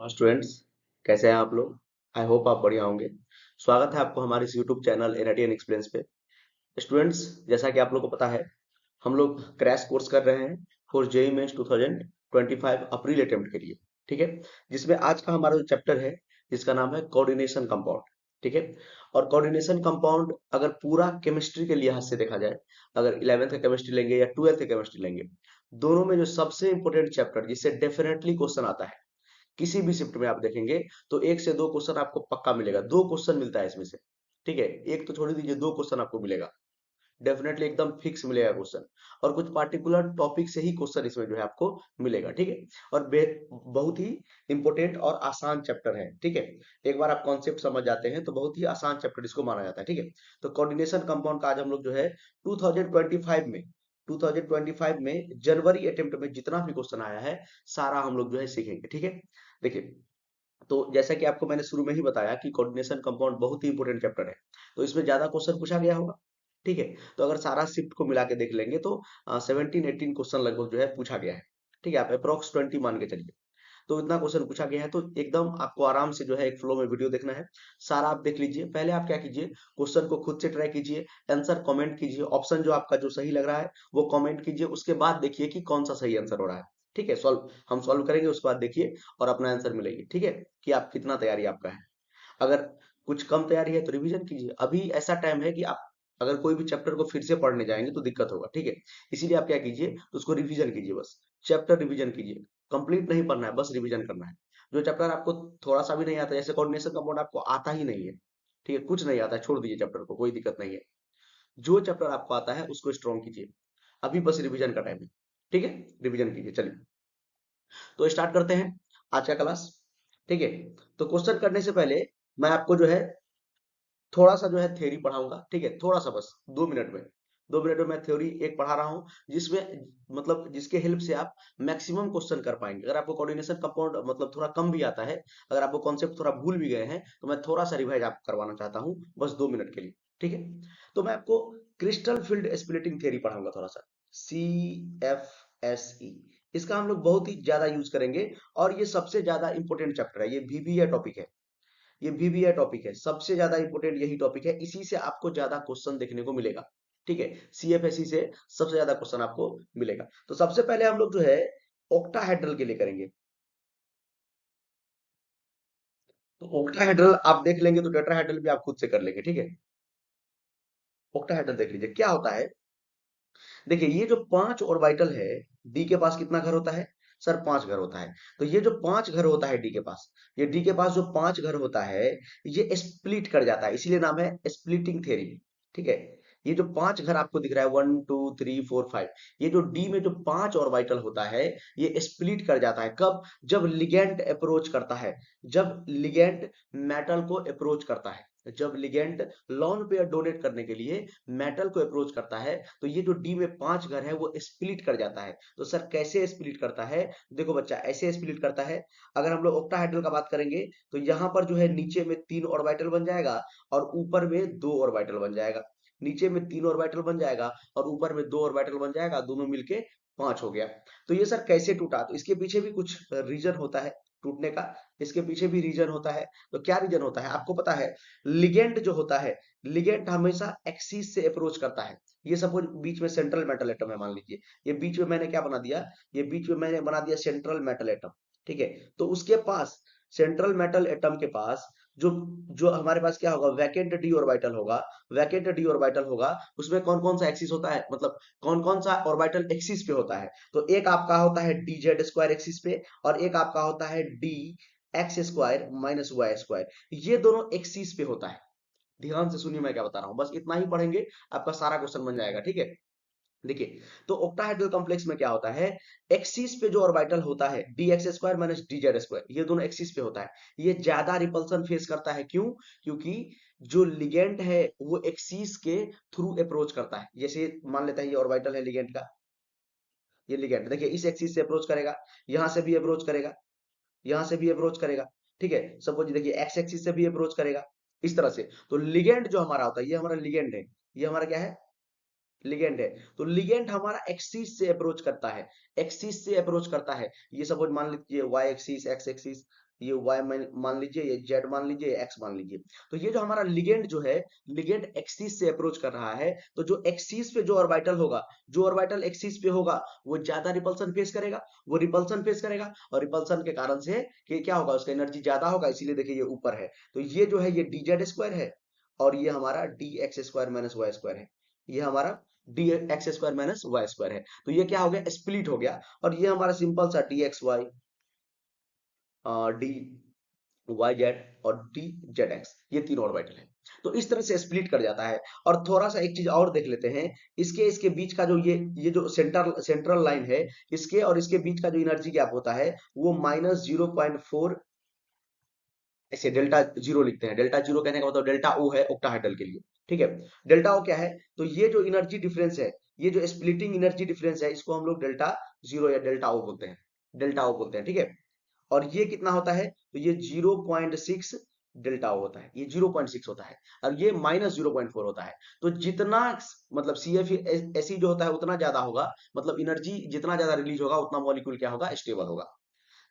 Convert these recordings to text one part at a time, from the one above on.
हाँ स्टूडेंट्स, कैसे हैं आप लोग। आई होप आप बढ़िया होंगे। स्वागत है आपको हमारे इस YouTube channel NIT and experience पे। स्टूडेंट्स, जैसा कि आप लोग को पता है, हम लोग क्रैश कोर्स कर रहे हैं for JEE mains 2025 April attempt के लिए। ठीक है, जिसमें आज का हमारा जो चैप्टर है जिसका नाम है कोऑर्डिनेशन कंपाउंड। ठीक है, और कोऑर्डिनेशन कंपाउंड अगर पूरा केमिस्ट्री के लिहाज से देखा जाए, अगर 11th का केमिस्ट्री लेंगे या 12th का केमिस्ट्री लेंगे, दोनों में जो सबसे इंपॉर्टेंट चैप्टर जिससे डेफिनेटली क्वेश्चन आता है, किसी भी शिफ्ट में आप देखेंगे तो एक से दो क्वेश्चन आपको पक्का मिलेगा। दो क्वेश्चन मिलता है इसमें से। ठीक है, एक तो छोड़ ही दीजिए, दो क्वेश्चन आपको मिलेगा, डेफिनेटली एकदम फिक्स मिलेगा क्वेश्चन। और कुछ पार्टिकुलर टॉपिक से ही क्वेश्चन इसमें जो है आपको मिलेगा। ठीक है, और बहुत ही इंपॉर्टेंट और आसान चैप्टर है। ठीक है, एक बार आप कॉन्सेप्ट समझ जाते हैं तो बहुत ही आसान चैप्टर इसको माना जाता है। ठीक है, तो कोऑर्डिनेशन कंपाउंड का आज हम लोग जो है 2025 में 2025 में जनवरी अटेम्प्ट में जितना भी क्वेश्चन आया है, सारा हम लोग जो है सीखेंगे। ठीक है, देखिए, तो जैसा कि आपको मैंने शुरू में ही बताया कि कोऑर्डिनेशन कंपाउंड बहुत ही इंपॉर्टेंट चैप्टर है, तो इसमें ज्यादा क्वेश्चन पूछा गया होगा। ठीक है, तो अगर सारा शिफ्ट को मिला के देख लेंगे तो 17-18 क्वेश्चन लगभग जो है पूछा गया है। ठीक है, आप अप्रोक्स 20 मान के चलिए। तो इतना क्वेश्चन पूछा गया है, तो एकदम आपको आराम से जो है एक फ्लो में वीडियो देखना है। सारा आप देख लीजिए। पहले आप क्या कीजिए, क्वेश्चन को खुद से ट्राई कीजिए, आंसर कमेंट कीजिए, ऑप्शन जो आपका जो सही लग रहा है वो कमेंट कीजिए, उसके बाद देखिए कि कौन सा सही आंसर हो रहा है। ठीक है, सॉल्व हम सॉल्व करेंगे, उसके बाद देखिए और अपना आंसर मिलेगी। ठीक है, कि आप कितना तैयारी आपका है। अगर कुछ कम तैयारी है तो रिवीजन कीजिए। अभी ऐसा टाइम है कि आप अगर कोई भी चैप्टर को फिर से पढ़ने जाएंगे तो दिक्कत होगा। ठीक है, इसीलिए आप क्या कीजिए, तो उसको रिवीजन कीजिए, बस चैप्टर रिवीजन कीजिए। कंप्लीट नहीं पढ़ना है, बस रिवीजन करना है। जो चैप्टर आपको थोड़ा सा भी नहीं आता, जैसे कोऑर्डिनेशन कंपाउंड आपको आता ही नहीं है, ठीक है, कुछ नहीं आता है, छोड़ दीजिए चैप्टर को, कोई दिक्कत नहीं है। जो चैप्टर आपको आता है उसको स्ट्रॉन्ग कीजिए। अभी बस रिवीजन का टाइम है। ठीक है, रिवीजन कीजिए। चलिए, तो स्टार्ट करते हैं आज का क्लास। ठीक है, तो क्वेश्चन करने से पहले मैं आपको जो है थोड़ा सा जो है थ्योरी पढ़ाऊंगा। ठीक है, थोड़ा सा, बस 2 मिनट में। 2 मिनट में मैं थ्योरी एक पढ़ा रहा हूँ, जिसमें मतलब जिसके हेल्प से आप मैक्सिमम क्वेश्चन कर पाएंगे। अगर आपको कोऑर्डिनेशन कंपाउंड मतलब थोड़ा कम भी आता है, अगर आपको कॉन्सेप्ट थोड़ा भूल भी गए हैं, तो मैं थोड़ा सा रिवाइज आपको करवाना चाहता हूँ, बस 2 मिनट के लिए। ठीक है, तो मैं आपको क्रिस्टल फील्ड स्प्लिटिंग थ्योरी पढ़ाऊंगा थोड़ा सा, CFSE। इसका हम लोग बहुत ही ज्यादा यूज करेंगे, और ये सबसे ज्यादा इंपॉर्टेंट चैप्टर है, ये VBA टॉपिक है। ये VBA टॉपिक है, सबसे ज्यादा इंपोर्टेंट यही टॉपिक है, इसी से आपको ज्यादा क्वेश्चन देखने को मिलेगा। ठीक है, CFSE से सबसे ज्यादा क्वेश्चन आपको मिलेगा। तो सबसे पहले हम लोग जो है ऑक्टाहेड्रल के लिए करेंगे। तो ऑक्टाहेड्रल आप देख लेंगे तो टेट्राहेड्रल भी आप खुद से कर लेंगे। ठीक है, ऑक्टाहेड्रल देख लीजिए क्या होता है। देखिए, ये जो 5 ऑर्बिटल है, डी के पास कितना घर होता है सर? 5 घर होता है। तो ये जो 5 घर होता है डी के पास, ये डी के पास जो 5 घर होता है, ये स्प्लिट कर जाता है, इसीलिए नाम है स्प्लिटिंग थ्योरी। ठीक है, ये जो 5 घर आपको दिख रहा है, 1 2 3 4 5, ये जो डी में जो 5 ऑर्बिटल होता है, ये स्प्लिट कर जाता है। कब? जब लिगेंड अप्रोच करता है, जब लिगेंड मेटल को अप्रोच करता है, जब लिगेंड लॉन पेयर डोनेट करने के लिए मेटल को अप्रोच करता है, तो ये जो डी में 5 घर है वो स्प्लिट कर जाता है। तो सर कैसे स्प्लिट करता है? देखो बच्चा, ऐसे स्प्लिट करता है। अगर हम लोग ऑक्टाहेड्रल का बात करेंगे, तो यहाँ पर जो है नीचे में 3 ऑर्बिटल बन जाएगा, और ऊपर में 2 ऑर्बिटल बन जाएगा। नीचे में 3 ऑर्बिटल बन जाएगा और ऊपर में 2 ऑर्बिटल बन जाएगा, दोनों मिलके 5 हो गया। तो ये सर कैसे टूटा? तो इसके पीछे भी कुछ रीजन होता है टूटने का, इसके पीछे भी रीजन होता है। तो क्या रीजन होता है आपको पता है? लिगेंड जो होता है, लिगेंड हमेशा एक्सिस से अप्रोच करता है। ये सपोज बीच में सेंट्रल मेटल एटम है, मान लीजिए ये बीच में मैंने क्या बना दिया, ये बीच में मैंने बना दिया सेंट्रल मेटल एटम। ठीक है, तो उसके पास, सेंट्रल मेटल एटम के पास जो जो हमारे पास क्या होगा, वैकेंट डी ऑर्बिटल होगा। वैकेंट डी ऑर्बिटल होगा, उसमें कौन कौन सा एक्सिस होता है, मतलब कौन कौन सा ऑर्बिटल एक्सिस पे होता है? तो एक आपका होता है DZ² एक्सिस पे, और एक आपका होता है DX² - Y²। ये दोनों एक्सिस पे होता है। ध्यान से सुनिए मैं क्या बता रहा हूँ, बस इतना ही पढ़ेंगे, आपका सारा क्वेश्चन बन जाएगा। ठीक है, देखिए, तो ऑक्टाहेड्रल कॉम्प्लेक्स में क्या होता है, एक्सिस पे जो ऑर्बिटल होता है DX² - DZ², ये दोनों एक्सिस पे होता है, ये ज्यादा रिपल्सन फेस करता है। क्यों? क्योंकि जो लिगेंड है वो एक्सिस के थ्रू अप्रोच करता है। जैसे मान लेते हैं ये ऑर्बिटल है लिगेंड का, ये लिगेंड देखिए इस एक्सिस से अप्रोच करेगा, यहां से भी अप्रोच करेगा, यहां से भी अप्रोच करेगा। ठीक है, सपोज देखिए एक्स एक्सिस से भी अप्रोच करेगा, इस तरह से। तो लिगेंड जो हमारा होता है, ये हमारा लिगेंड है, ये हमारा क्या है, लिगेंड है। तो लिगेंड हमारा एक्सिस से अप्रोच करता है, एक्सिस से अप्रोच करता है। ये सपोज मान लीजिए वाई एक्सिस, एक्स एक्सिस, ये y मान लीजिए, ये z मान लीजिए, ये x मान लीजिए। तो ये जो हमारा लिगेंड जो है, लिगेंड एक्सिस से अप्रोच कर रहा है, तो जो एक्सिस पे जो ऑर्बिटल होगा, जो ऑर्बिटल एक्सिस पे होगा, वो ज्यादा रिपल्सन फेस करेगा, वो रिपल्सन फेस करेगा, और रिपल्सन के कारण से कि क्या होगा, उसका एनर्जी ज्यादा होगा, इसीलिए देखिए ये ऊपर है। तो ये जो है ये dz स्क्वायर है, और ये हमारा dx square minus Y square है। ये हमारा D X square minus Y square है। तो ये क्या हो गया, स्प्लिट हो गया। और ये हमारा सिंपल सा D X Y, D Y Z और डी जेड एक्स, ये तीन ऑर्बिटल है। तो इस तरह से स्प्लिट कर जाता है। और थोड़ा सा एक चीज और देख लेते हैं, इसके इसके बीच का जो ये जो सेंट्रल लाइन है, इसके और इसके बीच का जो एनर्जी गैप होता है, वो -0.4, ऐसे डेल्टा जीरो लिखते हैं। डेल्टा जीरो कहने का मतलब डेल्टा ओ है ऑक्टाहेड्रल के लिए, ठीक है। डेल्टा ओ क्या है, तो ये जो एनर्जी डिफरेंस है, ये जो स्प्लिटिंग एनर्जी डिफरेंस है, इसको हम लोग डेल्टा जीरो या डेल्टा ओ बोलते हैं, डेल्टा ओ बोलते हैं, ठीक है। और ये कितना होता है, तो ये 0.6 डेल्टा ओ होता है, ये 0.6 होता है, और ये -0.4 होता है। तो जितना मतलब सी एफ एसी जो होता है उतना ज्यादा होगा, मतलब एनर्जी जितना ज्यादा रिलीज होगा उतना मॉलिक्यूल क्या होगा, स्टेबल होगा।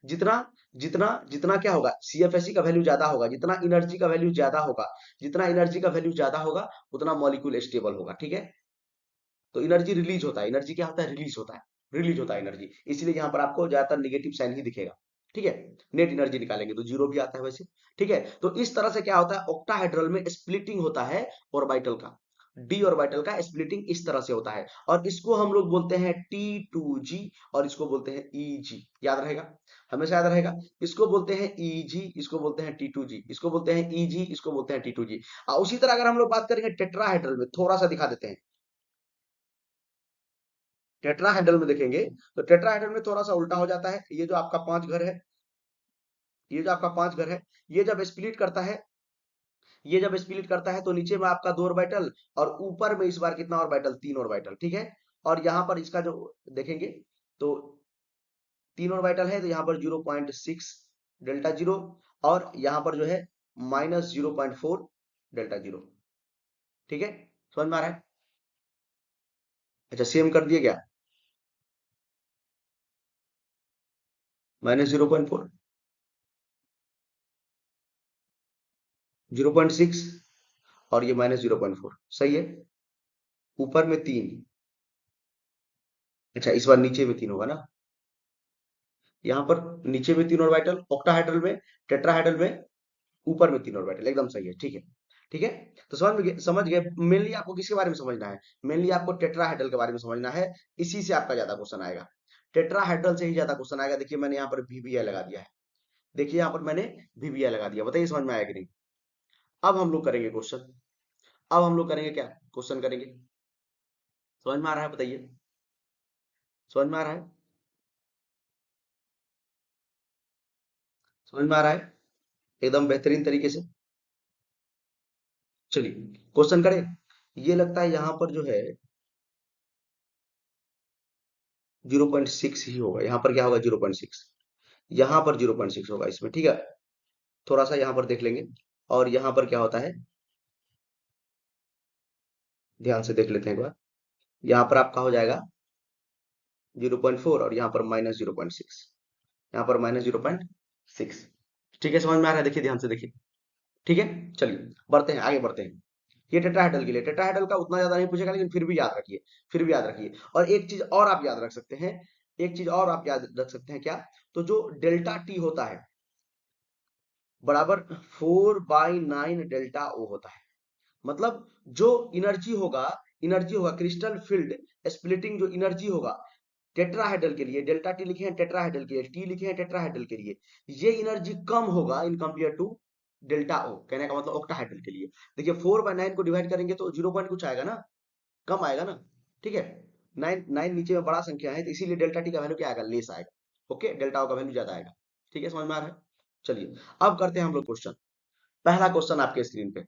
जितना जितना जितना क्या होगा, सीएफएससी का वैल्यू ज्यादा होगा, जितना एनर्जी का वैल्यू ज्यादा होगा, जितना एनर्जी का वैल्यू ज्यादा होगा, उतना मॉलिक्यूल स्टेबल होगा, ठीक है। तो एनर्जी रिलीज होता है, एनर्जी क्या होता है, रिलीज होता है, रिलीज होता है एनर्जी। इसलिए यहाँ पर आपको ज्यादातर निगेटिव साइन ही दिखेगा, ठीक है। नेट एनर्जी निकालेंगे तो जीरो भी आता है वैसे, ठीक है। तो इस तरह से क्या होता है, ऑक्टाहेड्रल में स्प्लिटिंग होता है ऑर्बिटल का, डी ऑर्बिटल का स्प्लिटिंग इस तरह से होता है। और इसको हम लोग बोलते हैं T2G, और इसको बोलते हैं EG। याद रहेगा, हमेशा याद रहेगा। इसको बोलते हैं EG, इसको बोलते हैं T2G, इसको बोलते हैं EG, इसको बोलते हैं T2G। उसी तरह अगर हम लोग बात करेंगे टेट्राहेड्रल में, थोड़ा सा दिखा देते हैं। टेट्राहेड्रल में देखेंगे तो टेट्राहेड्रल में थोड़ा सा उल्टा हो जाता है। ये जो आपका पांच घर है, ये जो आपका पांच घर है, ये जब स्प्लिट करता है, ये जब स्प्लिट करता है तो नीचे में आपका दो ऑर्बिटल, और ऊपर में इस बार कितना ऑर्बिटल, तीन ऑर्बिटल, ठीक है। और यहाँ पर इसका जो देखेंगे तो तीन ऑर्बिटल है, तो यहाँ पर 0.6 डेल्टा जीरो, और यहाँ पर जो है -0.4 डेल्टा जीरो, ठीक है। समझ में आ रहा है? अच्छा, सेम कर दिए क्या, -0.4, 0.6, और ये -0.4, सही है। ऊपर में तीन, अच्छा इस बार नीचे में तीन होगा ना, यहाँ पर नीचे में तीन ऑर्बिटल ऑक्टाहेड्रल में, टेट्राहेड्रल में ऊपर में तीन ऑर्बिटल, एकदम सही है, ठीक है। ठीक है, तो समझ गए मेनली आपको किसके बारे में समझना है, मेनली आपको टेट्राहेड्रल के बारे में समझना है। इसी से आपका ज्यादा क्वेश्चन आएगा, टेट्राहेड्रल से ही ज्यादा क्वेश्चन आएगा। देखिए मैंने यहाँ पर वीवीआई लगा दिया है, देखिए यहाँ पर मैंने वीवीआई लगा दिया, बताइए समझ में आया कि नहीं। अब हम लोग करेंगे क्वेश्चन, अब हम लोग करेंगे क्या, क्वेश्चन करेंगे। समझ में आ रहा है, बताइए, समझ में आ रहा है, समझ में आ रहा है, एकदम बेहतरीन तरीके से। चलिए क्वेश्चन करें। ये लगता है यहाँ पर जो है 0.6 ही होगा, यहाँ पर क्या होगा 0.6, यहाँ पर 0.6 होगा इसमें, ठीक है। थोड़ा सा यहाँ पर देख लेंगे, और यहाँ पर क्या होता है, ध्यान से देख लेते हैं एक बार। यहाँ पर आपका हो जाएगा 0.4, और यहाँ पर -0.6, यहाँ पर -0.6, ठीक है। समझ में आ रहा है, देखिए ध्यान से देखिए, ठीक है। चलिए बढ़ते हैं, आगे बढ़ते हैं। ये टेट्राहेड्रल के लिए, टेट्राहेड्रल का उतना ज्यादा नहीं पूछेगा, लेकिन फिर भी याद रखिए, फिर भी याद रखिए। और एक चीज और आप याद रख सकते हैं, एक चीज और आप याद रख सकते हैं, क्या, तो जो डेल्टा टी होता है बराबर 4/9 डेल्टा ओ होता है। मतलब जो एनर्जी होगा क्रिस्टल फील्ड स्प्लिटिंग, जो एनर्जी होगा टेट्राहेड्रल के लिए, डेल्टा टी लिखे हैं टेट्राहेड्रल के लिए, टी लिखे हैं टेट्राहेड्रल के लिए, ये एनर्जी कम होगा इन कंपेयर टू डेल्टा ओ, कहने का मतलब ऑक्टाहेड्रल के लिए। देखिए 4/9 को डिवाइड करेंगे तो 0 पॉइंट कुछ आएगा ना, कम आएगा ना, ठीक है। 9 नीचे में बड़ा संख्या है, तो इसीलिए डेल्टा टी का वैल्यू क्या आएगा, लेस आएगा, ओके, डेल्टा ओ का वैल्यू ज्यादा आएगा, ठीक है। समझ में आ रहा है, चलिए अब करते हैं हम लोग क्वेश्चन। पहला क्वेश्चन आपके स्क्रीन पे,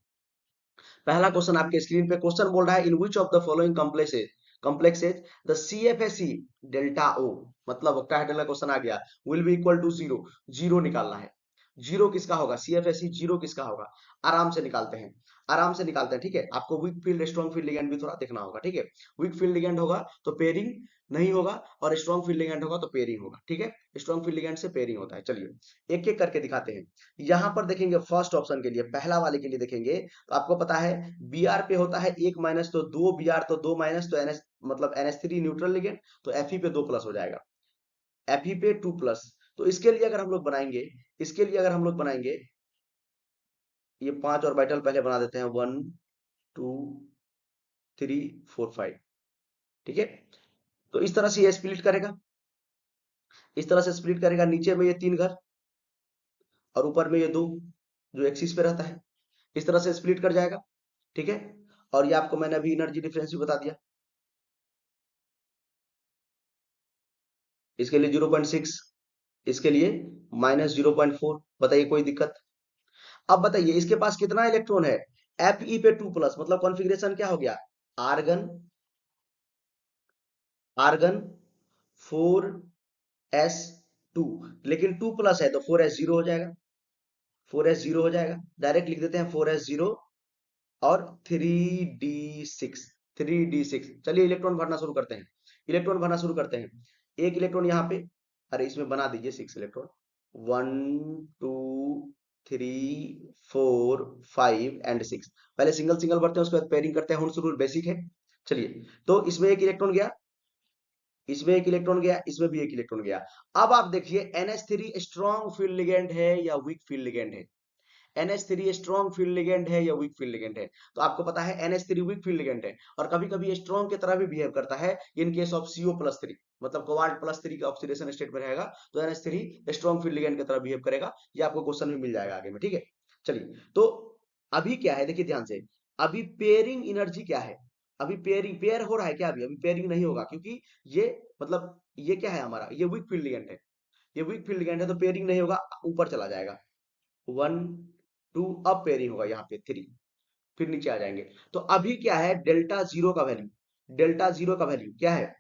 पहला क्वेश्चन आपके स्क्रीन पे, क्वेश्चन बोल रहा है in which of the following complexes the CFSE delta O, मतलब ऑक्टाहेड्रल का क्वेश्चन आ गया, will be equal to zero, zero निकालना है। जीरो किसका होगा, सीएफएसी जीरो किसका होगा, आराम से निकालते हैं। आराम से निकालते हैं, ठीक है। आपको weak field strong field ligand भी थोड़ा देखना होगा, ठीक है। वीक फील्ड लिगेंड होगा तो पेयरिंग नहीं होगा, और स्ट्रॉन्ग फील्ड लिगेंड होगा तो पेयरिंग होगा, ठीक है। स्ट्रॉन्ग फील्ड लिगेंड से पेयरिंग होता है। चलिए एक एक करके दिखाते हैं। यहाँ पर देखेंगे फर्स्ट ऑप्शन के लिए, पहला वाले के लिए देखेंगे तो आपको पता है बी आर पे होता है 1 माइनस, तो 2 बी आर तो 2 माइनस, तो एनएस मतलब NH3 न्यूट्रल लिगेंड, तो Fe पे 2 प्लस हो जाएगा, Fe पे 2 प्लस। तो इसके लिए अगर हम लोग बनाएंगे, इसके लिए अगर हम लोग बनाएंगे, ये 5 ऑर्बिटल पहले बना देते हैं, 1 2 3 4 5, ठीक है। तो इस तरह से ये स्प्लिट करेगा, इस तरह से स्प्लिट करेगा, नीचे में ये 3 घर और ऊपर में ये 2 जो एक्सिस पे रहता है, इस तरह से स्प्लिट कर जाएगा, ठीक है। और ये आपको मैंने अभी एनर्जी डिफरेंस भी बता दिया। इसके लिए 0.6, इसके लिए -0.4। बताइए कोई दिक्कत? अब बताइए इसके पास कितना इलेक्ट्रॉन है? Fe पे 2 प्लस, मतलब कॉन्फ़िगरेशन क्या हो गया? आर्गन, आर्गन 4s2, लेकिन 2 प्लस है तो 4s0 हो जाएगा, 4s0 हो जाएगा। डायरेक्ट लिख देते हैं 4s0 और 3d6, 3d6। चलिए इलेक्ट्रॉन भरना शुरू करते हैं, इलेक्ट्रॉन भरना शुरू करते हैं। एक इलेक्ट्रॉन यहाँ पे, अरे इसमें बना दीजिए 6 इलेक्ट्रॉन, 1 2 3 4 5 एंड 6। पहले सिंगल सिंगल भरते हैं, उसके बाद पेयरिंग करते हैं, हुंस रूल बेसिक है। चलिए तो इसमें एक इलेक्ट्रॉन गया, इसमें एक इलेक्ट्रॉन गया, इसमें भी एक इलेक्ट्रॉन गया। अब आप देखिए NH3 स्ट्रॉन्ग फील्ड लिगेंड है या वीक फील्ड लिगेंड है? NH3 स्ट्रॉन्ग फील्ड लिगेंड है या वीक फील्ड लिगेंड है? तो आपको पता है NH3 वीक फील्ड लिगेंड है, और कभी कभी स्ट्रॉन्ग की तरह भी बिहेव करता है इन केस ऑफ CO+3, मतलब कोबाल्ट +3 का ऑक्सीडेशन स्टेट में रहेगा तो NH3 स्ट्रॉन्ग फील्ड लिगेंड की तरह बिहेव करेगा। ये आपको क्वेश्चन में मिल जाएगा आगे में, ठीक है। चलिए तो अभी क्या है, देखिए ध्यान से, अभी पेयरिंग एनर्जी क्या है? अभी पेयरिंग पेयर हो रहा है क्या? अभी अभी पेयरिंग नहीं होगा, क्योंकि ये मतलब ये क्या है हमारा, ये वीक फील्ड लिगेंड है, ये वीक फील्ड लिगेंड है, तो पेयरिंग नहीं होगा, ऊपर चला जाएगा 1 2, अब पेयरिंग होगा यहाँ पे 3, फिर नीचे आ जाएंगे। तो अभी क्या है, डेल्टा जीरो का वैल्यू, डेल्टा जीरो का वैल्यू क्या है?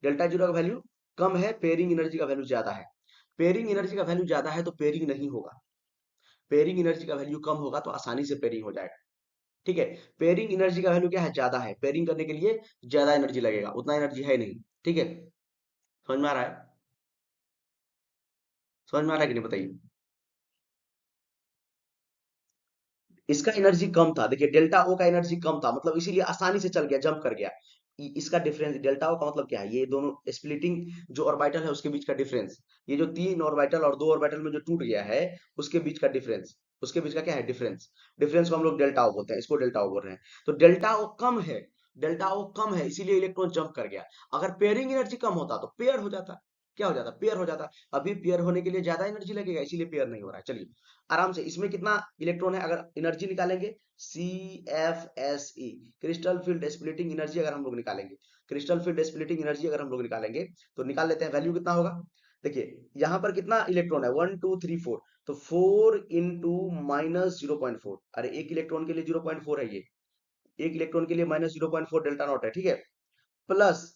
डेल्टा जीरो का वैल्यू कम है, पेयरिंग एनर्जी का वैल्यू ज्यादा है। पेयरिंग एनर्जी का वैल्यू ज्यादा है तो पेयरिंग नहीं होगा, पेयरिंग एनर्जी का वैल्यू कम होगा तो आसानी से पेयरिंग हो जाएगा, ठीक है। पेयरिंग एनर्जी का वैल्यू क्या है? ज्यादा है, पेयरिंग करने के लिए ज्यादा एनर्जी लगेगा, उतना एनर्जी है नहीं, ठीक है। समझ में आ रहा है? समझ में आ रहा है कि नहीं बताइए? इसका एनर्जी कम था, देखिए डेल्टा ओ का एनर्जी कम था, मतलब इसीलिए आसानी से चल गया, जंप कर गया। इसका डिफरेंस डेल्टा ओ का मतलब क्या है? ये दोनों स्प्लिटिंग जो ऑर्बिटल है उसके बीच का डिफरेंस, ये जो 3 ऑर्बिटल और 2 ऑर्बिटल में जो टूट गया है उसके बीच का डिफरेंस, उसके बीच का क्या है? डिफरेंस। डिफरेंस को हम लोग डेल्टा ओ बोलते हैं, इसको डेल्टा ओ बोल रहे हैं। तो डेल्टा ओ कम है, डेल्टा ओ कम है, इसीलिए इलेक्ट्रॉन जंप कर गया। अगर पेयरिंग एनर्जी कम होता तो पेयर हो जाता, क्या हो जाता? पेयर हो जाता। अभी पेयर होने के लिए ज्यादा एनर्जी लगेगा, इसीलिए पेयर नहीं हो रहा है। चलिए आराम से, इसमें कितना इलेक्ट्रॉन है अगर एनर्जी निकालेंगे? CFSE, crystal field splitting energy अगर हम लोग निकालेंगे, क्रिस्टल फील्ड स्प्लिटिंग एनर्जी अगर हम लोग निकालेंगे तो निकाल लेते हैं, वैल्यू कितना होगा? देखिए यहाँ पर कितना इलेक्ट्रॉन है, 1 2 3 4, तो 4 इंटू -0.4, अरे एक इलेक्ट्रॉन के लिए 0.4 है ये, एक इलेक्ट्रॉन के लिए -0.4 डेल्टा नॉट है, ठीक है। प्लस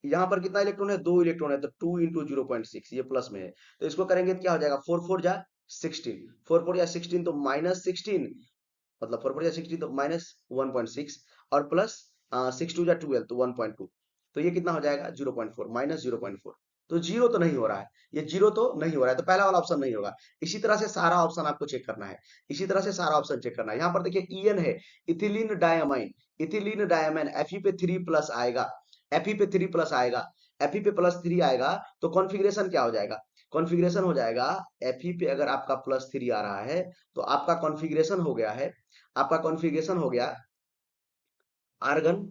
यहाँ पर कितना इलेक्ट्रॉन है? 2 इलेक्ट्रॉन है, तो 2 इंटू 0.6, ये प्लस में है, तो इसको करेंगे तो क्या हो जाएगा? 4 4 जा 16, 4 4 या 16 तो -16, मतलब 4 4 या 16 तो -1.6, और प्लस 6 2 या 12 तो 1.2, तो ये कितना हो जाएगा? 0.4, -0.4। तो जीरो तो नहीं हो रहा है, ये जीरो तो नहीं हो रहा है, तो पहला वाला ऑप्शन नहीं होगा। इसी तरह से सारा ऑप्शन आपको चेक करना है, इसी तरह से सारा ऑप्शन चेक करना है। यहाँ पर देखिए EN है, ethylene diamine, ethylene diamine Fe पे 3 प्लस आएगा, Fe पे 3 प्लस आएगा, Fe पे +3 आएगा, तो कॉन्फ़िगरेशन क्या हो जाएगा? कॉन्फ़िगरेशन हो जाएगा, Fe पे अगर आपका +3 आ रहा है तो आपका कॉन्फ़िगरेशन हो गया है, आपका कॉन्फ़िगरेशन हो गया आर्गन,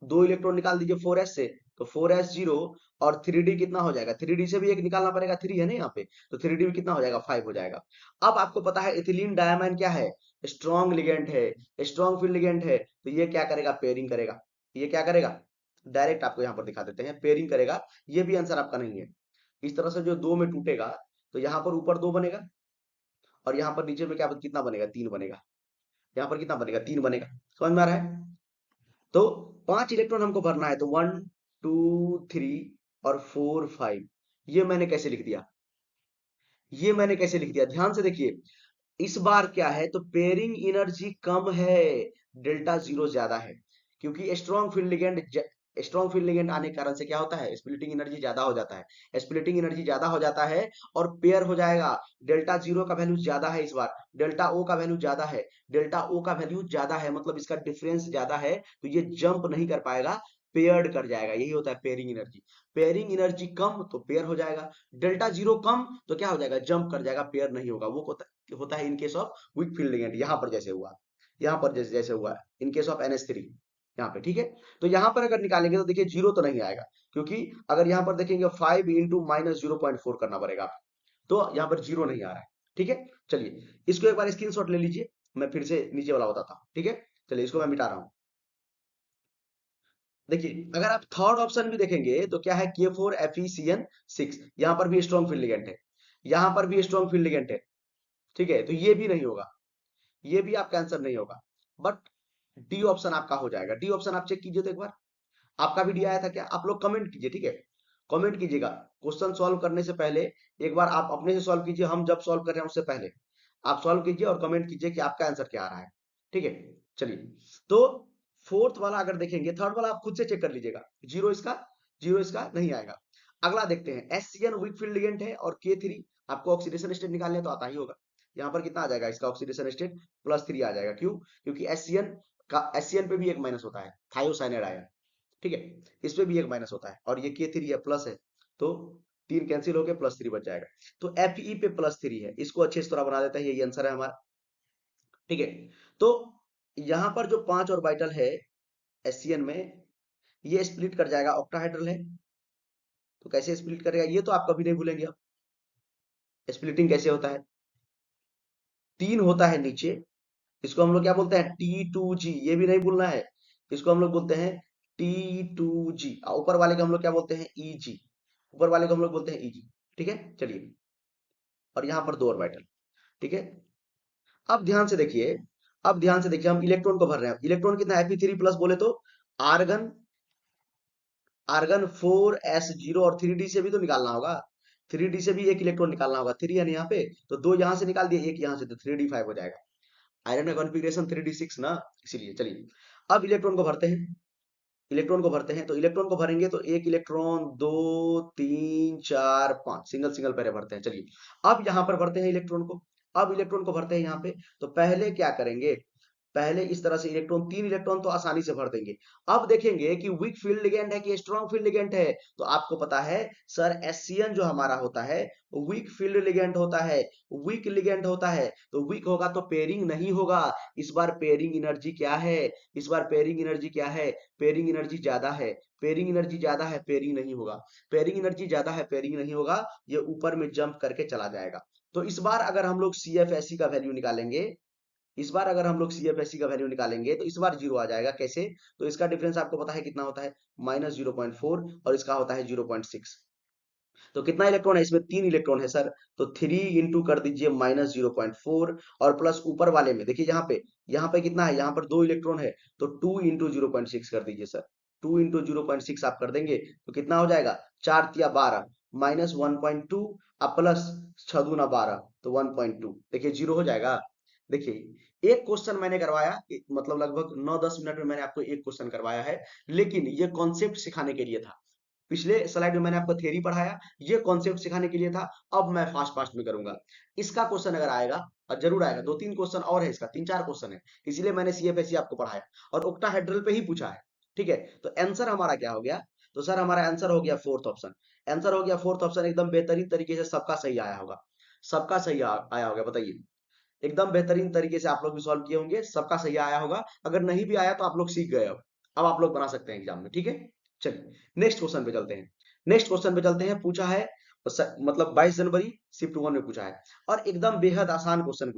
2 इलेक्ट्रॉन निकाल दीजिए 4s से, तो 4s0, और 3d कितना हो जाएगा? 3d से भी एक निकालना पड़ेगा, 3 है ना यहाँ पे, तो 3d भी कितना हो जाएगा? 5 हो जाएगा। अब आपको पता है इथिलीन डायमाइन क्या है? स्ट्रॉन्ग लिगेंड है, स्ट्रॉन्ग फील्ड लिगेंड है, तो ये क्या करेगा? पेयरिंग करेगा। ये क्या करेगा? डायरेक्ट आपको यहाँ पर दिखा देते हैं, पेयरिंग करेगा। ये भी आंसर आपका नहीं है। इस तरह से जो 2 में टूटेगा तो यहाँ पर ऊपर 2 बनेगा, और यहाँ पर नीचे में क्या कितना बनेगा? 3 बनेगा। यहाँ पर कितना बनेगा? 3 बनेगा। समझ में आ रहा है? तो 5 इलेक्ट्रॉन हमको भरना है, तो 1 2 3 और 4 5, ये मैंने कैसे लिख दिया? ये मैंने कैसे लिख दिया? ध्यान से देखिए, इस बार क्या है, तो पेयरिंग एनर्जी कम है, डेल्टा जीरो ज्यादा है, क्योंकि स्ट्रॉन्ग फील्ड लिगेंड आने के कारण से क्या होता है, स्प्लिटिंग एनर्जी ज्यादा हो जाता है, स्प्लिटिंग एनर्जी ज्यादा हो जाता है और पेयर हो जाएगा। डेल्टा जीरो का वैल्यू ज्यादा है, इस बार डेल्टा ओ का वैल्यू ज्यादा है, डेल्टा ओ का वैल्यू ज्यादा है, मतलब इसका डिफरेंस ज्यादा है, तो ये जंप नहीं कर पाएगा, पेयर्ड कर जाएगा, यही होता है पेयरिंग एनर्जी। पेयरिंग एनर्जी कम तो पेयर हो जाएगा, डेल्टा जीरो कम तो क्या हो जाएगा, जंप कर जाएगा, पेयर नहीं होगा। वो होता है in case of week field ligand, यहाँ पर जैसे हुआ, यहाँ पर जैसे जैसे हुआ इन केस ऑफ NH3 यहाँ पे, ठीक है। तो यहाँ पर अगर निकालेंगे तो देखिए जीरो तो नहीं आएगा, क्योंकि अगर यहाँ पर देखेंगे 5 इंटू माइनस 0.4 करना पड़ेगा, तो यहाँ पर जीरो नहीं आ रहा है, ठीक है। चलिए इसको एक बार स्क्रीनशॉट ले लीजिए, मैं फिर से नीचे वाला बताता हूँ, ठीक है। चलिए इसको मैं मिटा रहा हूँ। देखिए अगर आप थर्ड ऑप्शन भी देखेंगे तो क्या है, K4FeCN6, यहाँ पर भी स्ट्रॉन्ग फील्ड लिगेंड है, यहाँ पर भी स्ट्रॉन्ग फील्ड लिगेंड है, ठीक है। तो ये भी नहीं होगा, ये भी आपका आंसर नहीं होगा, बट डी ऑप्शन आपका हो जाएगा। डी ऑप्शन आप चेक कीजिए तो एक बार, आपका भी डी आया था क्या, आप लोग कमेंट कीजिए, ठीक है। कमेंट कीजिएगा, क्वेश्चन सॉल्व करने से पहले एक बार आप अपने से सॉल्व कीजिए, हम जब सॉल्व कर रहे हैं उससे पहले आप सॉल्व कीजिए और कमेंट कीजिए कि आपका आंसर क्या आ रहा है, ठीक है। चलिए, तो फोर्थ वाला अगर देखेंगे, थर्ड वाला आप खुद से चेक कर लीजिएगा, जीरो इसका नहीं आएगा। अगला देखते हैं, SCN वीक फील्ड लिगेंड है और K3 आपको ऑक्सीडेशन स्टेट निकालने तो आता ही होगा। यहाँ पर कितना आ जाएगा, इसका ऑक्सीडेशन स्टेट +3 आ जाएगा, क्यों, क्योंकि SCN पे भी एक माइनस होता है, थायोसाइनाइड आया, ठीक है, इस पे भी एक माइनस होता है, और ये K3 है, प्लस है, तो 3 कैंसिल हो गए, +3 बच जाएगा। तो Fe पे +3 है, इसको अच्छे से थोड़ा बना देते हैं, यही आंसर है हमारा, ठीक है। तो यहाँ पर जो 5 ऑर्बिटल है SCN में, ये स्प्लिट कर जाएगा, ऑक्टाहेड्रल है, तो कैसे स्प्लिट करेगा ये तो आप कभी नहीं भूलेंगे। अब स्प्लिटिंग कैसे होता है, 3 होता है नीचे, इसको हम लोग क्या बोलते हैं, T2G, ये भी नहीं भूलना है, इसको हम लोग बोलते हैं T2G, ऊपर वाले को हम लोग क्या बोलते हैं, EG, ऊपर वाले को हम लोग बोलते हैं EG, ठीक है। चलिए, और यहाँ पर 2 ऑर्बिटल, ठीक है। अब ध्यान से देखिए, हम इलेक्ट्रॉन को भर रहे हैं, इलेक्ट्रॉन कितना Fe3+ बोले तो आर्गन आर्गन 4s0, और 3d से भी तो निकालना होगा, 3d से भी एक इलेक्ट्रॉन निकालना होगा, 3 है ना यहाँ पे, तो 2 यहाँ से निकाल दिए, एक यहाँ से, तो 3d5 हो जाएगा। आयरन का कॉन्फ़िगरेशन 3d6 ना, इसीलिए। चलिए अब इलेक्ट्रॉन को भरते हैं, तो इलेक्ट्रॉन को भरेंगे तो एक इलेक्ट्रॉन, दो, तीन, चार, पांच, सिंगल सिंगल पैरे भरते हैं। चलिए अब यहाँ पर भरते हैं इलेक्ट्रॉन को, भरते हैं यहाँ पे, तो पहले क्या करेंगे, पहले इस तरह से इलेक्ट्रॉन, 3 इलेक्ट्रॉन तो आसानी से भर देंगे। अब देखेंगे कि वीक फील्ड लिगेंड है कि स्ट्रॉन्ग फील्ड लिगेंड है, तो आपको पता है सर, SCN जो हमारा होता है वीक फील्ड लिगेंड होता है, वीक लिगेंड होता है, तो वीक होगा तो पेयरिंग नहीं होगा। इस बार पेयरिंग एनर्जी क्या है, पेयरिंग एनर्जी ज्यादा है, पेयरिंग नहीं होगा, पेयरिंग नहीं होगा, ये ऊपर में जंप करके चला जाएगा। तो इस बार अगर हम लोग CFSE का वैल्यू निकालेंगे, तो इस बार जीरो आ जाएगा, कैसे, तो इसका डिफरेंस आपको पता है कितना होता है, -0.4, और इसका होता है 0.6। तो कितना इलेक्ट्रॉन है इसमें, 3 इलेक्ट्रॉन है सर, तो 3 इंटू कर दीजिए -0.4, और प्लस ऊपर वाले में देखिए, यहाँ पे कितना है, यहाँ पर 2 इलेक्ट्रॉन है, तो 2 इंटू 0.6 कर दीजिए सर, 2 इंटू 0.6 आप कर देंगे तो कितना हो जाएगा, 4 तिया 12, -1.2, अब प्लस 6 दूना 12, तो 1.2, देखिए जीरो हो जाएगा। देखिए एक क्वेश्चन मैंने करवाया, मतलब लगभग 9-10 मिनट में मैंने आपको एक क्वेश्चन करवाया है, लेकिन ये कॉन्सेप्ट सिखाने के लिए था। पिछले स्लाइड में मैंने आपको थ्योरी पढ़ाया, ये कॉन्सेप्ट सिखाने के लिए था, अब मैं फास्ट फास्ट में करूंगा। इसका क्वेश्चन अगर आएगा, और जरूर आएगा, 2-3 क्वेश्चन और है इसका, 3-4 क्वेश्चन है, इसीलिए मैंने CFSE आपको पढ़ाया, और ओक्टाहेड्रल पे ही पूछा है, ठीक है। तो आंसर हमारा क्या हो गया, तो सर हमारा आंसर हो गया फोर्थ ऑप्शन, एकदम बेहतरीन तरीके से सबका सही आया होगा, आया होगा, बताइए, एकदम बेहतरीन तरीके से आप लोग भी सॉल्व किए होंगे, सबका सही आया होगा, अगर नहीं भी आया तो आप लोग सीख गए, अब आप लोग बना सकते हैं एग्जाम में, ठीक है। चलिए नेक्स्ट क्वेश्चन पे चलते हैं, पूछा है, मतलब 22 जनवरी शिफ्ट 1 में पूछा है, और एकदम बेहद आसान क्वेश्चन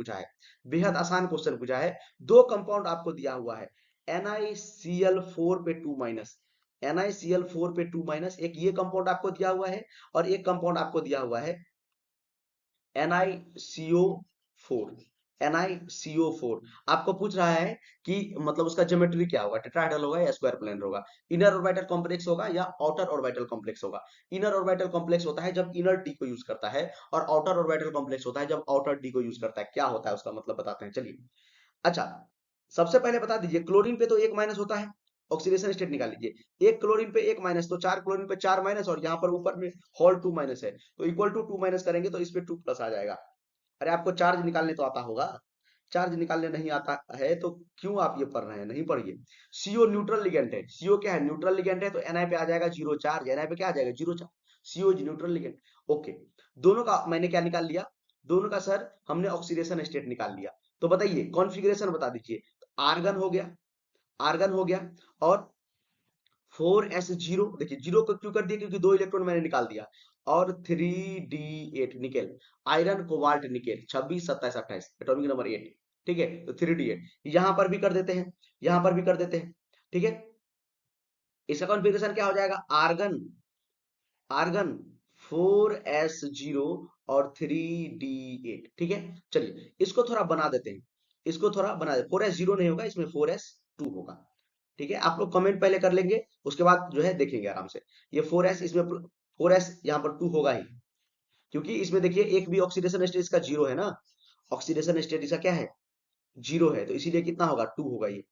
पूछा है, दो कंपाउंड आपको दिया हुआ है, NiCl4 पे 2 NiCl4 पे 2, एक ये कंपाउंड आपको दिया हुआ है, और एक कंपाउंड आपको दिया हुआ है NiCO4, NiCO4। आपको पूछ रहा है कि मतलब उसका ज्योमेट्री क्या होगा, टेट्राहेड्रल होगा या स्क्वायर प्लेन होगा, इनर ऑर्बिटल कॉम्प्लेक्स होगा या आउटर ऑर्बिटल कॉम्प्लेक्स होगा। इनर ऑर्बिटल कॉम्प्लेक्स होता है जब इनर डी को यूज करता है, और आउटर ऑर्बिटल कॉम्प्लेक्स होता है जब आउटर डी को यूज करता है। क्या होता है उसका मतलब बताते हैं, चलिए। अच्छा, सबसे पहले बता दीजिए, क्लोरीन पे तो एक माइनस होता है, ऑक्सीडेशन स्टेट निकाल लीजिए। एक क्लोरीन पे एक माइनस, तो चार क्लोरीन पे चार माइनस, और यहाँ पर ऊपर में होल टू माइनस है, तो इक्वल टू टू माइनस करेंगे तो इस पे टू प्लस आ जाएगा। अरे आपको चार्ज निकालने तो आता होगा, चार्ज निकालने नहीं आता है तो क्यों आप ये पढ़ रहे हैं, नहीं पढ़िए। सीओ न्यूट्रल लिगेंड है, सीओ क्या है, न्यूट्रल लिगेंड है, तो एनआई पे आ जाएगा जीरो चार्ज, एनआई पे क्या आ जाएगा, zero charge. CO is neutral ligand. Okay, दोनों का मैंने क्या निकाल लिया, दोनों का सर हमने ऑक्सीडेशन स्टेट निकाल लिया। तो बताइए कॉन्फ़िगरेशन बता दीजिए। आर्गन हो गया, आर्गन हो गया, और 4s0, देखिए जीरो को क्यों कर दिया, क्योंकि दो इलेक्ट्रॉन मैंने निकाल दिया, और 3d8 nickel, iron cobalt nickel, 26 27 28, atomic number 8। ठीक है, तो 3d8 यहां पर भी कर देते हैं, यहां पर भी कर देते हैं। ठीक है, इसका कॉन्फ़िगरेशन क्या हो जाएगा, आर्गन, आर्गन 4s0 और 3d8। ठीक है, चलिए इसको थोड़ा बना देते हैं, इसको थोड़ा बना दे, 4s0 नहीं होगा, इसमें 4s2 होगा। ठीक है, आप लोग कमेंट पहले कर लेंगे, उसके बाद जो है देखेंगे आराम से। ये 4s, इसमें 4s यहाँ पर 2 होगा ही, क्योंकि इसमें देखिए एक भी ऑक्सीडेशन स्टेट इसका जीरो है ना, ऑक्सीडेशन स्टेट इसका क्या है, जीरो है, तो इसीलिए कितना होगा, 2 होगा। ये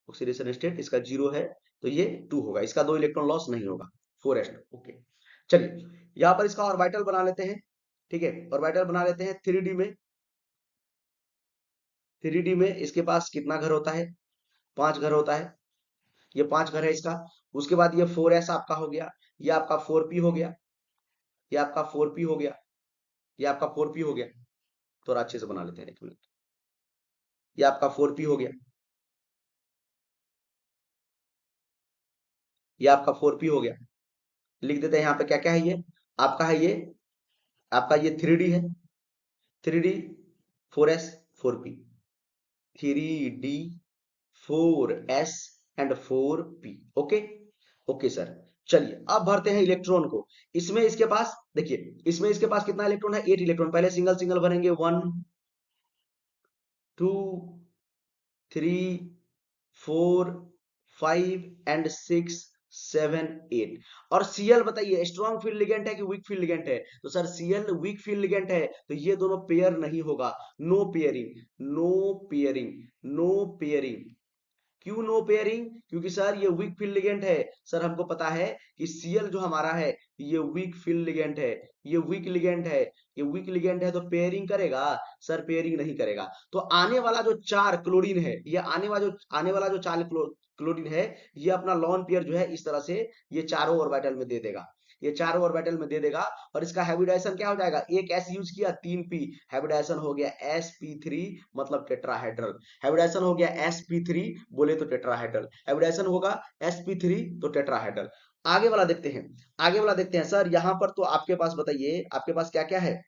ऑक्सीडेशन स्टेट इसका जीरो है, तो ये 2 होगा, इसका दो इलेक्ट्रॉन लॉस नहीं होगा, 4s2। ओके, चलिए यहाँ पर इसका ऑर्बिटल बना लेते हैं। ठीक है, ऑर्बिटल बना लेते हैं 3D में। 3D में इसके पास कितना घर होता है, 5 घर होता है, ये 5 घर है इसका। उसके बाद ये 4s आपका हो गया, ये आपका 4p हो गया, ये आपका 4p हो गया, ये आपका 4p हो गया। थोड़ा अच्छे से बना लेते हैं, एक मिनट। ये आपका 4p हो गया, ये आपका 4p हो गया। लिख देते हैं यहाँ पे क्या क्या है, ये आपका है, ये आपका ये 3D है, 3D 4s 4p, 3D 4s and 4p। Okay, okay sir. चलिए अब भरते हैं इलेक्ट्रॉन को। इसमें इसके पास देखिए, इसमें इसके पास कितना इलेक्ट्रॉन है, 8 इलेक्ट्रॉन। पहले सिंगल सिंगल भरेंगे, 1 2 3 4 5 एंड 6 7 8। और Cl बताइए स्ट्रॉन्ग फील्ड लिगेंड है कि वीक फील्ड लिगेंड है, तो sir Cl weak field ligand है, तो ये दोनों पेयर नहीं होगा, no pairing, no pairing, no pairing. क्यों नो पेयरिंग, क्योंकि सर ये वीक फील्ड लिगेंड है। सर हमको पता है कि Cl जो हमारा है ये वीक फील्ड लिगेंड है, ये वीक लिगेंड है, ये वीक लिगेंड है, तो पेयरिंग करेगा, सर पेयरिंग नहीं करेगा। तो आने वाला जो चार क्लोरीन है, ये आने वाला जो चार क्लोरीन है, ये अपना लॉन पेयर जो है इस तरह से ये चारों ऑर्बिटल में दे देगा, ये चारों ऑर्बिटल में दे देगा। और इसका हाइब्रिडाइजेशन क्या हो जाएगा, एक s यूज किया 3p, हाइब्रिडाइजेशन हो गया sp3, मतलब टेट्राहेड्रल। हाइब्रिडाइजेशन हो गया sp3, बोले तो टेट्राहेड्रल, हाइब्रिडाइजेशन होगा sp3 तो टेट्राहेड्रल। आगे वाला देखते हैं, आगे वाला देखते हैं सर। यहाँ पर तो आपके पास बताइए, आपके पास क्या क्या है,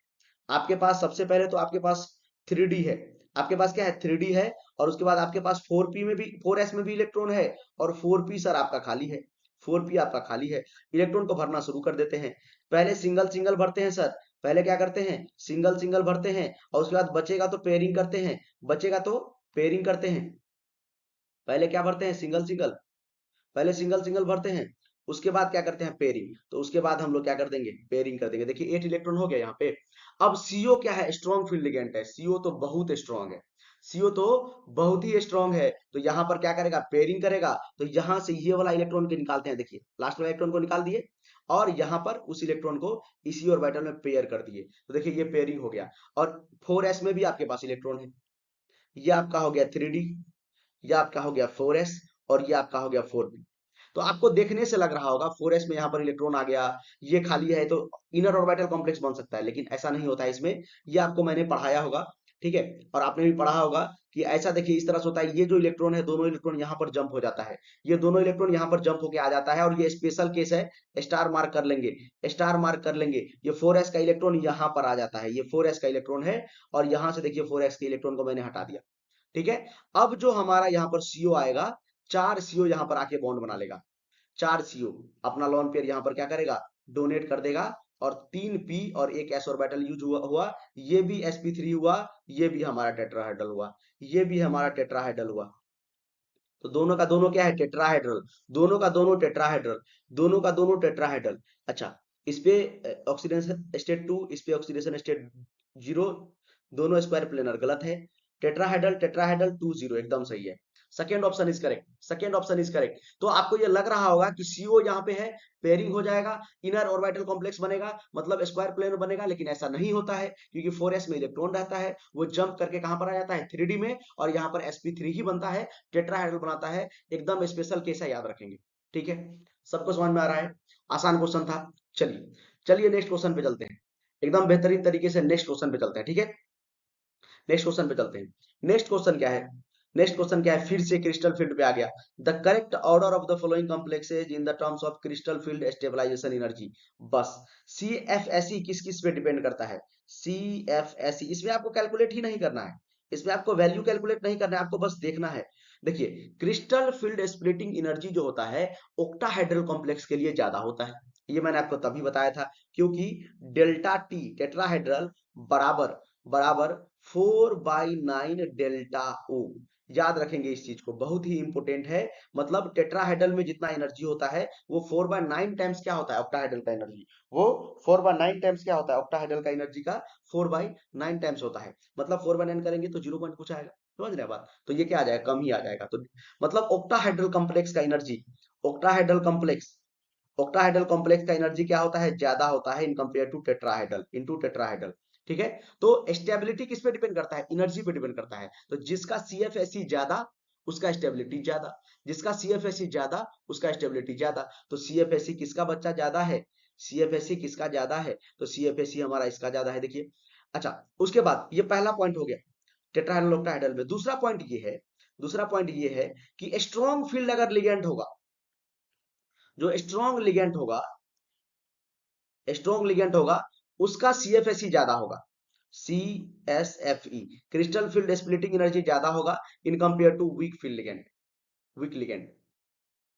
आपके पास सबसे पहले तो आपके पास 3D है, आपके पास क्या है, 3D है। और उसके बाद आपके पास 4p में भी, 4s में भी इलेक्ट्रॉन है, और 4p सर आपका खाली है, 4p आपका खाली है। इलेक्ट्रॉन को भरना शुरू कर देते हैं। पहले सिंगल सिंगल भरते हैं सर, पहले क्या करते हैं, सिंगल सिंगल भरते हैं, और उसके बाद बचेगा तो पेयरिंग करते हैं, बचेगा तो पेयरिंग करते हैं। पहले क्या भरते हैं, सिंगल सिंगल, पहले सिंगल सिंगल भरते हैं, उसके बाद क्या करते हैं, पेयरिंग। तो उसके बाद हम लोग क्या कर देंगे, पेयरिंग कर देंगे। देखिए 8 इलेक्ट्रॉन हो गया यहाँ पे। अब सीओ क्या है, स्ट्रॉन्ग फील्ड लिगेंड है, सीओ तो बहुत स्ट्रॉन्ग है, सीओ तो बहुत ही स्ट्रॉन्ग है। तो यहाँ पर क्या करेगा, पेयरिंग करेगा। तो यहाँ से ये वाला इलेक्ट्रॉन को निकालते हैं, देखिए लास्ट वाला इलेक्ट्रॉन को निकाल दिए, और यहाँ पर उस इलेक्ट्रॉन को इसी ऑर्बिटल में पेयर कर दिए। तो देखिए ये पेयरिंग हो गया। और 4s में भी आपके पास इलेक्ट्रॉन है, ये आपका हो गया 3D, ये आपका हो गया 4s, और ये आपका हो गया 4p। तो आपको देखने से लग रहा होगा 4s में यहाँ पर इलेक्ट्रॉन आ गया, ये खाली है, तो इनर ऑर्बिटल कॉम्प्लेक्स बन सकता है, लेकिन ऐसा नहीं होता है इसमें। ये आपको मैंने पढ़ाया होगा, ठीक है, और आपने भी पढ़ा होगा कि ऐसा देखिए इस तरह से होता है। ये जो इलेक्ट्रॉन है, दोनों इलेक्ट्रॉन यहाँ पर जंप हो जाता है, ये दोनों इलेक्ट्रॉन यहाँ पर जंप होके आ जाता है, और ये स्पेशल केस है, स्टार मार्क कर लेंगे, स्टार मार्क कर लेंगे। ये 4s का इलेक्ट्रॉन यहाँ पर आ जाता है, ये 4s का इलेक्ट्रॉन है, और यहाँ से देखिए 4s के इलेक्ट्रॉन को मैंने हटा दिया। ठीक है, अब जो हमारा यहाँ पर सीओ आएगा, चार सीओ यहाँ पर आके बॉन्ड बना लेगा, चार सीओ अपना लोन पेयर यहाँ पर क्या करेगा, डोनेट कर देगा, और 3p और एक s ऑर्बिटल यूज हुआ, ये भी sp3 हुआ, ये भी हमारा टेट्राहेड्रल हुआ, ये भी हमारा टेट्राहेड्रल हुआ। तो दोनों का दोनों क्या है, टेट्राहेड्रल, दोनों का दोनों टेट्राहेड्रल, दोनों का दोनों टेट्राहेड्रल। अच्छा, इस पे ऑक्सीडेशन स्टेट 2, इस पे ऑक्सीडेशन स्टेट 0, दोनों स्क्वायर प्लेनर, गलत है। टेट्राहेड्रल टेट्राहेड्रल 2 0 एकदम सही है। Second option is correct, second option is correct. तो आपको ये लग रहा होगा कि CO यहाँ पे है, पेयरिंग हो जाएगा, इनर ऑर्बिटल कॉम्प्लेक्स बनेगा, मतलब स्क्वायर प्लेनर बनेगा, लेकिन ऐसा नहीं होता है क्योंकि 4s में इलेक्ट्रॉन रहता है, वो जंप करके कहां पर आ जाता है, 3D में, और यहाँ पर sp3 ही बनता है, टेट्राहेड्रल बनाता है। एकदम स्पेशल केस है, याद रखेंगे। ठीक है, सबको समझ में आ रहा है? आसान क्वेश्चन था। चलिए चलिए नेक्स्ट क्वेश्चन पे चलते हैं, एकदम बेहतरीन तरीके से नेक्स्ट क्वेश्चन पे चलते हैं। ठीक है, नेक्स्ट क्वेश्चन पे चलते हैं। नेक्स्ट क्वेश्चन क्या है, नेक्स्ट क्वेश्चन क्या है, फिर से क्रिस्टल फील्ड पे आ गया। The correct order of the following complexes in the terms of crystal field stabilisation energy. बस CFSE किस किस पे डिपेंड करता है, CFSE, इसमें आपको कैलकुलेट ही नहीं करना है, इसमें आपको वैल्यू कैलकुलेट नहीं करना है, आपको बस देखना है। देखिए, क्रिस्टल फील्ड स्प्लिटिंग एनर्जी जो होता है ऑक्टाहेड्रल कॉम्प्लेक्स के लिए ज्यादा होता है। ये मैंने आपको तभी बताया था क्योंकि डेल्टा टी टेट्राहेड्रल बराबर बराबर 4/9 डेल्टा O। याद रखेंगे इस चीज को, बहुत ही इंपॉर्टेंट है। मतलब टेट्राहेड्रल में जितना एनर्जी होता है वो 4/9 टाइम्स क्या होता है ऑक्टाहेड्रल का एनर्जी, वो 4/9 टाइम्स क्या होता है ऑक्टाहेड्रल का एनर्जी का 4/9 टाइम्स होता है। मतलब 4/9 करेंगे तो 0 पॉइंट कुछ आएगा, समझ रहे हैं बात? तो ये क्या आ जाएगा, कम ही आ जाएगा। तो मतलब ऑक्टाहेड्रल कॉम्प्लेक्स का energy, octahedral complex, octahedral complex का एनर्जी क्या होता है, ज्यादा होता है in compare to tetrahedral, into tetrahedral. ठीक है, तो स्टेबिलिटी किस पे डिपेंड करता है, एनर्जी पे डिपेंड करता है। तो जिसका CFSE ज्यादा उसका स्टेबिलिटी ज्यादा, जिसका CFSE ज्यादा उसका स्टेबिलिटी ज्यादा। तो CFSE किसका बच्चा ज्यादा है, CFSE किसका ज्यादा है, तो CFSE हमारा इसका ज्यादा है। देखिए, अच्छा, उसके बाद ये पहला पॉइंट हो गया टेट्राहेड्रल ऑक्टाहेड्रल में। दूसरा पॉइंट ये है, दूसरा पॉइंट ये है कि स्ट्रॉन्ग फील्ड अगर लिगेंड होगा, जो स्ट्रॉन्ग लिगेंड होगा, स्ट्रॉन्ग लिगेंड होगा, उसका CFSE ज्यादा होगा, CSFE, crystal field splitting energy ज्यादा होगा in compare to weak field ligand, weak ligand,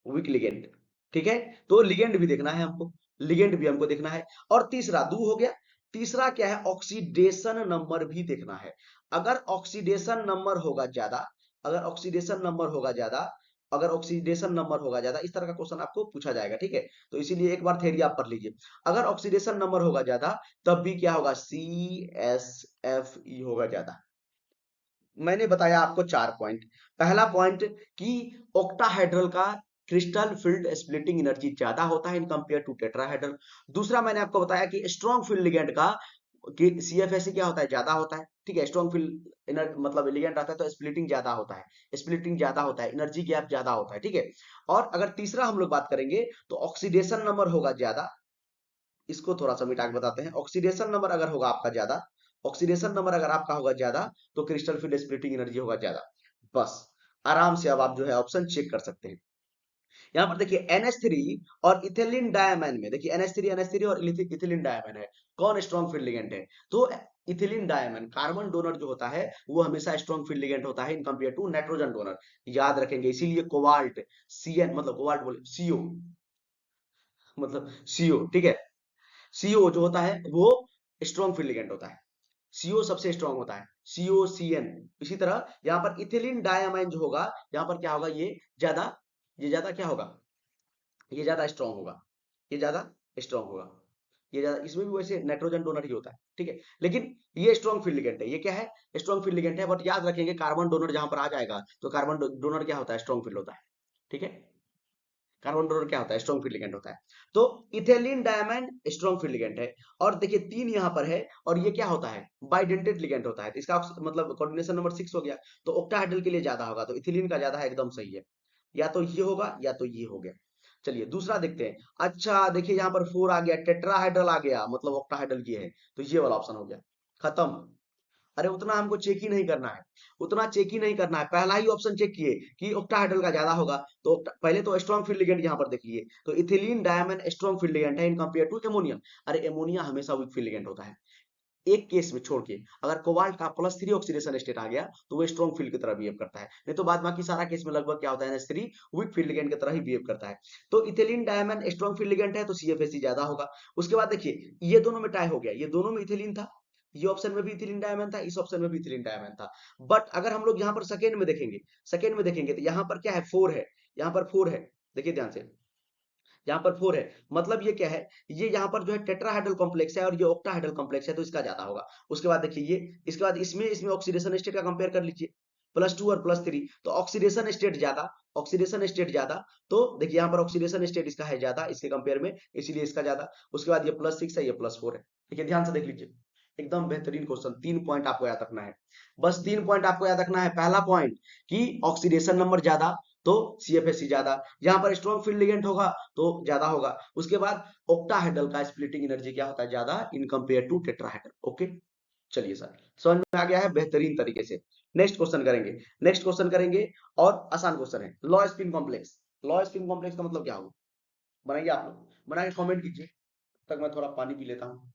weak ligand. ठीक है, तो लिगेंड भी देखना है हमको, लिगेंड भी हमको देखना है। और तीसरा, दो हो गया, तीसरा क्या है, ऑक्सीडेशन नंबर भी देखना है। अगर ऑक्सीडेशन नंबर होगा ज्यादा, अगर ऑक्सीडेशन नंबर होगा ज्यादा, अगर ऑक्सीडेशन नंबर होगा ज्यादा, इस तरह का क्वेश्चन आपको पूछा जाएगा। ठीक है, तो इसीलिए एक बार थ्योरी आप पढ़ लीजिए। अगर ऑक्सीडेशन नंबर होगा ज्यादा तब भी क्या होगा, CSFE होगा ज्यादा। मैंने बताया आपको 4 पॉइंट। पहला पॉइंट कि ऑक्टाहेड्रल का क्रिस्टल फील्ड स्प्लिटिंग एनर्जी ज्यादा होता है इन कंपेयर टू टेट्राहेड्रल। दूसरा मैंने आपको बताया कि स्ट्रॉन्ग फील्ड लिगेंड का कि CFSE क्या होता है, ज्यादा होता है। ठीक है, स्ट्रॉन्ग फील्ड मतलब लिगेंड रहता है तो स्प्लिटिंग ज्यादा होता है, स्प्लिटिंग ज्यादा होता है, एनर्जी गैप ज्यादा होता है। ठीक है, और अगर तीसरा हम लोग बात करेंगे तो ऑक्सीडेशन नंबर होगा ज्यादा। इसको थोड़ा सा मिटा के बताते हैं। ऑक्सीडेशन नंबर अगर होगा आपका ज्यादा, ऑक्सीडेशन नंबर अगर आपका होगा ज्यादा तो क्रिस्टल फील्ड स्प्लिटिंग एनर्जी होगा ज्यादा। बस आराम से अब आप जो है ऑप्शन चेक कर सकते हैं। यहाँ पर देखिए NH3 और इथिलीन डायमन में, देखिए NH3 और इथिलीन डायमन है, कौन स्ट्रॉन्ग फील्ड लिगेंड है, तो इथिलीन डायमन कार्बन डोनर जो होता है वो हमेशा स्ट्रॉन्ग फील्ड लिगेंड होता है in compare to nitrogen donor. याद रखेंगे, इसीलिए कोबाल्ट, CN मतलब कोबाल्ट बोले CO, मतलब CO। ठीक है, CO जो होता है वो स्ट्रॉन्ग फील्ड लिगेंड होता है, CO सबसे स्ट्रॉन्ग होता है, COCN। इसी तरह यहाँ पर इथिलीन डायमाइन जो होगा, यहाँ पर क्या होगा, ज्यादा ये ज्यादा क्या होगा, ये ज्यादा स्ट्रॉन्ग होगा, ये ज्यादा स्ट्रॉन्ग होगा, ये ज्यादा, इसमें भी वैसे नाइट्रोजन डोनर ही होता है। ठीक है, लेकिन ये स्ट्रॉन्ग फील्ड लिगेंड है, ये क्या है, स्ट्रॉन्ग फील्ड लिगेंड है। बट याद रखेंगे कार्बन डोनर जहां पर आ जाएगा तो कार्बन डोनर क्या होता है, स्ट्रॉन्ग फील्ड होता है। ठीक है, कार्बन डोनर क्या होता है, स्ट्रॉन्ग फील्ड लिगेंड होता है। तो ethylene diamond strong field ligand है। और देखिए 3 यहाँ पर है, और ये क्या होता है, बाइडेंटेड लिगेंड होता है। तो इसका मतलब कोऑर्डिनेशन नंबर 6 हो गया, तो ऑक्टाहेड्रल के लिए ज्यादा होगा, तो इथिलीन का ज्यादा है, एकदम सही है। या तो ये होगा या तो ये हो गया। चलिए दूसरा देखते हैं। अच्छा देखिए, यहाँ पर 4 आ गया, टेट्राहाइड्रल आ गया, मतलब ऑक्टाहाइड्रल ये है, तो ये वाला ऑप्शन हो गया, खत्म। अरे उतना हमको चेक ही नहीं करना है, उतना चेक ही नहीं करना है, पहला ही ऑप्शन चेक किए कि ऑक्टाहाइड्रल का ज्यादा होगा। तो पहले तो स्ट्रॉन्ग फील्ड लिगेंड यहाँ पर देखिए, तो ethylene diamond strong field ligand है इन कंपेयर टू एमोनिया। अरे एमोनिया हमेशा वीक फील्ड लिगेंड होता है, एक केस में छोड़ के अगर कोबाल्ट का +3 ऑक्सीडेशन स्टेट आ गया तो वो स्ट्रॉन्ग फील्ड की तरह बिहेव करता है, नहीं तो बाद बाकी सारा केस में लगभग क्या होता है, NH3 वीक फील्ड लिगेंड की तरह ही बिहेव करता है। तो ethylene diamond strong field ligand है तो CFAC ज्यादा होगा। उसके बाद देखिए ये दोनों में टाई हो गया, ये दोनों में इथिलीन था, ये ऑप्शन में भी इथिलीन डायमंड था, इस ऑप्शन में भी इथिलीन डायमंड था। बट अगर हम लोग यहाँ पर सेकेंड में देखेंगे तो यहाँ पर क्या है, 4 है, यहाँ पर 4 है, देखिए ध्यान से, यहाँ पर 4 है, मतलब ये क्या है, ये यहाँ पर जो है टेट्राहाइड्रल कॉम्प्लेक्स है और ये ऑक्टाहाइड्रल कॉम्प्लेक्स है तो इसका ज्यादा होगा। उसके बाद देखिए ये, इसके बाद इसमें इसमें ऑक्सीडेशन स्टेट का कंपेयर कर लीजिए, +2 और +3, तो ऑक्सीडेशन स्टेट ज्यादा, ऑक्सीडेशन स्टेट ज्यादा, तो देखिए यहाँ पर ऑक्सीडेशन स्टेट इसका है ज्यादा इसके कंपेयर में, इसीलिए इसका ज्यादा। उसके बाद ये +6 है, ये +4 है। देखिए ध्यान से देख लीजिए, एकदम बेहतरीन क्वेश्चन, 3 पॉइंट आपको याद रखना है, बस 3 पॉइंट आपको याद रखना है। पहला पॉइंट कि ऑक्सीडेशन नंबर ज्यादा तो CFSC ज्यादा, यहाँ पर स्ट्रॉन्ग फील्ड लिगेंड होगा तो ज्यादा होगा। उसके बाद ऑक्टाहेड्रल का स्प्लिटिंग एनर्जी क्या होता है, ज्यादा in compare to tetrahedral. Okay, चलिए सर, समझ में आ गया है बेहतरीन तरीके से। नेक्स्ट क्वेश्चन करेंगे और आसान क्वेश्चन है, law spin complex. Law spin complex का मतलब क्या होगा, बनाइए आप लोग, बना के कॉमेंट कीजिए, तक मैं थोड़ा पानी पी लेता हूँ।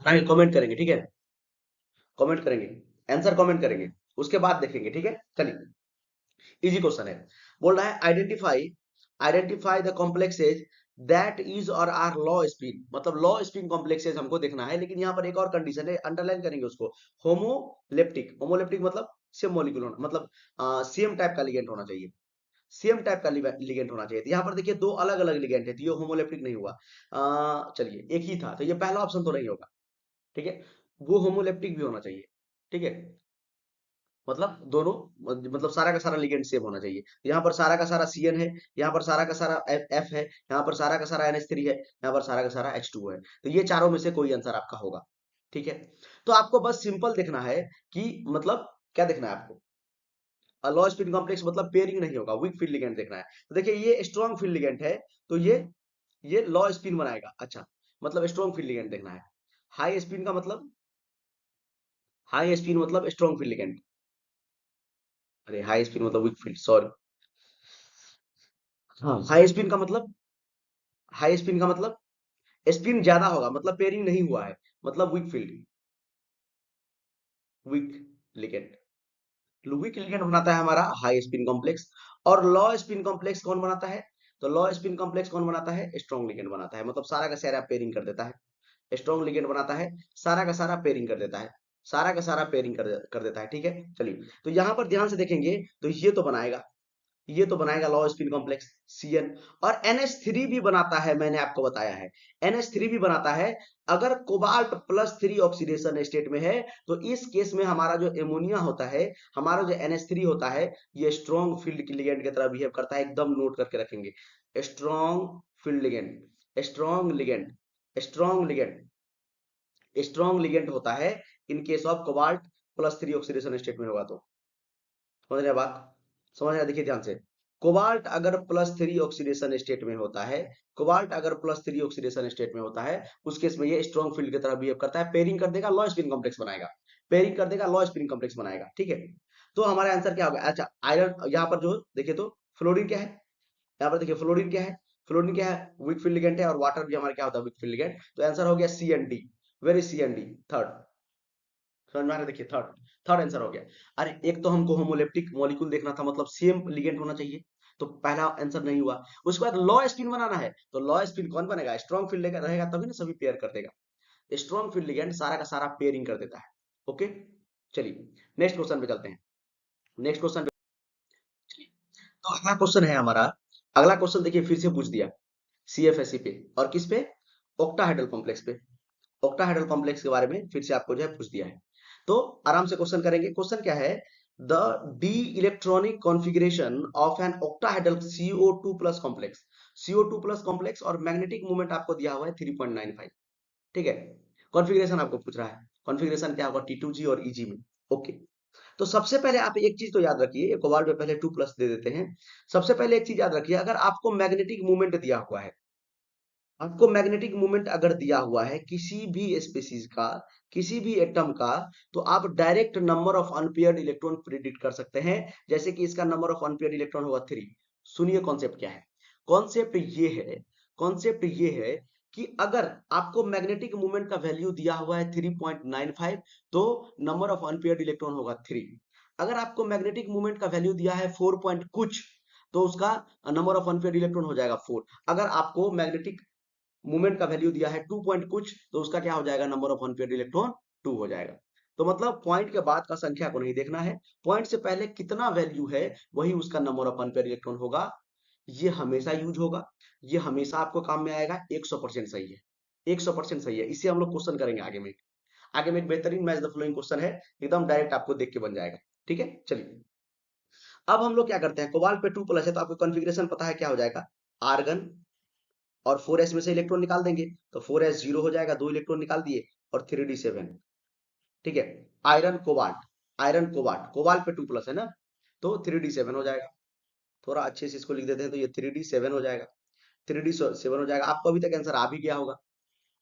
बना के कॉमेंट करेंगे, ठीक है, कमेंट करेंगे, आंसर कमेंट करेंगे, उसके बाद देखेंगे, ठीक है। चलिए, इजी क्वेश्चन है, बोल रहा है identify identify the complexes that is और आर लॉ स्पिन, मतलब लॉ स्पिन कॉम्प्लेक्सेज हमको देखना है, लेकिन यहाँ पर एक और कंडीशन है, अंडरलाइन करेंगे उसको, होमोलेप्टिक। होमोलेप्टिक मतलब सेम मॉलिक्यूल होना, मतलब सेम टाइप का लिगेंड होना चाहिए, सेम टाइप का लिगेंड होना चाहिए। तो यहाँ पर देखिए दो अलग अलग लिगेंड है तो ये होमोलेप्टिक नहीं हुआ। चलिए, एक ही था तो ये पहला ऑप्शन तो नहीं होगा, ठीक है, वो होमोलेप्टिक भी होना चाहिए, ठीक है, मतलब दोनों, मतलब सारा का सारा लिगेंड सेम होना चाहिए। यहाँ पर सारा का सारा CN है, यहाँ पर सारा का सारा F है, यहाँ पर सारा का सारा NH3 है, यहाँ पर सारा का सारा H2 है, तो ये चारों में से कोई आंसर आपका होगा, ठीक है। तो आपको बस सिंपल देखना है कि मतलब क्या देखना है आपको, लॉ स्पिन कॉम्प्लेक्स मतलब पेयरिंग नहीं होगा, वीक फील्ड लिगेंड देखना है। तो देखिए ये स्ट्रॉन्ग फील्ड लिगेंड है तो ये लॉ स्पिन बनाएगा, अच्छा, मतलब स्ट्रॉन्ग फील्ड लिगेंड देखना है। हाई स्पिन का मतलब, हाई स्पिन मतलब स्ट्रॉन्ग फील्ड लिगेंड, अरे हाई स्पिन मतलब वीक फील्ड, सॉरी। हाँ, हाई स्पिन का मतलब स्पिन ज्यादा होगा, मतलब पेयरिंग नहीं हुआ है, मतलब weak field, week ligand. Weak ligand बनाता है हमारा हाई स्पिन कॉम्प्लेक्स। और लॉ स्पिन कॉम्प्लेक्स कौन बनाता है, तो लॉ स्पिन कॉम्प्लेक्स कौन बनाता है, स्ट्रॉन्ग लिगेंड बनाता है, मतलब सारा का सारा पेयरिंग कर देता है, स्ट्रॉन्ग लिगेंड बनाता है, सारा का सारा पेयरिंग कर देता है, सारा का सारा पेयरिंग कर देता है, ठीक है। चलिए, तो यहाँ पर ध्यान से देखेंगे तो ये तो बनाएगा लॉ स्पिन कॉम्प्लेक्स CN। और NH3 भी बनाता है, मैंने आपको बताया है, NH3 भी बनाता है। अगर कोबाल्ट +3 ऑक्सीडेशन स्टेट में है तो इस केस में हमारा जो एमोनिया होता है, हमारा जो NH3 होता है, ये स्ट्रॉन्ग फील्ड की लिगेंड की तरह बिहेव करता है, एकदम नोट करके रखेंगे, strong field ligand, strong ligand, strong ligand, strong ligand होता है in case of cobalt +3 oxidation state में होगा तो। समझ रहे हैं बात, समझ रहे हैं, देखिए ध्यान से, कोबाल्ट अगर +3 ऑक्सीडेशन स्टेट में होता है, कोबाल्ट अगर +3 ऑक्सीडेशन स्टेट में होता है, उस केस में ये स्ट्रॉन्ग फील्ड की तरह बिहेव करता है, पेयरिंग कर देगा, लॉ स्पिन कॉम्प्लेक्स बनाएगा, पेयरिंग कर देगा, लॉ स्पिन कॉम्प्लेक्स बनाएगा, ठीक है। तो हमारा आंसर क्या होगा, अच्छा आयरन, यहाँ पर जो देखिए तो फ्लोरीन क्या है, यहाँ पर देखिए फ्लोरीन क्या है, फ्लोरीन क्या है, वीक फील्ड लिगेंड है, और वाटर भी हमारा क्या होता है, वीक फील्ड लिगेंड, तो आंसर हो गया CND, वेरी CND, थर्ड। समझ में आ रहा है, देखिए थर्ड, थर्ड आंसर हो गया। अरे एक तो हमको होमोलेप्टिक मॉलिक्यूल देखना था, मतलब सेम लिगेंड होना चाहिए, तो पहला आंसर नहीं हुआ। उसके बाद लॉ स्पिन बनाना है, तो लॉ स्पिन कौन बनेगा, स्ट्रॉन्ग फील्ड रहेगा तभी ना सभी पेयर कर देगा, स्ट्रॉन्ग फील्ड लिगेंड सारा का सारा पेयरिंग कर देता है। ओके, चलिए नेक्स्ट क्वेश्चन पे चलते हैं, नेक्स्ट क्वेश्चन पे। तो अगला क्वेश्चन है हमारा, अगला क्वेश्चन देखिए फिर से पूछ दिया CFSE पे, और किस पे, ऑक्टाहेड्रल कॉम्प्लेक्स पे, ऑक्टाहेड्रल कॉम्प्लेक्स के बारे में फिर से आपको जो है पूछ दिया है। तो आराम से क्वेश्चन करेंगे, क्वेश्चन क्या है, the D electronic configuration of an octahedral CO2+ complex, CO2+ complex, और मैग्नेटिक मोमेंट आपको दिया हुआ है 3.95, ठीक है। कॉन्फ़िगरेशन आपको पूछ रहा है, कॉन्फ़िगरेशन क्या होगा T2G और EG में। ओके, तो सबसे पहले आप एक चीज तो याद रखिए, कोबाल्ट में पहले 2+ दे देते हैं। सबसे पहले एक चीज याद रखिए, अगर आपको मैग्नेटिक मूवमेंट दिया हुआ है, आपको मैग्नेटिक मोमेंट अगर दिया हुआ है किसी भी स्पीसीज का, किसी भी एटम का, तो आप direct number of unpaired electron predict कर सकते हैं। जैसे कि इसका नंबर ऑफ अनपेयर्ड इलेक्ट्रॉन होगा 3। सुनिए कॉन्सेप्ट क्या है। कॉन्सेप्ट ये है कॉन्सेप्ट ये है कि अगर आपको मैग्नेटिक मोमेंट का वैल्यू दिया हुआ है 3.95, तो नंबर ऑफ अनपेयर्ड इलेक्ट्रॉन होगा 3। अगर आपको मैग्नेटिक मोमेंट का वैल्यू दिया है 4 पॉइंट कुछ, तो उसका नंबर ऑफ अनपेयर्ड इलेक्ट्रॉन हो जाएगा 4। अगर आपको मैग्नेटिक मूवमेंट का वैल्यू दिया है 2 पॉइंट कुछ, तो उसका क्या हो जाएगा, नंबर ऑफ अनपेयर्ड इलेक्ट्रॉन 2 हो जाएगा। तो मतलब पॉइंट के बाद का संख्या को नहीं देखना है, पॉइंट से पहले कितना वैल्यू है वही उसका नंबर ऑफ अनपेयर्ड इलेक्ट्रॉन होगा। ये हमेशा यूज होगा, ये हमेशा आपको काम में आएगा। 100% सही है, 100% सही है। इसे हम लोग क्वेश्चन करेंगे आगे में एक बेहतरीन मैच द फॉलोइंग क्वेश्चन है, एकदम डायरेक्ट आपको देख के बन जाएगा। ठीक है, चलिए अब हम लोग क्या करते हैं, कोबाल्ट पे 2+ है तो आपको कॉन्फ़िगरेशन पता है क्या हो जाएगा, आर्गन और 4s में से इलेक्ट्रॉन निकाल देंगे, तो 4s 0 हो जाएगा, 2 इलेक्ट्रॉन निकाल दिए, और 3d7। ठीक है, आयरन कोबाल्ट, कोबाल्ट पे 2+ है ना, तो 3d7 हो जाएगा। थोड़ा अच्छे से इसको लिख देते हैं, तो ये 3d7 हो जाएगा, 3d7 हो जाएगा। आपको अभी तक आंसर आ भी गया होगा,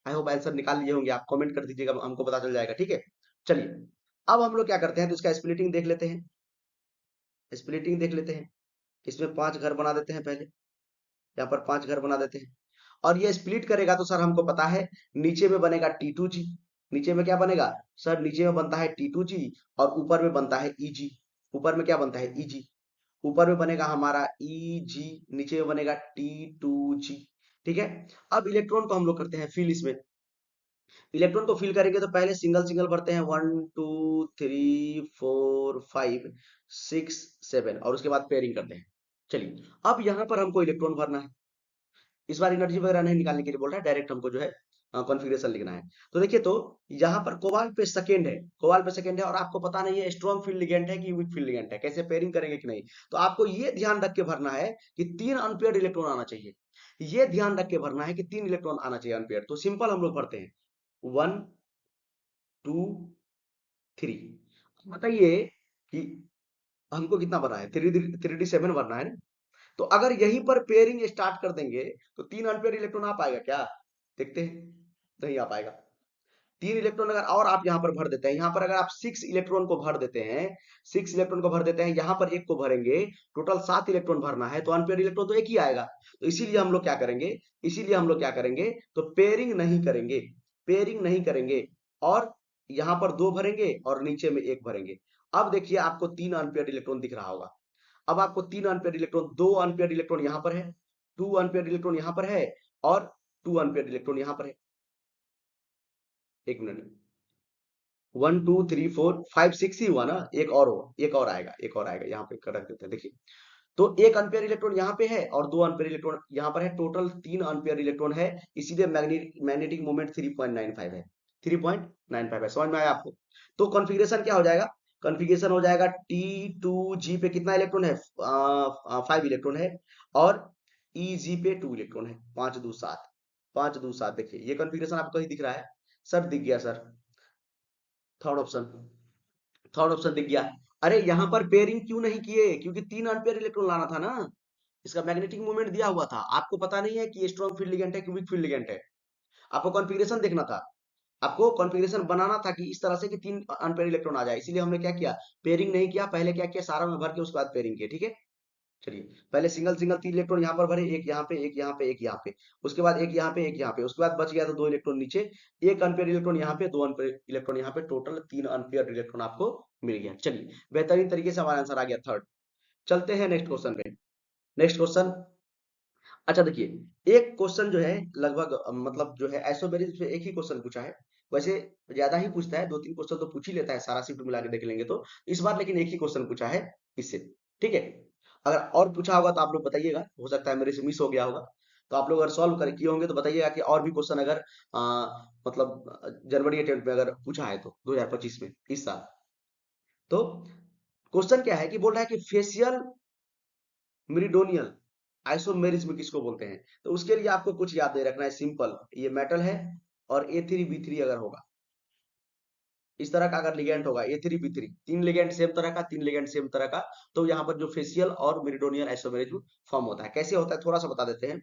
आई होप आंसर निकाल लिए होंगे आप, कमेंट कर दीजिएगा, हमको पता चल जाएगा। ठीक है, चलिए अब हम लोग क्या करते हैं, तो इसका स्प्लिटिंग देख लेते हैं। स्प्लिटिंग देख लेते हैं, इसमें 5 घर बना देते हैं पहले, यहाँ पर 5 घर बना देते हैं। और ये स्प्लिट करेगा तो सर हमको पता है नीचे में बनेगा T2G। नीचे में क्या बनेगा सर, नीचे में बनता है T2G, और ऊपर में बनता है Eg। ऊपर में क्या बनता है Eg, ऊपर में बनेगा हमारा Eg, नीचे में बनेगा T2G। ठीक है, अब इलेक्ट्रॉन को हम लोग करते हैं फिल। इसमें इलेक्ट्रॉन को फिल करेंगे तो पहले सिंगल सिंगल भरते हैं, 1 2 3 4 5 6 7, और उसके बाद पेयरिंग करते हैं। चलिए अब यहाँ पर हमको इलेक्ट्रॉन भरना है, इस बार एनर्जी वगैरह नहीं निकालने के लिए बोल रहा है, डायरेक्ट हमको जो है कॉन्फ़िगरेशन लिखना है। तो देखिए, तो यहाँ पर कोबाल्ट पे सेकंड है, और आपको पता नहीं है स्ट्रॉन्ग फील्ड लिगेंड है कि वीक फील्ड लिगेंड है, कैसे पेयरिंग करेंगे कि नहीं। तो आपको ये ध्यान रख के भरना है कि 3 अनपेयर्ड इलेक्ट्रॉन आना चाहिए। ये ध्यान रख के भरना है कि 3 इलेक्ट्रॉन आना चाहिए अनपेयर्ड। तो सिंपल हम लोग भरते हैं, 1 2 3। बताइए कि हमको कितना भरना है, 3d7 भरना है ना। तो अगर यहीं पर पेयरिंग स्टार्ट कर देंगे, तो 3 अनपेयर इलेक्ट्रॉन आ पाएगा क्या, देखते हैं। नहीं आ पाएगा। 3 इलेक्ट्रॉन अगर और आप यहाँ पर भर देते हैं, यहाँ पर अगर आप 6 इलेक्ट्रॉन को भर देते हैं, 6 इलेक्ट्रॉन को भर देते हैं, यहाँ पर एक को भरेंगे, टोटल 7 इलेक्ट्रॉन भरना है, तो अनपेयर इलेक्ट्रॉन तो एक ही आएगा। तो इसीलिए हम लोग क्या करेंगे, तो पेयरिंग नहीं करेंगे, और यहाँ पर 2 भरेंगे और नीचे में 1 भरेंगे। अब देखिए आपको 3 अनपेयर इलेक्ट्रॉन दिख रहा होगा। अब आपको 3 अनपेयर इलेक्ट्रॉन, 2 अनपेयर इलेक्ट्रॉन यहाँ पर है, 2 अनपेयर इलेक्ट्रॉन यहाँ पर है, और 2 अनपेयर इलेक्ट्रॉन यहाँ पर है। एक मिनट, 1 2 3 4 5 6 ही हुआ ना, एक और हो, एक और आएगा, यहाँ पे रख देते हैं। देखिए, तो एक अनपेयर इलेक्ट्रॉन यहाँ पे है और 2 अनपेयर इलेक्ट्रॉन यहाँ पर है, टोटल 3 अनपेयर इलेक्ट्रॉन है। इसीलिए मैग्नेटिक मोमेंट 3.95 है, 3.95 है। समझ में आया आपको। तो कॉन्फ़िगरेशन क्या हो जाएगा, कॉन्फ़िगरेशन हो जाएगा T2G पे कितना इलेक्ट्रॉन है, 5 इलेक्ट्रॉन है, और Eg पे 2 इलेक्ट्रॉन है, 5 2 7, 5 2 7। देखिए ये कॉन्फ़िगरेशन आपको कहीं दिख रहा है सर, दिख गया सर, थर्ड ऑप्शन, दिख गया। अरे यहाँ पर पेयरिंग क्यों नहीं किए, क्योंकि 3 अनपेयर इलेक्ट्रॉन लाना था ना। इसका मैग्नेटिक मोमेंट दिया हुआ था, आपको पता नहीं है कि ये स्ट्रॉन्ग फील्ड लिगेंड है कि वीक फील्ड लिगेंड है। आपको कॉन्फ़िगरेशन देखना था, आपको कॉन्फ़िगरेशन बनाना था कि इस तरह से कि 3 अनपेयर इलेक्ट्रॉन आ जाए। इसीलिए हमने क्या किया, पेयरिंग नहीं किया, पहले क्या किया, सारा में भर के उसके बाद पेयरिंग किया। ठीक है, चलिए पहले सिंगल सिंगल 3 इलेक्ट्रॉन यहाँ पर भरे, एक यहाँ पे, एक यहाँ पे, एक यहाँ पे, उसके बाद एक यहाँ पे, एक यहाँ पे, उसके बाद बच गया तो 2 इलेक्ट्रॉन नीचे, एक अनपेयर इलेक्ट्रॉन यहाँ पे, 2 अनपेयर इलेक्ट्रॉन यहाँ पे, टोटल 3 अनपेयर इलेक्ट्रॉन आपको मिल गया। चलिए बेहतरीन तरीके से हमारा आंसर आ गया थर्ड। चलते हैं नेक्स्ट क्वेश्चन पे। नेक्स्ट क्वेश्चन, अच्छा देखिए, एक क्वेश्चन जो है लगभग मतलब जो है आइसोमेरिज्म पे एक ही क्वेश्चन पूछा है। वैसे ज्यादा ही पूछता है, 2 3 क्वेश्चन तो पूछ ही लेता है, सारा शिफ्ट मिला के देख लेंगे तो। इस बार लेकिन एक ही क्वेश्चन पूछा है इससे। ठीक है, अगर और पूछा होगा तो आप लोग बताइएगा, हो सकता है मेरे से मिस हो गया होगा। तो आप लोग अगर सॉल्व कर किए होंगे तो बताइएगा कि और भी क्वेश्चन अगर मतलब जनवरी अटेम्प्ट में अगर पूछा है तो 2025 में, इस साल। तो क्वेश्चन क्या है कि बोल रहा है कि फेशियल मेरिडोनियल आइसोमेरिज्म किसको बोलते हैं। तो उसके लिए आपको कुछ याद नहीं रखना है, सिंपल, ये मेटल है, और A3B3 अगर होगा, इस तरह का अगर लिगेंड होगा A3B3, 3 लिगेंड सेम तरह का, 3 लिगेंड सेम तरह का, तो यहाँ पर जो फेशियल और मेरिडोनियल आइसोमेरिज्म फॉर्म होता है। कैसे होता है थोड़ा सा बता देते हैं।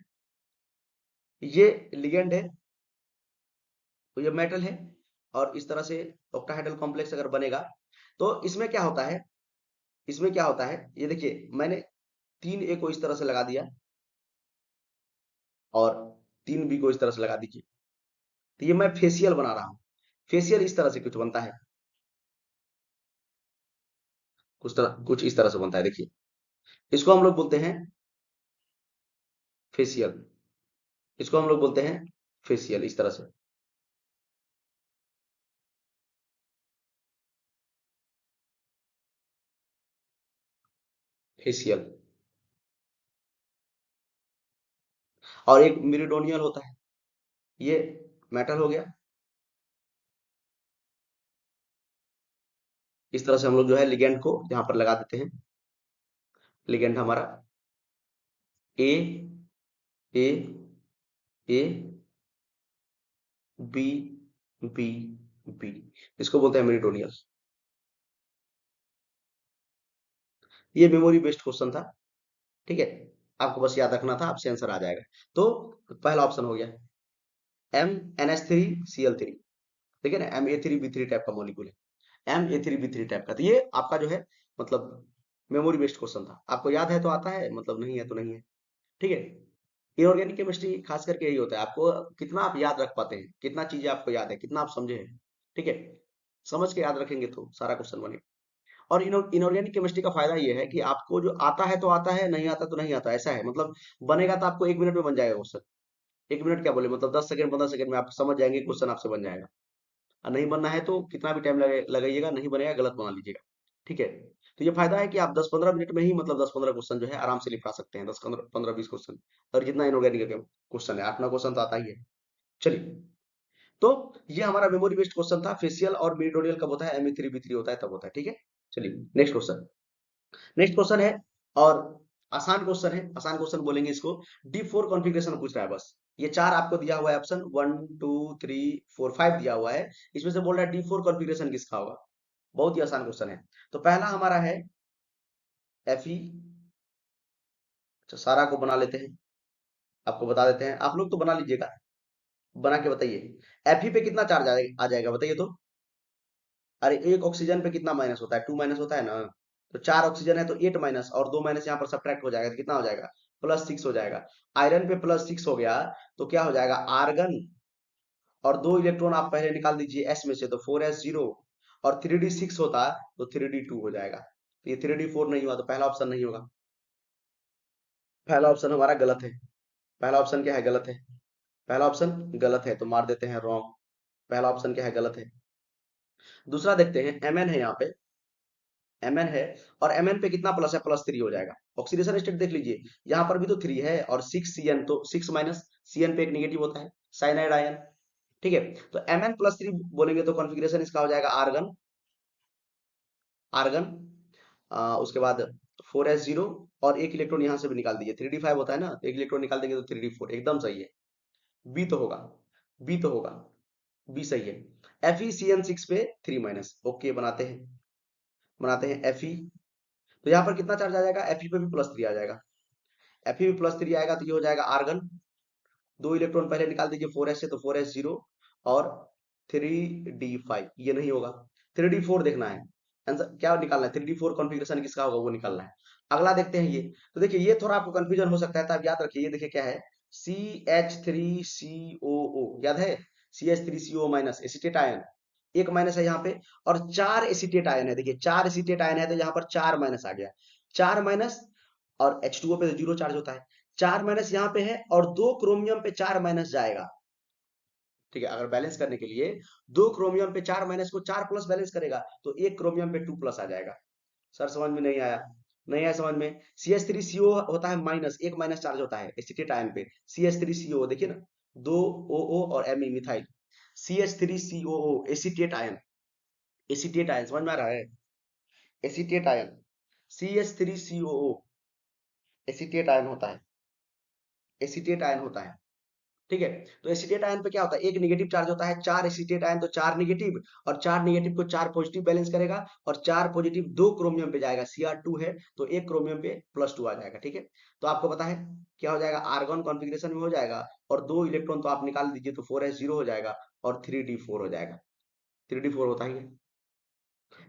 ये लिगेंड है, तो ये मेटल है, और इस तरह से ऑक्टाहेड्रल कॉम्प्लेक्स अगर बनेगा तो इसमें क्या होता है, इसमें क्या होता है, ये देखिए मैंने 3A को इस तरह से लगा दिया और 3B को इस तरह से लगा दीजिए, तो ये मैं फेशियल बना रहा हूँ। फेशियल इस तरह से कुछ बनता है, कुछ इस तरह से बनता है, देखिए इसको हम लोग बोलते हैं फेशियल, इसको हम लोग बोलते हैं फेशियल, इस तरह से। फेशियल। और एक मेरिडोनियल होता है, ये मेटल हो गया। इस तरह से हम लोग जो है लिगेंड को यहाँ पर लगा देते हैं। लिगेंड हमारा ए, ए, ए, बी, बी, बी, इसको बोलते हैं मेरिडोनियल। ये मेमोरी बेस्ड क्वेश्चन था, ठीक है, आपको बस याद रखना था, आपसे आंसर आ जाएगा। तो पहला ऑप्शन हो गया MnH3Cl3, ठीक है ना, Ma3B3 टाइप का मॉलिक्यूल है, Ma3B3 टाइप का। तो ये आपका जो है मतलब मेमोरी बेस्ड क्वेश्चन था, आपको याद है तो आता है, मतलब नहीं है तो नहीं है, ठीक है। इनऑर्गेनिक केमिस्ट्री खास करके यही होता है, आपको कितना आप याद रख पाते हैं, कितना चीजें आपको याद है, कितना आप समझे हैं, ठीक है। समझ के याद रखेंगे तो सारा क्वेश्चन बनेगा। और इनऑर्गेनिक केमिस्ट्री का फायदा ये है कि आपको जो आता है तो आता है, नहीं आता तो नहीं आता, ऐसा है, मतलब बनेगा तो आपको 1 मिनट में बन जाएगा क्वेश्चन। 1 मिनट क्या बोले, मतलब 10 सेकंड 15 सेकंड में आप समझ जाएंगे, क्वेश्चन आपसे बन जाएगा। और नहीं बनना है तो कितना भी टाइम लगाइएगा, नहीं बनेगा गलत बना लीजिएगा, ठीक है। तो ये फायदा है कि आप 10-15 मिनट में ही मतलब 10-15 क्वेश्चन जो है आराम से निपटा सकते हैं, 10-15-20 क्वेश्चन। और जितना इनऑर्गेनिक क्वेश्चन है, 8-9 क्वेश्चन तो आता ही है। चलिए, तो ये हमारा मेमोरी बेस्ड क्वेश्चन था। फेशियल और मेरिडोनियल कब होता है, Me3B3 होता है तब होता है, ठीक है। चलिए नेक्स्ट क्वेश्चन। नेक्स्ट क्वेश्चन है, और आसान क्वेश्चन है, आसान क्वेश्चन बोलेंगे इसको। D4 कॉन्फ़िगरेशन पूछ रहा है बस। ये चार आपको दिया हुआ है ऑप्शन, 1 2 3 4 5 दिया हुआ है, इसमें से बोल रहा है D4 कॉन्फ़िगरेशन किसका होगा। बहुत ही आसान क्वेश्चन है। तो पहला हमारा है Fe। अच्छा, सारा को बना लेते हैं, आपको बता देते हैं, आप लोग तो बना लीजिएगा, बना के बताइए। Fe पे कितना चार्ज आ जाएगा बताइए तो। अरे एक ऑक्सीजन पे कितना माइनस होता है, 2 माइनस होता है ना। तो 4 ऑक्सीजन है तो 8 माइनस, और 2 माइनस यहाँ पर सब्ट्रैक्ट हो जाएगा तो कितना हो जाएगा, +6 हो जाएगा। आयरन पे +6 हो गया, तो क्या हो जाएगा, आर्गन। और 2 इलेक्ट्रॉन आप पहले निकाल दीजिए S में से, तो 4s0। और 3d6 होता तो 3d2 हो जाएगा। तो ये 3d4 नहीं हुआ, तो पहला ऑप्शन नहीं होगा। पहला ऑप्शन हमारा गलत है। पहला ऑप्शन क्या है, गलत है। पहला ऑप्शन गलत है, तो मार देते हैं रॉन्ग। पहला ऑप्शन क्या है, गलत है। दूसरा देखते हैं, Mn है यहाँ पे, Mn है, और Mn पे कितना प्लस है, +3 हो जाएगा। ऑक्सीडेशन स्टेट देख लीजिए, यहाँ पर भी तो 3 है, और 6Cn, तो 6 माइनस Cn पे एक नेगेटिव होता है, साइनाइड आयन, ठीक है। तो Mn+3 बोलेंगे तो कॉन्फ़िगरेशन इसका हो जाएगा आर्गन। आर्गन, उसके बाद 4s0, और एक इलेक्ट्रॉन यहाँ से भी निकाल दीजिए, 3d5 होता है ना, तो एक इलेक्ट्रॉन निकाल देंगे तो 3d4, एकदम सही है। बी तो होगा, बी तो होगा, बी सही है। FeCN6 पे 3 माइनस, ओके, बनाते हैं Fe। तो यहाँ पर कितना चार्ज आ जाएगा, Fe पे भी +3 आ जाएगा। Fe पे +3 आएगा तो ये हो जाएगा आर्गन। 2 इलेक्ट्रॉन पहले निकाल दीजिए 4s से, तो 4s0, और 3d5, ये नहीं होगा। 3d4 देखना है, आंसर क्या निकालना है, 3d4 कॉन्फ़िगरेशन किसका होगा वो निकालना है। अगला देखते हैं ये। तो देखिए ये थोड़ा आपको कंफ्यूजन हो सकता है, तो आप याद रखिए, ये देखिए क्या है, CH3COO, याद है, CH3CO माइनस एसिटेट आयन, एक माइनस है यहाँ पे, और 4 एसिटेट आयन है, देखिए 4 एसिटेट आयन है, तो यहाँ पर 4 माइनस आ गया, 4 माइनस। और H2O पे 0 चार्ज होता है, 4 माइनस यहाँ पे है, और 2 क्रोमियम पे 4 माइनस जाएगा, ठीक है। अगर बैलेंस करने के लिए 2 क्रोमियम पे 4 माइनस को 4 प्लस बैलेंस करेगा, तो 1 क्रोमियम पे 2 प्लस आ जाएगा। सर समझ में नहीं आया, नहीं आया समझ में। CH3CO होता है माइनस, एक माइनस चार्ज होता है एसिटेट आयन पे, CH3CO देखिए ना, 2 OO और Me methyl, CH3COO acetate ion, acetate ion समझ में आ रहा है, acetate ion, CH3COO acetate ion होता है, एसिटेट आयन होता है, ठीक है। तो एसीटेट आयन पे क्या होता है, एक नेगेटिव चार्ज होता है, 4 एसीटेट आयन तो 4 नेगेटिव, और 4 नेगेटिव को 4 पॉजिटिव बैलेंस करेगा, और 4 पॉजिटिव 2 क्रोमियम पे जाएगा, Cr2 है तो एक क्रोमियम पे +2 आ जाएगा। ठीक है, तो आपको पता है क्या हो जाएगा, आर्गन कॉन्फ़िगरेशन में हो जाएगा, और 2 इलेक्ट्रॉन तो आप निकाल दीजिए, तो 4s0 हो जाएगा और 3d4 हो जाएगा। 3d4 होता ही है,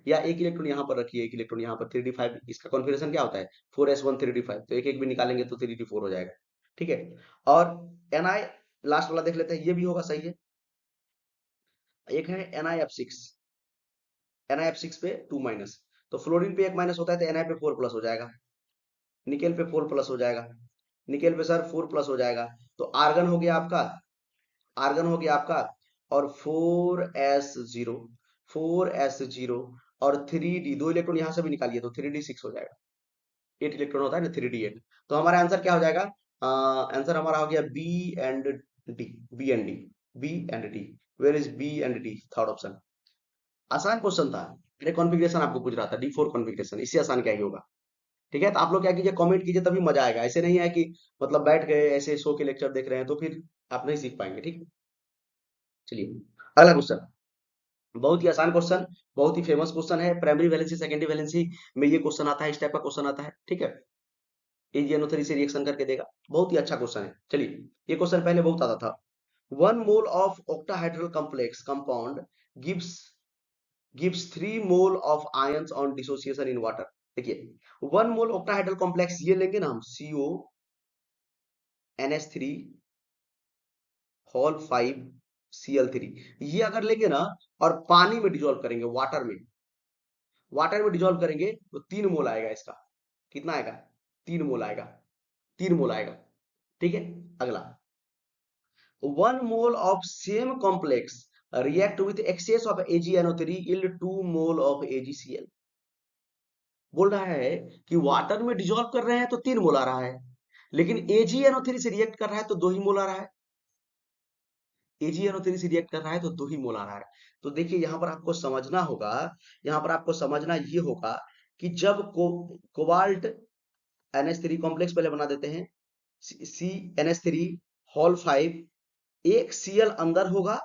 या एक इलेक्ट्रॉन यहाँ पर रखिए, एक इलेक्ट्रॉन यहाँ पर, 3d5, इसका कॉन्फ़िगरेशन क्या होता है, 4s1 3d5, तो एक एक भी निकालेंगे तो 3d4 हो जाएगा। ठीक है, और Ni लास्ट वाला देख लेते हैं, ये भी होगा, सही है। एक है NiF6, NiF6 पे 2 माइनस, तो फ्लोरीन पे 1 माइनस होता है तो Na पे 4 प्लस हो जाएगा, निकेल पे 4 प्लस हो जाएगा, निकेल पे सर 4 प्लस हो जाएगा, तो आर्गन हो गया आपका, आर्गन हो गया आपका, और 4s0, 4s0 और 3d, 2 इलेक्ट्रॉन यहां से भी निकालिए तो 3d6 हो जाएगा, 8 इलेक्ट्रॉन होता है ना, 3d8। तो हमारा आंसर क्या हो जाएगा, आंसर हमारा हो गया B and D, B and D, B and D. Where is B and D, third option. आसान क्वेश्चन था, ये कॉन्फ़िगरेशन आपको पूछ रहा था, D4 कॉन्फ़िगरेशन, इससे आसान क्या ही होगा। ठीक है, तो आप लोग क्या कीजिए, कमेंट कीजिए, तभी मजा आएगा। ऐसे नहीं है कि मतलब बैठ गए ऐसे शो के लेक्चर देख रहे हैं तो फिर आप नहीं सीख पाएंगे। ठीक है, चलिए अगला क्वेश्चन, बहुत ही आसान क्वेश्चन, बहुत ही फेमस क्वेश्चन है, प्राइमरी वैलेंसी सेकेंडरी वैलेंसी में ये क्वेश्चन आता है, इस टाइप का क्वेश्चन आता है। ठीक है, AgNO3 से रिएक्शन करके देगा, बहुत ही अच्छा क्वेश्चन है। चलिए, ये क्वेश्चन पहले बहुत आता था। 1 mole of octahedral complex compound gives gives 3 mole of ions on dissociation in water। देखिए 1 मोल octahedral complex ये लेंगे ना हम, CO NH3 होल 5 Cl3, ये अगर लेंगे ना और पानी में डिजोल्व करेंगे, वाटर में डिजोल्व करेंगे तो 3 मोल आएगा इसका। कितना आएगा, 3 मोल आएगा, 3 मोल आएगा। ठीक है, अगला, 1 mole of same complex react with excess of AgNO3 yield 2 mole of AgCl। बोल रहा है कि वाटर में डिजोल्व कर रहे हैं तो 3 मोल आ रहा है, लेकिन AgNO3 से रिएक्ट कर रहा है तो 2 ही मोल आ रहा है, AgNO3 से रिएक्ट कर रहा है तो 2 ही मोल आ रहा है। तो देखिए यहाँ पर आपको समझना होगा, यहाँ पर आपको समझना ये होगा कि जब कोबाल्ट NH3 कॉम्प्लेक्स पहले बना देते हैं, सी NH3 होल 5, एक Cl अंदर होगा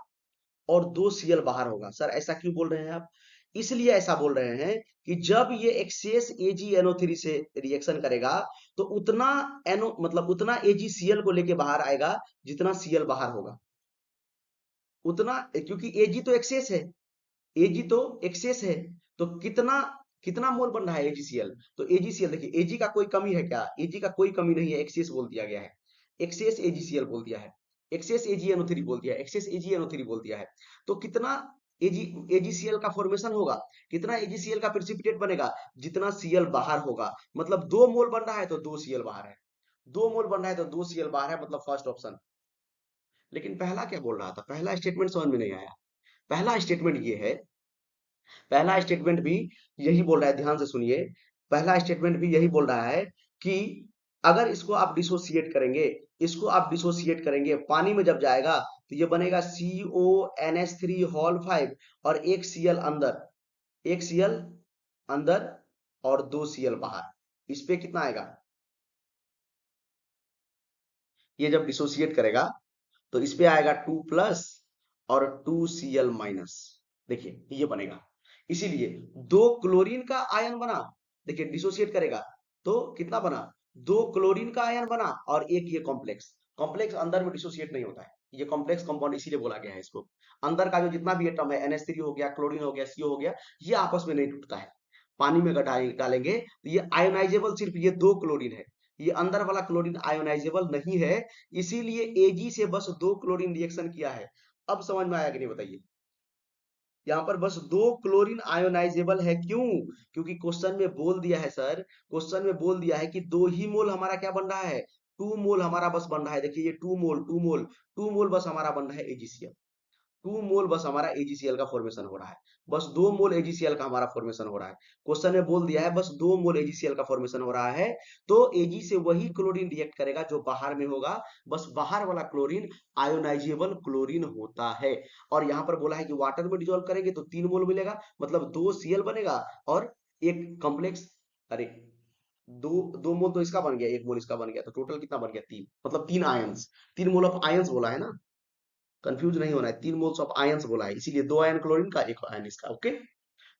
और 2 Cl बाहर होगा। सर ऐसा क्यों बोल रहे हैं आप, इसलिए ऐसा बोल रहे हैं कि जब ये एक्सेस AgNO3 से रिएक्शन करेगा तो उतना NO मतलब उतना AgCl को लेके बाहर आएगा जितना Cl बाहर होगा, उतना, क्योंकि Ag तो एक्सेस है, Ag तो एक्सेस है, तो कितना कितना मोल बन रहा है AgCl, तो AgCl देखिए, Ag का कोई कमी है क्या, Ag का कोई कमी नहीं है, एक्सेस बोल दिया गया है, एक्सेस AgCl बोल दिया है, एक्सेस AgNO3 बोल दिया है, एक्सेस AgNO3 बोल दिया है, तो कितना AgCl का फॉर्मेशन होगा, कितना AgCl का प्रेसिपिटेट बनेगा, जितना Cl बाहर होगा, मतलब 2 मोल बन रहा है तो 2 Cl बाहर है, 2 मोल बन रहा है तो 2 Cl बाहर है, मतलब फर्स्ट ऑप्शन। लेकिन पहला क्या बोल रहा था, पहला स्टेटमेंट समझ में नहीं आया। पहला स्टेटमेंट ये है, पहला स्टेटमेंट भी यही बोल रहा है, ध्यान से सुनिए, पहला स्टेटमेंट भी यही बोल रहा है कि अगर इसको आप डिसोसिएट करेंगे, इसको आप डिसोसिएट करेंगे, पानी में जब जाएगा तो ये बनेगा CONH3 होल 5 और एक Cl अंदर, एक Cl अंदर और 2 Cl बाहर, इस पे कितना आएगा, ये जब डिसोसिएट करेगा तो इस पे आएगा 2 प्लस और 2 Cl माइनस। देखिए ये बनेगा, इसीलिए 2 क्लोरीन का आयन बना, देखिए डिसोसिएट करेगा तो कितना बना, 2 क्लोरीन का आयन बना और एक ये कॉम्प्लेक्स, कॉम्प्लेक्स अंदर में डिसोसिएट नहीं होता है, ये कॉम्प्लेक्स कंपाउंड इसीलिए बोला गया है इसको। अंदर का जो जितना भी एटम है, NH3 हो गया, क्लोरीन हो गया, CO हो गया, ये आपस में नहीं टूटता है, पानी में डालेंगे तो ये आयोनाइजेबल सिर्फ ये 2 क्लोरीन है, ये अंदर वाला क्लोरीन आयोनाइजेबल नहीं है, इसीलिए Ag से बस 2 क्लोरीन रिएक्शन किया है। अब समझ में आया कि नहीं बताइए, यहाँ पर बस 2 क्लोरीन आयोनाइजेबल है, क्यों, क्योंकि क्वेश्चन में बोल दिया है सर, क्वेश्चन में बोल दिया है कि 2 ही मोल हमारा क्या बन रहा है, 2 मोल हमारा बस बन रहा है, देखिए ये 2 मोल 2 मोल 2 मोल बस हमारा बन रहा है AgCl, 2 मोल बस हमारा AgCl का फॉर्मेशन हो रहा है, बस 2 मोल AgCl का हमारा फॉर्मेशन हो रहा है, क्वेश्चन में बोल दिया है बस 2 मोल AgCl का फॉर्मेशन हो रहा है, तो Ag से वही क्लोरीन रिएक्ट करेगा जो बाहर में होगा, बस बाहर वाला क्लोरीन आयोनाइजेबल क्लोरीन होता है। और यहाँ पर बोला है कि वाटर में डिजोल्व करेंगे तो 3 मोल मिलेगा, मतलब 2 Cl बनेगा और एक कॉम्प्लेक्स, अरे दो दो मोल तो इसका बन गया, एक मोल इसका बन गया, तो टोटल कितना बन गया? तीन, मतलब तीन आयंस, तीन मोल ऑफ आयंस बोला है ना, कंफ्यूज नहीं होना है, तीन मोल्स ऑफ आयंस बोला है, इसीलिए दो आयन क्लोरीन का, एक आयन इसका। ओके,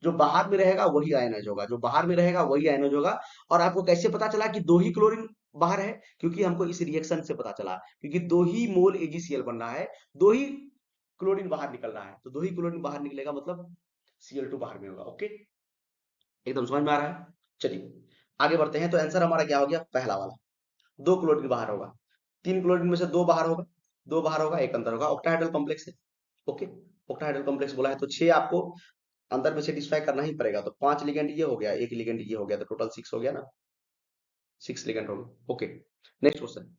जो बाहर में रहेगा वही आयनाइज होगा, जो बाहर में रहेगा वही आयनाइज होगा। और आपको कैसे पता चला कि दो ही क्लोरीन बाहर है? क्योंकि हमको इस रिएक्शन से पता चला, क्योंकि दो ही मोल एजीसीएल बन रहा है, दो ही क्लोरीन बाहर निकल रहा है, तो दो ही क्लोरीन बाहर निकलेगा, मतलब Cl2 बाहर में होगा। ओके, एकदम समझ में आ रहा है? चलिए आगे बढ़ते हैं। तो आंसर हमारा क्या हो गया? पहला वाला, दो क्लोरीन बाहर होगा, तीन क्लोरीन में से दो बाहर होगा, दो बाहर होगा, एक अंदर होगा, ऑक्टाहेड्रल कॉम्प्लेक्स है। ओके, ऑक्टाहेड्रल कॉम्प्लेक्स बोला है तो छह आपको अंदर में सेटिस्फाई करना ही पड़ेगा, तो पांच लिगेंड ये हो गया, एक लिगेंड ये हो गया, तो टोटल सिक्स हो गया ना, सिक्स लिगेंड हो गया। Okay, next question,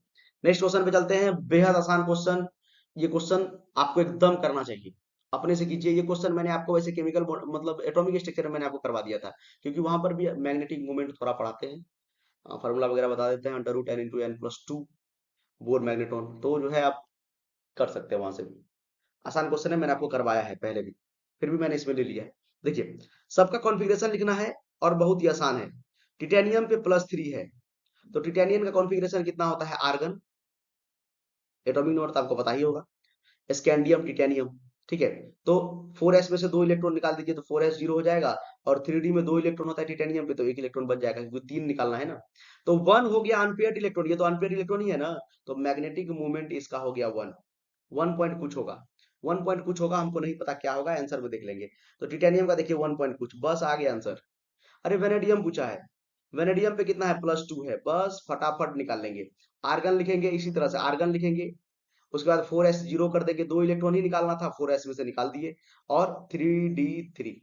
next question पे चलते हैं। बेहद आसान क्वेश्चन, ये क्वेश्चन आपको एकदम करना चाहिए, अपने से कीजिए। ये क्वेश्चन मैंने आपको वैसे केमिकल मतलब एटॉमिक स्ट्रक्चर में मैंने आपको करवा दिया था, क्योंकि वहां पर भी मैग्नेटिक मूवमेंट थोड़ा पढ़ाते हैं, फार्मूला वगैरह बता देते हैं, under root n into n plus two Bohr magneton, तो जो है आप कर सकते हैं वहां से भी। आसान क्वेश्चन है, मैंने आपको करवाया है पहले भी, फिर भी मैंने इसमें ले लिया है। देखिए, सबका कॉन्फ़िगरेशन लिखना है और बहुत ही आसान है। टिटेनियम पे +3 है, तो टिटेनियम का कॉन्फ़िगरेशन कितना होता है? आर्गन, एटॉमिक नंबर तो आपको पता ही होगा, स्कैंडियम, टिटेनियम, ठीक है। तो 4s में से दो इलेक्ट्रॉन निकाल दीजिए, तो 4s जीरो हो जाएगा, और 3d में दो इलेक्ट्रॉन होता है टिटेनियम पे, तो एक इलेक्ट्रॉन बच जाएगा, क्योंकि तीन निकालना है ना। तो वन हो गया अनपेयर्ड इलेक्ट्रॉन, ये तो अनपेयर्ड इलेक्ट्रॉन ही है ना, तो मैग्नेटिक मूवमेंट इसका हो गया वन, वन पॉइंट कुछ होगा, वन पॉइंट कुछ होगा, हमको नहीं पता क्या होगा, आंसर में देख लेंगे। तो टिटेनियम का देखिए वन पॉइंट कुछ, बस आ गया आंसर। अरे वेनेडियम पूछा है, वेनेडियम पे कितना है? +2 है, बस फटाफट निकाल लेंगे। आर्गन लिखेंगे इसी तरह से, आर्गन लिखेंगे, उसके बाद 4s जीरो कर देंगे, दो इलेक्ट्रॉन ही निकालना था, 4s में से निकाल दिए, और 3d3,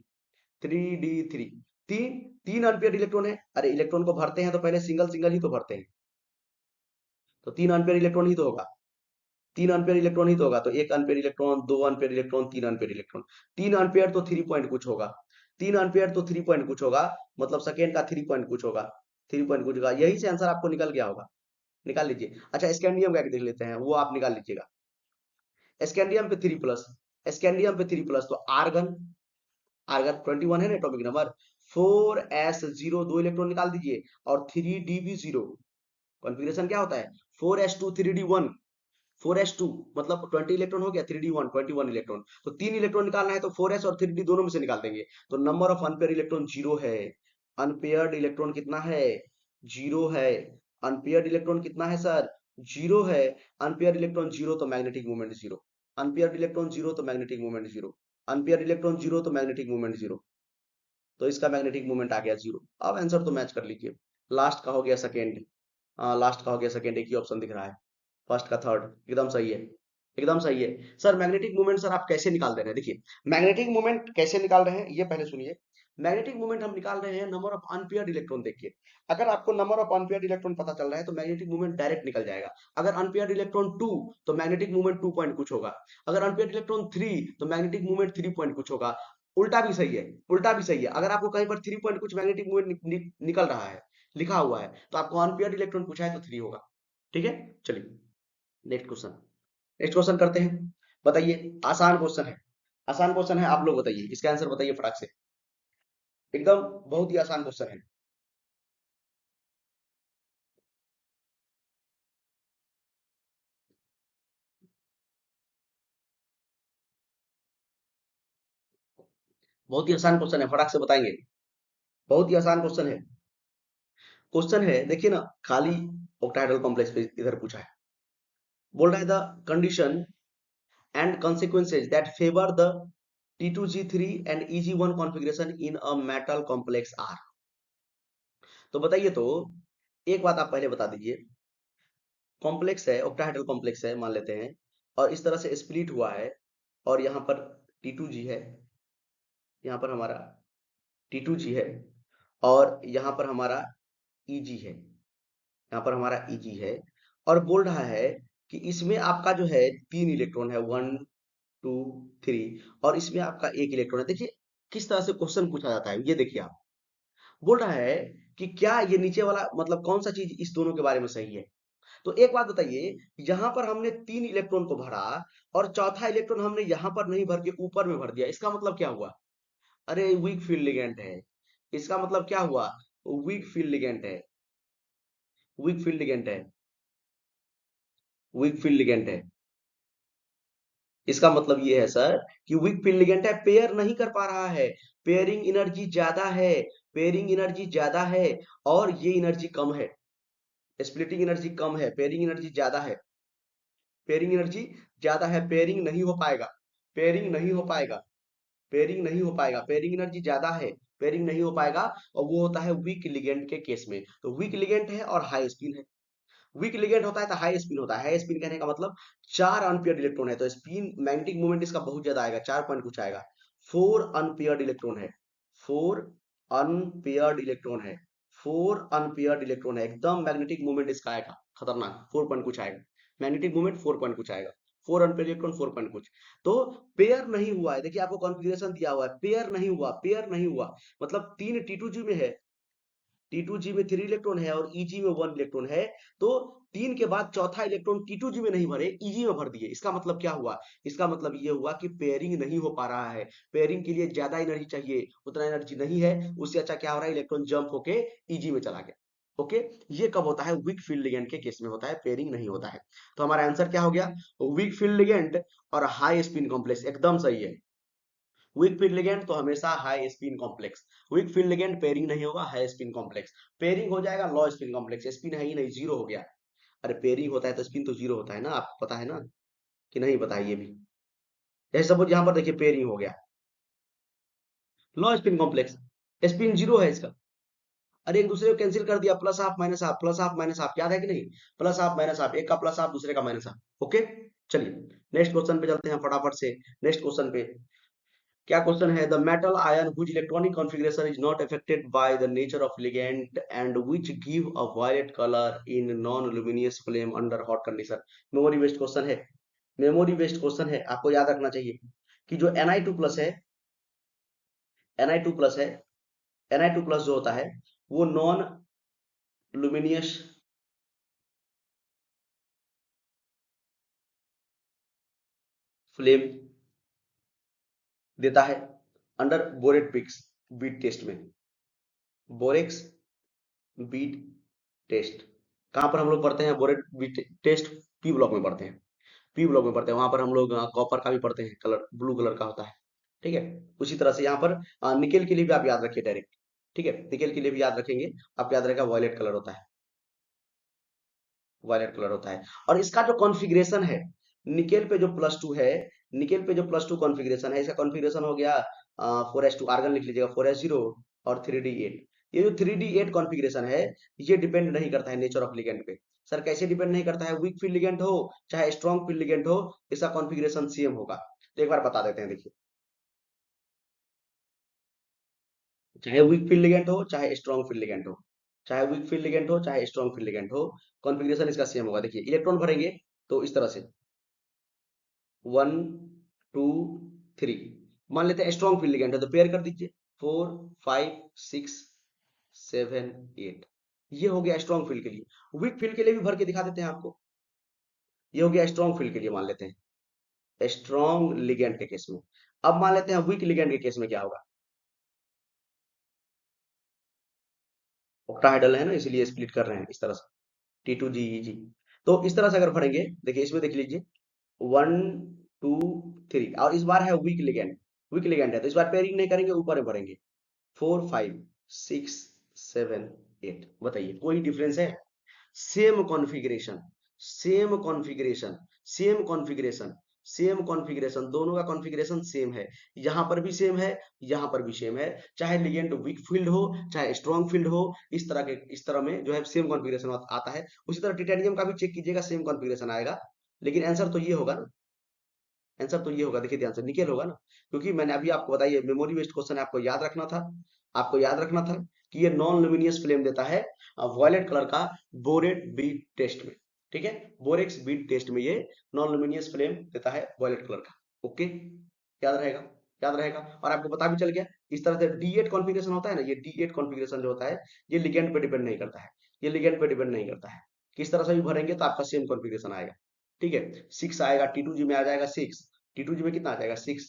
3d3, तीन तीन अनपेयर इलेक्ट्रॉन है। अरे इलेक्ट्रॉन को भरते हैं तो पहले सिंगल सिंगल ही तो भरते हैं, तो तीन अनपेयर इलेक्ट्रॉन ही तो होगा, तीन अनपेयर इलेक्ट्रॉन ही तो होगा, तो एक अनपेयर इलेक्ट्रॉन, दो अनपेयर इलेक्ट्रॉन, तीन अनपेयर इलेक्ट्रॉन, तीन अनपेयर तो 3 पॉइंट कुछ होगा, तीन अनपेयर तो 3 पॉइंट कुछ होगा, मतलब सेकेंड का 3 पॉइंट कुछ होगा, 3 पॉइंट कुछ होगा, यही से आंसर आपको निकल गया होगा। निकाल लीजिए। अच्छा, स्कैंडियम का देख लेते हैं, वो आप निकाल लीजिएगा। स्कैंडियम पे 3+, स्कैंडियम पे 3+, तो आर्गन, आर्गन 21 है ना एटॉमिक नंबर, 4s0 दो इलेक्ट्रॉन निकाल दीजिए, और 3d भी 0। कॉन्फ़िगरेशन क्या होता है? 4s2 3d1, 4s2 मतलब 20 इलेक्ट्रॉन हो गया, 3d1 21 इलेक्ट्रॉन, तो तीन इलेक्ट्रॉन निकालना है, तो 4s और 3d दोनों में से निकाल देंगे, तो number of unpair electron zero है। अनपेयर्ड इलेक्ट्रॉन कितना है? जीरो है। अनपेयर्ड इलेक्ट्रॉन कितना है सर? जीरो है। अनपेयर्ड इलेक्ट्रॉन जीरो तो magnetic movement zero, unpaired electron zero तो magnetic movement zero, unpaired electron zero तो मैग्नेटिक मूवमेंट जीरो, तो इसका मैग्नेटिक मूवमेंट आ गया जीरो। अब आंसर तो मैच कर लीजिए। लास्ट का हो गया सेकेंड, लास्ट का हो गया सेकेंड, एक ही ऑप्शन दिख रहा है, फर्स्ट का थर्ड, एकदम सही है, एकदम सही है। सर मैग्नेटिक मूवमेंट सर आप कैसे निकाल दे रहे हैं? देखिए, मैग्नेटिक मूवमेंट कैसे निकाल रहे हैं ये पहले सुनिए। मैग्नेटिक मूवमेंट हम निकाल रहे हैं नंबर ऑफ अनपेयर्ड इलेक्ट्रॉन देख के। अगर आपको नंबर ऑफ अनपेयर्ड इलेक्ट्रॉन पता चल रहा है तो मैग्नेटिक मूवमेंट डायरेक्ट निकल जाएगा। अगर अनपेयर्ड इलेक्ट्रॉन 2 तो मैग्नेटिक मूवमेंट 2 पॉइंट कुछ होगा, अगर अनपेयर्ड इलेक्ट्रॉन 3 तो मैग्नेटिक मूवमेंट 3 पॉइंट कुछ होगा। उल्टा भी सही है, उल्टा भी सही है, अगर आपको कहीं पर 3 पॉइंट कुछ मैग्नेटिक मूवमेंट निकल रहा है, लिखा हुआ है, तो आपको अनपेयर्ड इलेक्ट्रॉन पूछा है तो 3 होगा। ठीक है, चलिए नेक्स्ट क्वेश्चन, नेक्स्ट क्वेश्चन करते हैं। बताइए, आसान क्वेश्चन है, आसान क्वेश्चन है, आप लोग बताइए इसका आंसर बताइए फटाक से, एकदम बहुत ही आसान क्वेश्चन है। बहुत ही आसान क्वेश्चन है, फटाक से बताएंगे, बहुत ही आसान क्वेश्चन है। क्वेश्चन है देखिए ना, खाली ऑक्टाहेड्रल कॉम्प्लेक्स पे इधर पूछा है, बोल रहा है the condition and consequences that favor the T2G3 and EG1 configuration in a metal complex R। तो बताइए तो, एक बात आप पहले बता दीजिए, कॉम्प्लेक्स है, ऑक्टाहेड्रल कॉम्प्लेक्स है मान लेते हैं, और इस तरह से स्प्लिट हुआ है, और यहाँ पर T2G है, यहाँ पर हमारा T2G है, और यहाँ पर हमारा EG है, यहाँ पर हमारा EG है, और बोल रहा है कि इसमें आपका जो है तीन इलेक्ट्रॉन है, 1 2 3, और इसमें आपका एक इलेक्ट्रॉन है। देखिए किस तरह से क्वेश्चन पूछा जाता है, ये देखिए आप, बोल रहा है कि क्या ये नीचे वाला मतलब कौन सा चीज इस दोनों के बारे में सही है। तो एक बात बताइए, यहाँ पर हमने तीन इलेक्ट्रॉन को भरा, और चौथा इलेक्ट्रॉन हमने यहाँ पर नहीं भर के ऊपर में भर दिया, इसका मतलब क्या हुआ? अरे वीक फील्ड लिगेंड है, इसका मतलब क्या हुआ? वीक फील्ड लिगेंड है। वीक फील्ड लिगेंड है, वीक फील्ड लिगेंड है। इसका मतलब ये है सर कि वीक फील्ड लिगेंड है, पेयर नहीं कर पा रहा है, पेयरिंग एनर्जी ज्यादा है, पेयरिंग एनर्जी ज्यादा है और ये एनर्जी कम है, स्प्लिटिंग एनर्जी कम है, पेयरिंग एनर्जी ज्यादा है, पेयरिंग एनर्जी ज्यादा है, पेयरिंग नहीं हो पाएगा, पेयरिंग नहीं हो पाएगा, पेयरिंग नहीं हो पाएगा, पेयरिंग एनर्जी ज्यादा है, पेयरिंग नहीं हो पाएगा। और वो होता है वीक लिगेंड के केस में। तो वीक लिगेंड है और हाई स्पिन है, वीक लिगेंड होता है तो हाई स्पिन होता है। हाई स्पिन कहने का मतलब 4 अनपेयर्ड इलेक्ट्रॉन है, तो स्पिन मैग्नेटिक मूवमेंट इसका बहुत ज्यादा आएगा, 4 पॉइंट कुछ आएगा। 4 अनपेयर्ड इलेक्ट्रॉन है, 4 अनपेयर्ड इलेक्ट्रॉन है, 4 अनपेयर्ड इलेक्ट्रॉन है, एकदम मैग्नेटिक मूवमेंट इसका आएगा खतरनाक, 4 पॉइंट कुछ आएगा, मैग्नेटिक मूवमेंट 4 पॉइंट कुछ आएगा। 4 अनपेयर्ड इलेक्ट्रॉन 4 पॉइंट कुछ। तो पेयर नहीं हुआ है, देखिए आपको कॉन्फ़िगरेशन दिया हुआ है, पेयर नहीं हुआ, पेयर नहीं हुआ, मतलब 3 T2G में है, T2G में 3 इलेक्ट्रॉन है और Eg में 1 इलेक्ट्रॉन है। तो 3 के बाद चौथा इलेक्ट्रॉन T2G में नहीं भरे, Eg में भर दिए। इसका मतलब क्या हुआ? इसका मतलब ये हुआ कि पेयरिंग नहीं हो पा रहा है, पेयरिंग के लिए ज्यादा एनर्जी चाहिए, उतना एनर्जी नहीं है। उससे अच्छा क्या हो रहा है, इलेक्ट्रॉन जंप होके Eg में चला गया। ओके, ये कब होता है? वीक फील्ड लिगेंड के केस में होता है, पेयरिंग नहीं होता है। तो हमारा आंसर क्या हो गया? वीक फील्ड लिगेंड और हाई स्पिन कॉम्प्लेक्स, एकदम सही है। वीक फील्ड लिगेंड तो हमेशा high spin complex, week field ligand pairing नहीं होगा, हाई स्पिन कॉम्प्लेक्स। पेयरिंग हो जाएगा लो स्पिन कॉम्प्लेक्स, स्पिन है ही नहीं, जीरो हो गया। अरे पेयरिंग होता है तो स्पिन तो जीरो होता है ना, आपको पता है ना कि नहीं पता है ये भी? जैसे सपोज यहाँ पर देखिए पेयरिंग हो गया, लो स्पिन कॉम्प्लेक्स, स्पिन जीरो है इसका। अरे एक दूसरे को कैंसिल कर दिया, plus half minus half, plus half minus half, याद है कि नहीं? प्लस हाफ माइनस हाफ, एक का प्लस हाफ दूसरे का माइनस हाफ। ओके, चलिए नेक्स्ट क्वेश्चन पे चलते हैं फटाफट से। नेक्स्ट क्वेश्चन पे क्या क्वेश्चन है? The metal ion which electronic configuration is not affected by the nature of ligand and which give a violet colour in non luminous flame under hot condition. Memory based question है, memory based question है, आपको याद रखना चाहिए कि जो Na2 plus है, Na2 plus है, Na2 प्लस जो होता है वो नॉन लुमिनियस फ्लेम देता है under borate picks bead test में, बोरेक्स बीट टेस्ट। कहाँ पर हम लोग पढ़ते हैं borate bead test? P block में पढ़ते हैं, पी ब्लॉक में पढ़ते हैं, वहां पर हम लोग कॉपर का भी पढ़ते हैं, कलर ब्लू कलर का होता है। ठीक है, उसी तरह से यहाँ पर निकेल के लिए भी आप याद रखिए डायरेक्ट। ठीक है, निकेल के लिए भी याद रखेंगे, आप याद रहेगा वॉयलेट कलर होता है, वॉयलेट कलर होता है। और इसका जो कॉन्फ़िगरेशन है, निकेल पे जो +2 है, निकेल पे जो +2 कॉन्फ़िगरेशन है, इसका कॉन्फ़िगरेशन हो गया 4s2, आर्गन लिख लीजिएगा 4s0 और 3d8। ये जो 3d8 कॉन्फ़िगरेशन है, ये डिपेंड नहीं करता है नेचर ऑफ लिगेंड पे। सर कैसे डिपेंड नहीं करता है? वीक फील्ड लिगेंड हो चाहे स्ट्रॉन्ग फील्ड लिगेंड हो, इसका कॉन्फ़िगरेशन सेम होगा। तो एक बार बता देते हैं, देखिए, चाहे वीक फील्ड लिगेंड हो चाहे स्ट्रॉन्ग फील्ड लिगेंड हो, चाहे वीक फील्ड लिगेंड हो चाहे स्ट्रॉन्ग फील्ड लिगेंड हो, कॉन्फ़िगरेशन इसका सेम होगा। देखिए इलेक्ट्रॉन भरेंगे तो इस तरह से 1 2 3, मान लेते हैं स्ट्रॉन्ग फील्ड लिगेंड है तो पेयर कर दीजिए 4 5 6 7 8। ये हो गया स्ट्रॉन्ग फील्ड के लिए। वीक फील्ड के लिए भी भर के दिखा देते हैं आपको। ये हो गया स्ट्रॉन्ग फील्ड के लिए, मान लेते हैं स्ट्रॉन्ग लिगेंड के केस में। अब मान लेते हैं वीक लिगेंड के केस में क्या होगा। ऑक्टाहेड्रल है ना, इसलिए स्प्लिट कर रहे हैं इस तरह से, T2GeG। तो इस तरह से अगर भरेंगे, देखिए इसमें देख लीजिए 1 2 3, और इस बार है वीक लिगेंड, वीक लिगेंड है तो इस बार पेयरिंग नहीं करेंगे, ऊपर में भरेंगे 4 5 6 7 8। बताइए कोई डिफरेंस है? Same configuration, same configuration, same configuration, same configuration, दोनों का कॉन्फ़िगरेशन सेम है। यहाँ पर भी सेम है, यहाँ पर भी सेम है, चाहे लिगेंड वीक फील्ड हो चाहे स्ट्रॉन्ग फील्ड हो, इस तरह के, इस तरह में जो है सेम कॉन्फ़िगरेशन आता है। उसी तरह टिटेनियम का भी चेक कीजिएगा, सेम कॉन्फ़िगरेशन आएगा। लेकिन आंसर तो ये होगा ना, आंसर तो ये होगा, देखिए ध्यान से, निकेल होगा ना, क्योंकि मैंने अभी आपको बताइए मेमोरी बेस्ड क्वेश्चन है, आपको याद रखना था, आपको याद रखना था कि ये नॉन लुमिनियस फ्लेम देता है वॉयलेट कलर का बोरेट बीट टेस्ट में। ठीक है, बोरेक्स बीट टेस्ट में ये नॉन लुमिनियस फ्लेम देता है वॉयलेट कलर का। ओके, याद रहेगा, याद रहेगा। और आपको पता भी चल गया, इस तरह से D8 कॉन्फ़िगरेशन होता है ना, ये D8 कॉन्फ़िगरेशन जो होता है, ये लिगेंड पे डिपेंड नहीं करता है, ये लिगेंड पे डिपेंड नहीं करता है। किस तरह से भी भरेंगे तो आपका सेम कॉन्फ़िगरेशन आएगा। ठीक है, 6 आएगा, T2G में आ जाएगा 6, T2G में कितना आ जाएगा 6,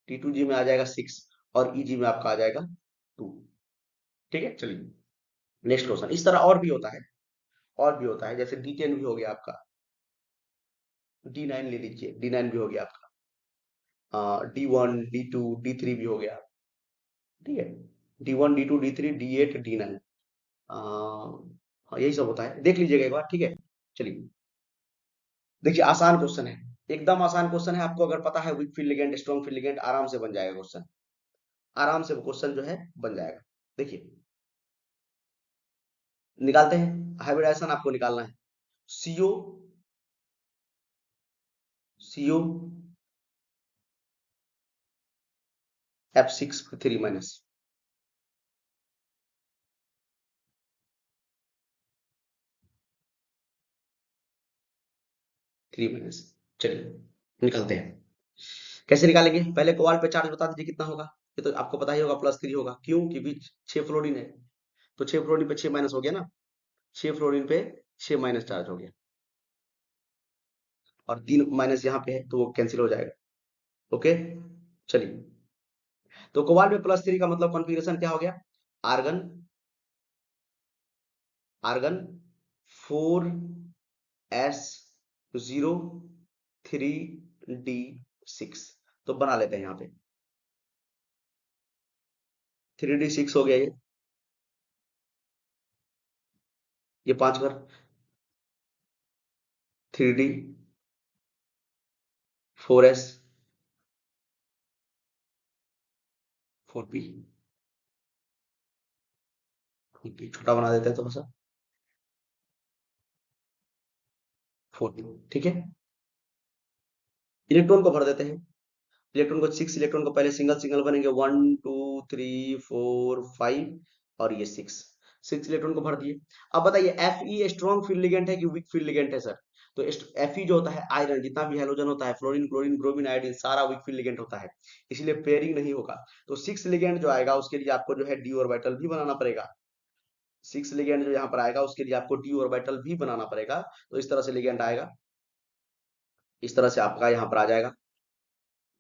T2G में आ जाएगा 6 और EG में आपका आ जाएगा 2। ठीक है, चलिए नेक्स्ट क्वेश्चन। इस तरह और भी होता है, और भी होता है, जैसे D10 भी हो गया आपका, D9 ले लीजिए, D9 भी हो गया आपका, D1 D2 D3 भी हो गया, ठीक है। D1 D2 D3 D8 D9, हाँ यही सब होता है, देख लीजिएगा एक बार, ठीक है। चलिए, देखिए आसान क्वेश्चन है, एकदम आसान क्वेश्चन है, आपको अगर पता है week field ligand strong field ligand, आराम से बन जाएगा क्वेश्चन, आराम से क्वेश्चन जो है बन जाएगा। देखिए निकालते हैं, हाइब्रिडाइजेशन आपको निकालना है, सीओ, सीओ F6 3 - 3 - चलिए निकालते हैं। कैसे निकालेंगे, पहले कोबाल्ट पे चार्ज बता दीजिए कितना होगा, ये तो आपको पता ही होगा, +3 होगा, क्यों, क्योंकि 6 फ्लोरीन है, तो 6 फ्लोरीन पे 6 माइनस हो गया ना, 6 फ्लोरीन पे 6 माइनस चार्ज हो गया, और 3 माइनस यहाँ पे है तो वो कैंसिल हो जाएगा। ओके, चलिए, तो कोबाल्ट में +3 का मतलब कॉन्फ़िगरेशन क्या हो गया, आर्गन, आर्गन 4s03d6, तो बना लेते हैं यहाँ पे, 3d6 हो गया, ये 5 बार 3d 4s 4p, छोटा बना देते हैं थोड़ा सा, 4p, ठीक है। इलेक्ट्रॉन को भर देते हैं, इलेक्ट्रॉन को 6 इलेक्ट्रॉन को पहले सिंगल सिंगल बनेंगे, 1 2 3 4 5, और ये 6 इलेक्ट्रॉन को भर दिए। अब बताइए Fe स्ट्रॉन्ग फील्ड लिगेंड है कि वीक फील्ड लिगेंड है सर, तो Fe जो होता है आयरन, जितना भी हेलोजन होता है, फ्लोरीन क्लोरीन ब्रोमीन आयोडीन, सारा वीक फील्ड लिगेंड होता है, इसलिए पेयरिंग नहीं होगा, तो 6 लिगेंड जो आएगा उसके लिए आपको जो है डी ऑर्बिटल भी बनाना पड़ेगा, 6 लिगेंड जो यहाँ पर आएगा उसके लिए आपको डी ऑर्बिटल भी बनाना पड़ेगा, तो इस तरह से लिगेंड आएगा, इस तरह से आपका यहाँ पर आ जाएगा,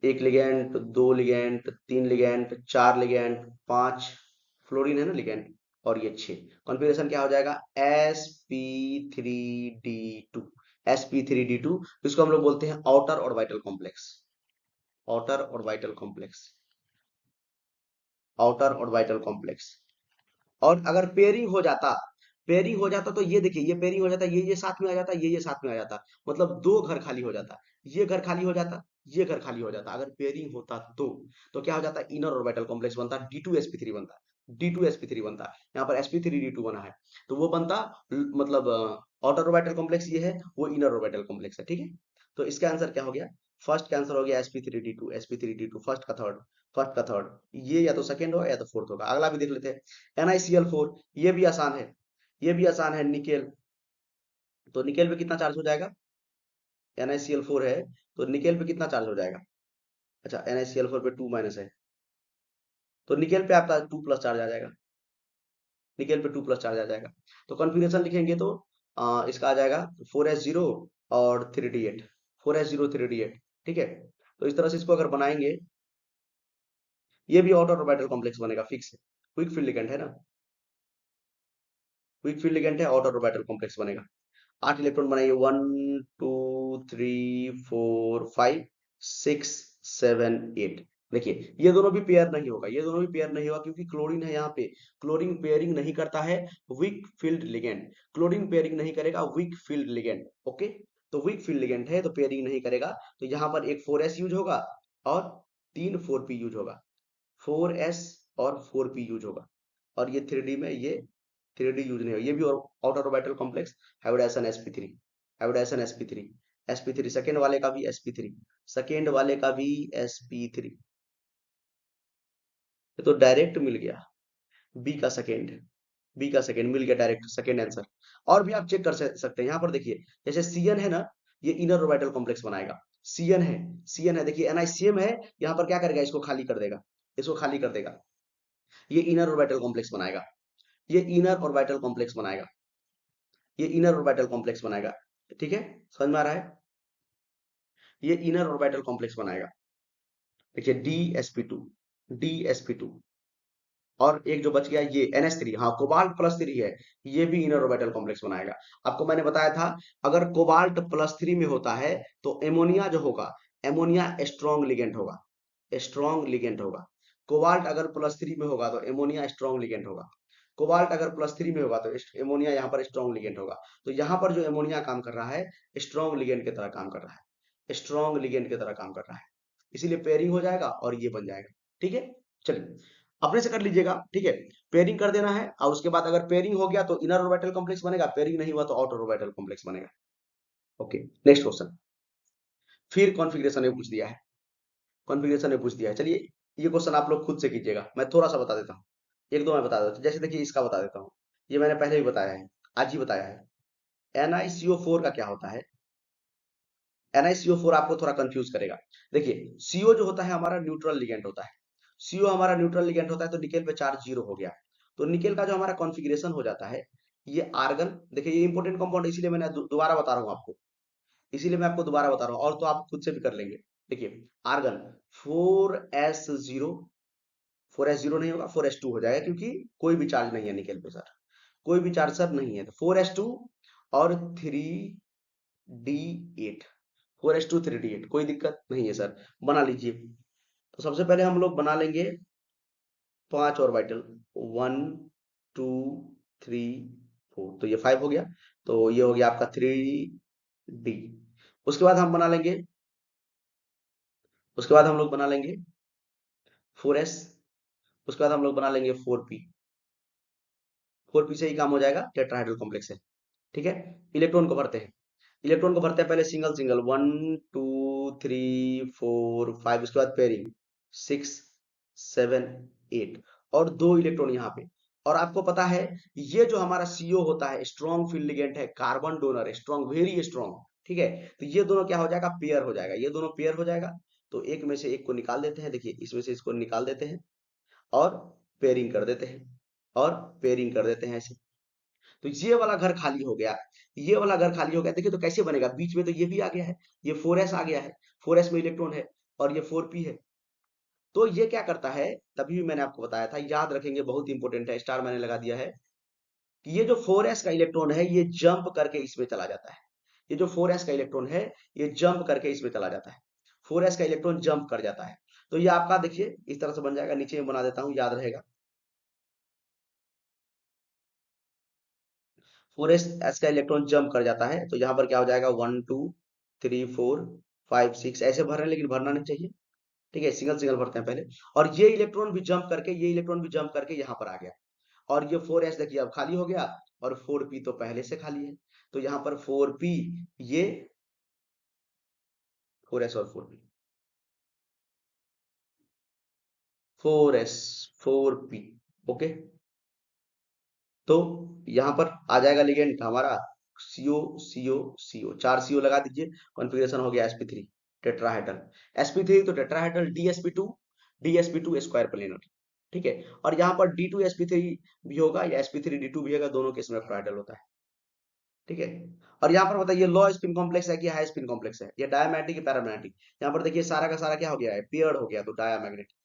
1 ligand, 2 ligand, 3 ligand, 4 ligand, 5 fluorine है ना लिगेंड, और ये 6, कॉन्फ़िगरेशन क्या हो जाएगा, sp3d2, sp3d2, इसको हम लोग बोलते हैं outer orbital complex, outer orbital complex, outer orbital complex. और अगर पेयरिंग हो जाता तो ये देखिए, ये पेयरिंग हो जाता, ये साथ में आ जाता, ये साथ में आ जाता, मतलब 2 घर खाली हो जाता, ये घर खाली हो जाता, ये घर खाली हो जाता, अगर पेयरिंग होता तो क्या हो जाता, इनर ऑर्बिटल कॉम्प्लेक्स बनता, D2sp3 बनता, D2sp3 बनता, यहाँ पर sp3d2 बना है, तो वो बनता, मतलब आउटर ऑर्बिटल कॉम्प्लेक्स ये है, वो इनर ऑर्बिटल कॉम्प्लेक्स है, ठीक है। तो इसका आंसर क्या हो गया, फर्स्ट का आंसर हो गया sp3d2, sp3d2 फर्स्ट का थर्ड, फर्स्ट का थर्ड, ये या तो सेकंड होगा या तो फोर्थ होगा। अगला भी देख लेते हैं, NiCl4, ये भी आसान है, ये भी आसान है, निकेल, तो निकेल पे कितना चार्ज हो जाएगा, NiCl4 है, तो निकेल पे कितना चार्ज हो जाएगा, अच्छा NiCl4 पे 2 माइनस है, तो निकेल पे आपका 2 प्लस चार्ज आ जाएगा, निकेल पे 2 प्लस चार्ज आ जाएगा, तो कॉन्फ़िगरेशन लिखेंगे तो इसका आ जाएगा 4s0 और 3d8, 4s0 3d8, ठीक है। तो इस तरह से इसको अगर बनाएंगे, ये भी ऑर्डर ऑर्बिटल कॉम्प्लेक्स बनेगा, फिक्स है, क्विक फील्ड लिगेंड है ना, क्विक फील्ड लिगेंड है, ऑर्डर ऑर्बिटल कॉम्प्लेक्स बनेगा, 8 इलेक्ट्रॉन बनाइए, 1 2 3 4 5 6 7 8, देखिए ये दोनों भी पेयर नहीं होगा, ये दोनों भी पेयर नहीं होगा, क्योंकि क्लोरीन है यहाँ पे, क्लोरीन पेयरिंग नहीं करता है, week field ligand, chlorine pairing नहीं करेगा, वीक फील्ड लिगेंड, ओके, तो वीक फील्ड लिगेंड है तो पेयरिंग नहीं करेगा, तो यहाँ पर एक 4s यूज होगा और 3 4p यूज होगा, 4s और 4p यूज होगा, और ये 3d में ये 3d यूज नहीं होगा, ये भी outer orbital complex, hybridisation sp3, hybridisation sp3, sp3 second वाले का भी sp3, सेकेंड वाले का भी sp3, ये तो डायरेक्ट मिल गया, बी का सेकेंड, बी का सेकेंड मिल गया, डायरेक्ट सेकेंड आंसर। और भी आप चेक कर सकते हैं, यहाँ पर देखिए, जैसे Cn है ना, ये इनर ऑर्बिटल कॉम्प्लेक्स बनाएगा, Cn है, Cn है, देखिए NiCm है, यहाँ पर क्या करेगा, इसको खाली कर देगा, इसको खाली कर देगा, ये इनर ऑर्बिटल कॉम्प्लेक्स बनाएगा, ये इनर ऑर्बिटल कॉम्प्लेक्स बनाएगा, ये इनर ऑर्बिटल कॉम्प्लेक्स बनाएगा, ठीक है, समझ में आ रहा है, ये इनर ऑर्बिटल कॉम्प्लेक्स बनाएगा, देखिए DsP2, DsP2, और एक जो बच गया ये NH3, हाँ कोबाल्ट प्लस थ्री है, ये भी इनर ऑर्बिटल कॉम्प्लेक्स बनाएगा। आपको मैंने बताया था अगर कोबाल्ट प्लस थ्री में होता है तो एमोनिया जो होगा, एमोनिया स्ट्रॉन्ग लिगेंड होगा, स्ट्रॉन्ग लिगेंड होगा। कोबाल्ट अगर प्लस थ्री में होगा तो एमोनिया स्ट्रॉन्ग लिगेंड होगा। कोबाल्ट अगर प्लस थ्री में होगा तो एमोनिया यहाँ पर स्ट्रॉन्ग लिगेंड होगा। तो यहाँ पर जो एमोनिया काम कर रहा है स्ट्रॉन्ग लिगेंड की तरह काम कर रहा है, स्ट्रॉन्ग लिगेंड की तरह काम कर रहा है, इसीलिए पेयरिंग हो जाएगा और ये बन जाएगा। ठीक है, चलिए अपने से कर लीजिएगा। ठीक है, पेयरिंग कर देना है और उसके बाद अगर पेयरिंग हो गया तो इनर ऑर्बिटल कॉम्प्लेक्स बनेगा, पेयरिंग नहीं हुआ तो आउटर ऑर्बिटल कॉम्प्लेक्स बनेगा। Okay, next question. फिर कॉन्फ़िगरेशन में पूछ दिया है, कॉन्फ़िगरेशन में पूछ दिया है। चलिए ये क्वेश्चन आप लोग खुद से कीजिएगा, मैं थोड़ा सा बता देता हूँ, एक दो मैं बता देता हूँ। जैसे देखिए इसका बता देता हूँ, ये मैंने पहले ही बताया है, आज ही बताया है। NiCO4 का क्या होता है? NiCO4 आपको थोड़ा कंफ्यूज करेगा। देखिए CO जो होता है हमारा न्यूट्रल लिगेंड होता है, CO हमारा न्यूट्रल लिगेंड होता है, तो निकेल पे चार्ज जीरो हो गया। तो निकेल का जो हमारा कॉन्फ़िगरेशन हो जाता है, ये आर्गन, देखिए ये इंपॉर्टेंट कंपाउंड इसीलिए मैंने दोबारा बता रहा हूँ आपको, इसीलिए मैं आपको दोबारा बता रहा हूँ, और तो आप खुद से भी कर लेंगे। देखिए आर्गन 4s0, 4s0 नहीं होगा, 4s2 हो जाएगा, क्योंकि कोई भी चार्ज नहीं है निकेल पे सर, कोई भी चार्ज सर नहीं है, तो 4s2 और 3d8, 4s2 3d8, कोई दिक्कत नहीं है सर, बना लीजिए। तो सबसे पहले हम लोग बना लेंगे 5 ऑर्बिटल, 1 2 3 4, तो ये 5 हो गया, तो ये हो गया आपका 3d। उसके बाद हम बना लेंगे, उसके बाद हम लोग बना लेंगे 4s, उसके बाद हम लोग बना लेंगे 4p, 4p से ही काम हो जाएगा, टेट्राहाइड्रल कॉम्प्लेक्स है। ठीक है, इलेक्ट्रॉन को भरते हैं, इलेक्ट्रॉन को भरते हैं पहले सिंगल सिंगल, 1 2 3 4 5, उसके बाद पेयरिंग 6 7 8, और दो इलेक्ट्रॉन यहाँ पे। और आपको पता है ये जो हमारा CO होता है स्ट्रॉन्ग फील्ड लिगेंड है, कार्बन डोनर है, स्ट्रॉन्ग, वेरी स्ट्रॉन्ग। ठीक है, तो ये दोनों क्या हो जाएगा, पेयर हो जाएगा, ये दोनों पेयर हो जाएगा। तो एक में से एक को निकाल देते हैं, देखिए इसमें से इसको निकाल देते हैं और पेयरिंग कर देते हैं, और पेयरिंग कर देते हैं ऐसे। तो ये वाला घर खाली हो गया, ये वाला घर खाली हो गया। देखिए तो कैसे बनेगा, बीच में तो ये भी आ गया है, ये 4s आ गया है, 4s में इलेक्ट्रॉन है, और ये 4p है। तो ये क्या करता है, तभी भी मैंने आपको बताया था, याद रखेंगे, बहुत इंपॉर्टेंट है, स्टार मैंने लगा दिया है, कि ये जो 4s का इलेक्ट्रॉन है ये जंप करके इसमें चला जाता है, ये जो 4s का इलेक्ट्रॉन है ये जंप करके इसमें चला जाता है, 4s का इलेक्ट्रॉन जंप कर जाता है। तो ये आपका देखिए इस तरह से बन जाएगा, नीचे में बना देता हूँ, याद रहेगा। 4s का इलेक्ट्रॉन जंप कर जाता है, तो यहाँ पर क्या हो जाएगा, 1 2 3 4 5 6, ऐसे भर रहे हैं लेकिन भरना नहीं चाहिए। ठीक है, सिंगल सिंगल भरते हैं पहले, और ये इलेक्ट्रॉन भी जंप करके, ये इलेक्ट्रॉन भी जंप करके यहाँ पर आ गया, और ये 4s देखिए अब खाली हो गया, और 4p तो पहले से खाली है, तो यहाँ पर 4p, ये 4s और 4p, 4s 4p। ओके, तो यहाँ पर आ जाएगा लिगेंड हमारा CO CO CO, 4 CO लगा दीजिए, कॉन्फ़िगरेशन हो गया sp3 टेट्राहेड्रल, sp3 तो टेट्राहेड्रल, dsp2 स्क्वायर प्लेनर। ठीक है, और यहाँ पर d2sp3 भी होगा, या sp3d2 भी होगा, दोनों केस में टेट्राहेड्रल होता है। ठीक है, और यहाँ पर बताइए लो स्पिन कॉम्प्लेक्स है कि हाई स्पिन कॉम्प्लेक्स है, ये डायमैग्नेटिक या पैरामैग्नेटिक। यहाँ पर देखिए सारा का सारा क्या हो गया है, पेयर्ड हो गया, तो डायमैग्नेटिक,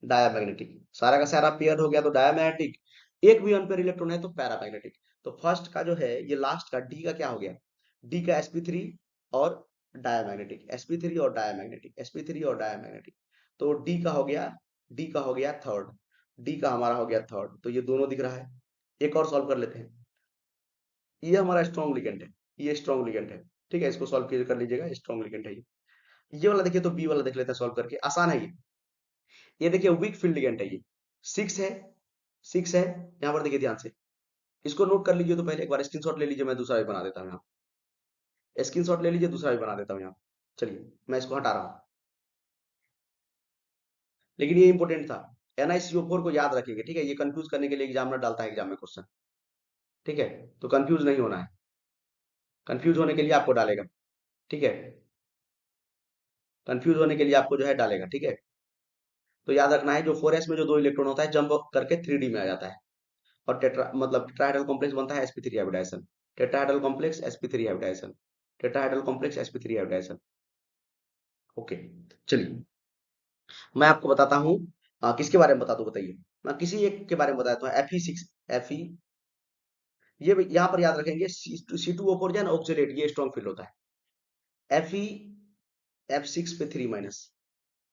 डायमैग्नेटिक, सारा का सारा पेयर हो गया तो डायमैग्नेटिक, एक भी अनपेयर इलेक्ट्रॉन है तो पैरामैग्नेटिक। तो फर्स्ट का जो है ये लास्ट का डी का क्या हो गया, डी का sp3 और डायमैग्नेटिक, sp3 और डायमैग्नेटिक, sp3 और डायमैग्नेटिक, तो डी का हो गया, डी का हो गया थर्ड, डी का हमारा हो गया थर्ड, तो ये दोनों दिख रहा है। एक और सॉल्व कर लेते हैं, ये हमारा स्ट्रॉन्ग लिगेंड है, ये स्ट्रॉन्ग लिगेंड है। ठीक है, इसको सॉल्व कर लीजिएगा, स्ट्रॉन्ग लिगेंड है ये वाला देखिए, तो बी वाला देख लेते हैं सॉल्व करके, आसान है ये देखिए वीक फील्ड लिगेंड है ये, 6 है, 6 है, यहाँ पर देखिए ध्यान से, इसको नोट कर लीजिए, तो पहले एक बार स्क्रीनशॉट ले लीजिए, मैं दूसरा भी बना देता हूँ यहाँ, स्क्रीनशॉट ले लीजिए, दूसरा भी बना देता हूँ यहाँ। चलिए मैं इसको हटा रहा हूँ, लेकिन ये इंपॉर्टेंट था, NiCO4 को याद रखेंगे। ठीक है, ये कंफ्यूज करने के लिए एग्जामिनर डालता है एग्जाम में क्वेश्चन। ठीक है, तो कंफ्यूज नहीं होना है, कंफ्यूज होने के लिए आपको डालेगा। ठीक है, कंफ्यूज होने के लिए आपको जो है डालेगा। ठीक है, तो याद रखना है जो 4s में जो दो इलेक्ट्रॉन होता है जंप करके 3d में आ जाता है, और टेट्रा मतलब टेट्राहेड्रल कॉम्प्लेक्स बनता है sp3 hybridisation, tetrahedral complex sp3 hybridisation, tetrahedral complex sp3 hybridisation. Okay, चलिए मैं आपको बताता हूँ किसके बारे में बता दूं बताइए? मैं किसी एक के बारे में बताता हूँ। Fe6, Fe, ये यहाँ पर याद रखेंगे, C2O4 जो है ना ऑक्सीडेट, ये स्ट्रॉन्ग फील्ड होता है। Fe F6 पे 3 माइनस।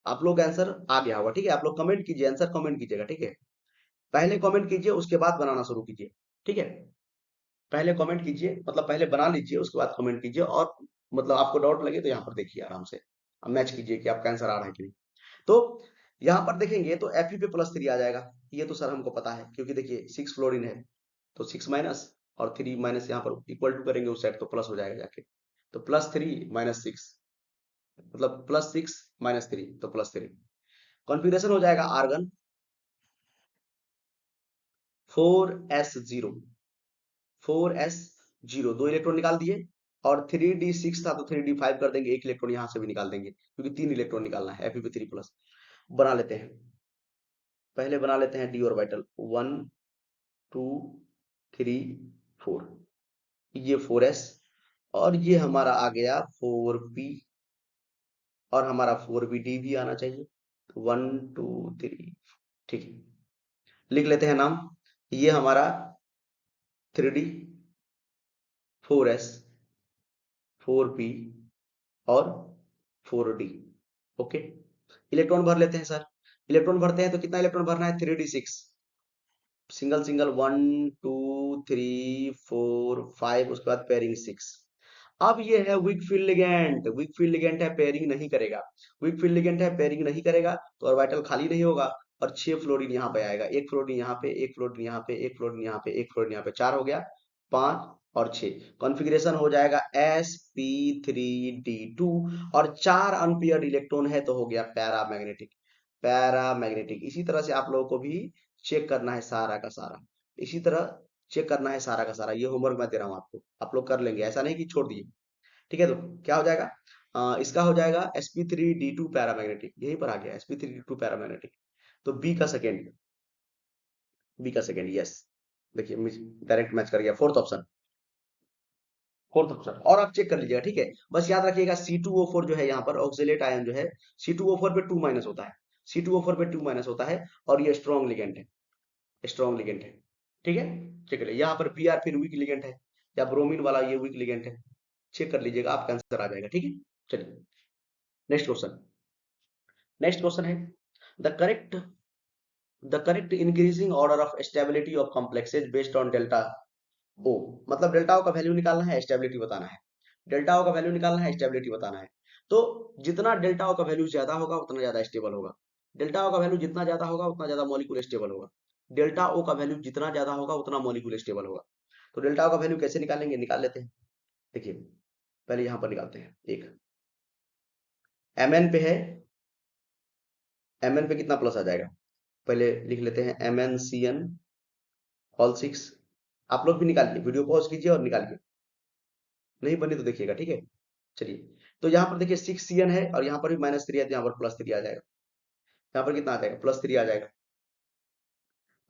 आप लोग आंसर आ गया होगा, ठीक है? आप लोग कमेंट कीजिए, आंसर कमेंट कीजिएगा, ठीक है? पहले कमेंट कीजिए, उसके बाद बनाना शुरू कीजिए, ठीक है? पहले कमेंट कीजिए, मतलब पहले बना लीजिए, उसके बाद कमेंट कीजिए। और मतलब आपको डाउट लगे तो यहाँ पर देखिए आराम से, मैच कीजिए कि आपका आंसर आ रहा है कि नहीं। तो यहाँ पर देखेंगे तो Fe पे +3 आ जाएगा। ये तो सर हमको पता है, क्योंकि देखिए 6 फ्लोरीन है, तो 6 माइनस और 3 माइनस यहाँ पर इक्वल टू करेंगे उस साइड, तो प्लस हो जाएगा जाके। तो +3 - 6, मतलब +6 - 3, तो +3। कॉन्फ़िगरेशन हो जाएगा आर्गन 4s0, 4s0, 2 इलेक्ट्रॉन निकाल दिए। और 3d6 था तो 3d5 कर देंगे, एक इलेक्ट्रॉन यहाँ से भी निकाल देंगे, क्योंकि 3 इलेक्ट्रॉन निकालना है। Fe3+ बना लेते हैं। पहले बना लेते हैं d ऑर्बिटल, 1 2 3 4, ये 4s, और ये हमारा आ गया 4p, और हमारा 4bd भी आना चाहिए। 1 2 3, ठीक है, लिख लेते हैं नाम। ये हमारा 3d, 4s, 4p और 4d। ओके, इलेक्ट्रॉन भर लेते हैं सर। इलेक्ट्रॉन भरते हैं तो कितना इलेक्ट्रॉन भरना है? 3d6, सिंगल सिंगल, 1 2 3 4 5, उसके बाद पेयरिंग 6। अब ये है week field ligand. Week field ligand है, पेयरिंग नहीं करेगा। वीक फील्ड लिगेंड है, पेयरिंग नहीं करेगा, तो ऑर्बिटल खाली नहीं होगा। और 6 फ्लोरीन यहाँ पे आएगा, एक फ्लोरीन यहाँ पे, एक फ्लोरीन यहाँ पे, एक फ्लोरीन यहाँ पे, एक फ्लोरीन यहाँ पे, 4 हो गया, 5 और 6। कॉन्फ़िगरेशन हो जाएगा sp3d2, और 4 अनपेयर्ड इलेक्ट्रॉन है तो हो गया पैरामैग्नेटिक। पैरामैग्नेटिक इसी तरह से आप लोगों को भी चेक करना है सारा का सारा, इसी तरह चेक करना है सारा का सारा। ये होमवर्क मैं दे रहा हूँ आपको, आप लोग कर लेंगे, ऐसा नहीं कि छोड़ दिए। ठीक है, तो क्या हो जाएगा? इसका हो जाएगा sp3d2 पैरामैग्नेटिक, यहीं पर आ गया sp3d2 पैरामैग्नेटिक। तो बी का सेकेंड, यस। देखिए डायरेक्ट मैच कर गया, फोर्थ ऑप्शन, फोर्थ ऑप्शन। और आप चेक कर लीजिएगा, ठीक है? बस याद रखिएगा C2O4 जो है यहाँ पर ऑक्सीलेट आयन जो है, C2O4 पे 2 माइनस होता है, C2O4 पे 2 माइनस होता है, और ये स्ट्रॉन्ग लिगेंड है, स्ट्रॉन्ग लिगेंड है। ठीक है, चेक कर लीजिए। यहाँ पर Br फिर वीक लिगेंड है, या ब्रोमीन वाला ये वीक लिगेंड है। चेक कर लीजिएगा, आपका आंसर आ जाएगा। ठीक है, चलिए नेक्स्ट क्वेश्चन। नेक्स्ट क्वेश्चन है the correct increasing order of stability of complexes based on delta O. मतलब डेल्टा ओ का वैल्यू निकालना है, स्टेबिलिटी बताना है। डेल्टा ओ का वैल्यू निकालना है, स्टेबिलिटी बताना है। तो जितना डेल्टा ओ का वैल्यू ज्यादा होगा उतना ज्यादा स्टेबल होगा। डेल्टा ओ का वैल्यू जितना ज्यादा होगा उतना ज्यादा मॉलिक्यूल स्टेबल होगा। डेल्टा ओ का वैल्यू जितना ज्यादा होगा उतना मॉलिक्यूल स्टेबल होगा। तो डेल्टा ओ का वैल्यू कैसे निकालेंगे? निकाल लेते हैं। देखिए पहले यहाँ पर निकालते हैं। एक mn पे है, mn पे कितना प्लस आ जाएगा? पहले लिख लेते हैं MnCN होल 6। आप लोग भी निकालिए, वीडियो पॉज कीजिए और निकालिए, नहीं बने तो देखिएगा, ठीक है? चलिए, तो यहाँ पर देखिए 6Cn है, और यहाँ पर भी -3 है, तो यहाँ पर +3 आ जाएगा। यहाँ पर कितना आ जाएगा? +3 आ जाएगा।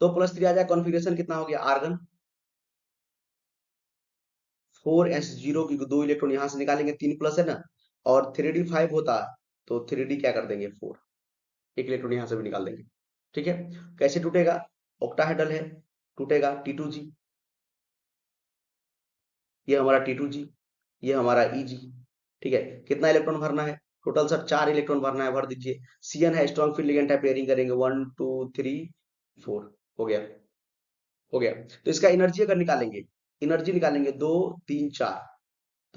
तो +3 आ जाएगा। कॉन्फ़िगरेशन कितना हो गया? आर्गन 4s0 की 2 इलेक्ट्रॉन यहाँ से निकालेंगे, 3 प्लस है ना, और 3d5 होता, तो 3d क्या कर देंगे? 4, एक इलेक्ट्रॉन यहाँ से भी निकाल देंगे। ठीक है, कैसे टूटेगा? ऑक्टाहेड्रल है, टूटेगा T2G, ये हमारा T2G, ये हमारा EG। ठीक है, कितना इलेक्ट्रॉन भरना है? टोटल सर 4 इलेक्ट्रॉन भरना है, भर दीजिए। Cn है, स्ट्रॉन्ग फील्ड लिगेंड है, पेयरिंग करेंगे, 1 2 3 4, हो गया, हो गया। तो इसका एनर्जी अगर निकालेंगे, एनर्जी निकालेंगे 2 3 4,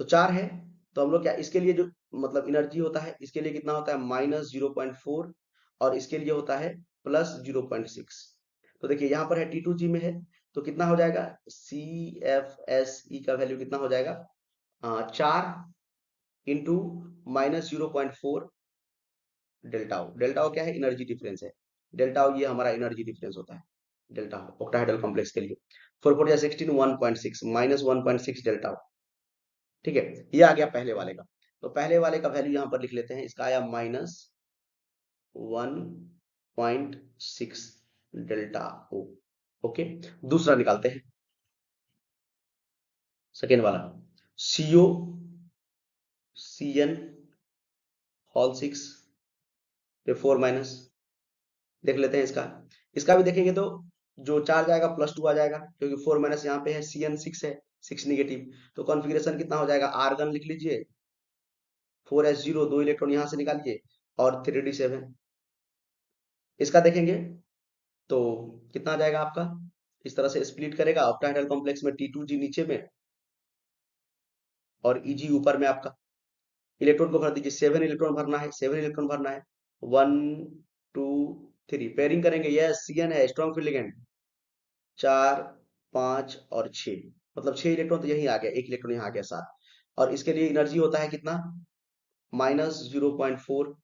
तो 4 है, तो हम लोग क्या इसके लिए जो मतलब एनर्जी होता है, इसके लिए कितना होता है? -0.4, और इसके लिए होता है +0.6। तो देखिए यहाँ पर है T2G में है, तो कितना हो जाएगा? CFSE का वैल्यू कितना हो जाएगा? 4 इंटू -0.4 डेल्टा ओ। डेल्टा ओ क्या है? एनर्जी डिफरेंस है। डेल्टा ओ ये हमारा एनर्जी डिफरेंस होता है, डेल्टा ओ ऑक्टाहेड्रल कॉम्प्लेक्स के लिए। 4 4 16, 1.6, -1.6 डेल्टा ओ। ठीक है, ये आ गया पहले वाले का। तो पहले वाले का वैल्यू यहाँ पर लिख लेते हैं, इसका आया -1.6 डेल्टा ओ। ओके, दूसरा निकालते हैं, सेकेंड वाला। COCN होल 6 पे 4 माइनस, देख लेते हैं इसका। इसका भी देखेंगे तो जो चार्ज आएगा +2 आ जाएगा, क्योंकि 4 माइनस यहाँ पे है, CN6 है, 6 निगेटिव। तो कॉन्फ़िगरेशन कितना हो जाएगा, आर्गन लिख लीजिए, 4s0, 2 इलेक्ट्रॉन यहाँ से निकालिए, और 3d7। इसका देखेंगे तो कितना आ जाएगा आपका, इस तरह से स्प्लिट करेगा ऑक्टाहेड्रल कॉम्प्लेक्स में, T2G नीचे में और Eg ऊपर में आपका। इलेक्ट्रॉन को भर दीजिए, 7 इलेक्ट्रॉन भरना है, 7 इलेक्ट्रॉन भरना है। 1 2 3 पेयरिंग करेंगे, यस CN है, स्ट्रॉन्ग फील्ड लिगेंड। 4 5 और 6, मतलब 6 इलेक्ट्रॉन तो यही आ गया, एक इलेक्ट्रॉन यहाँ आ गया, 7। और इसके लिए एनर्जी होता है कितना, -0.4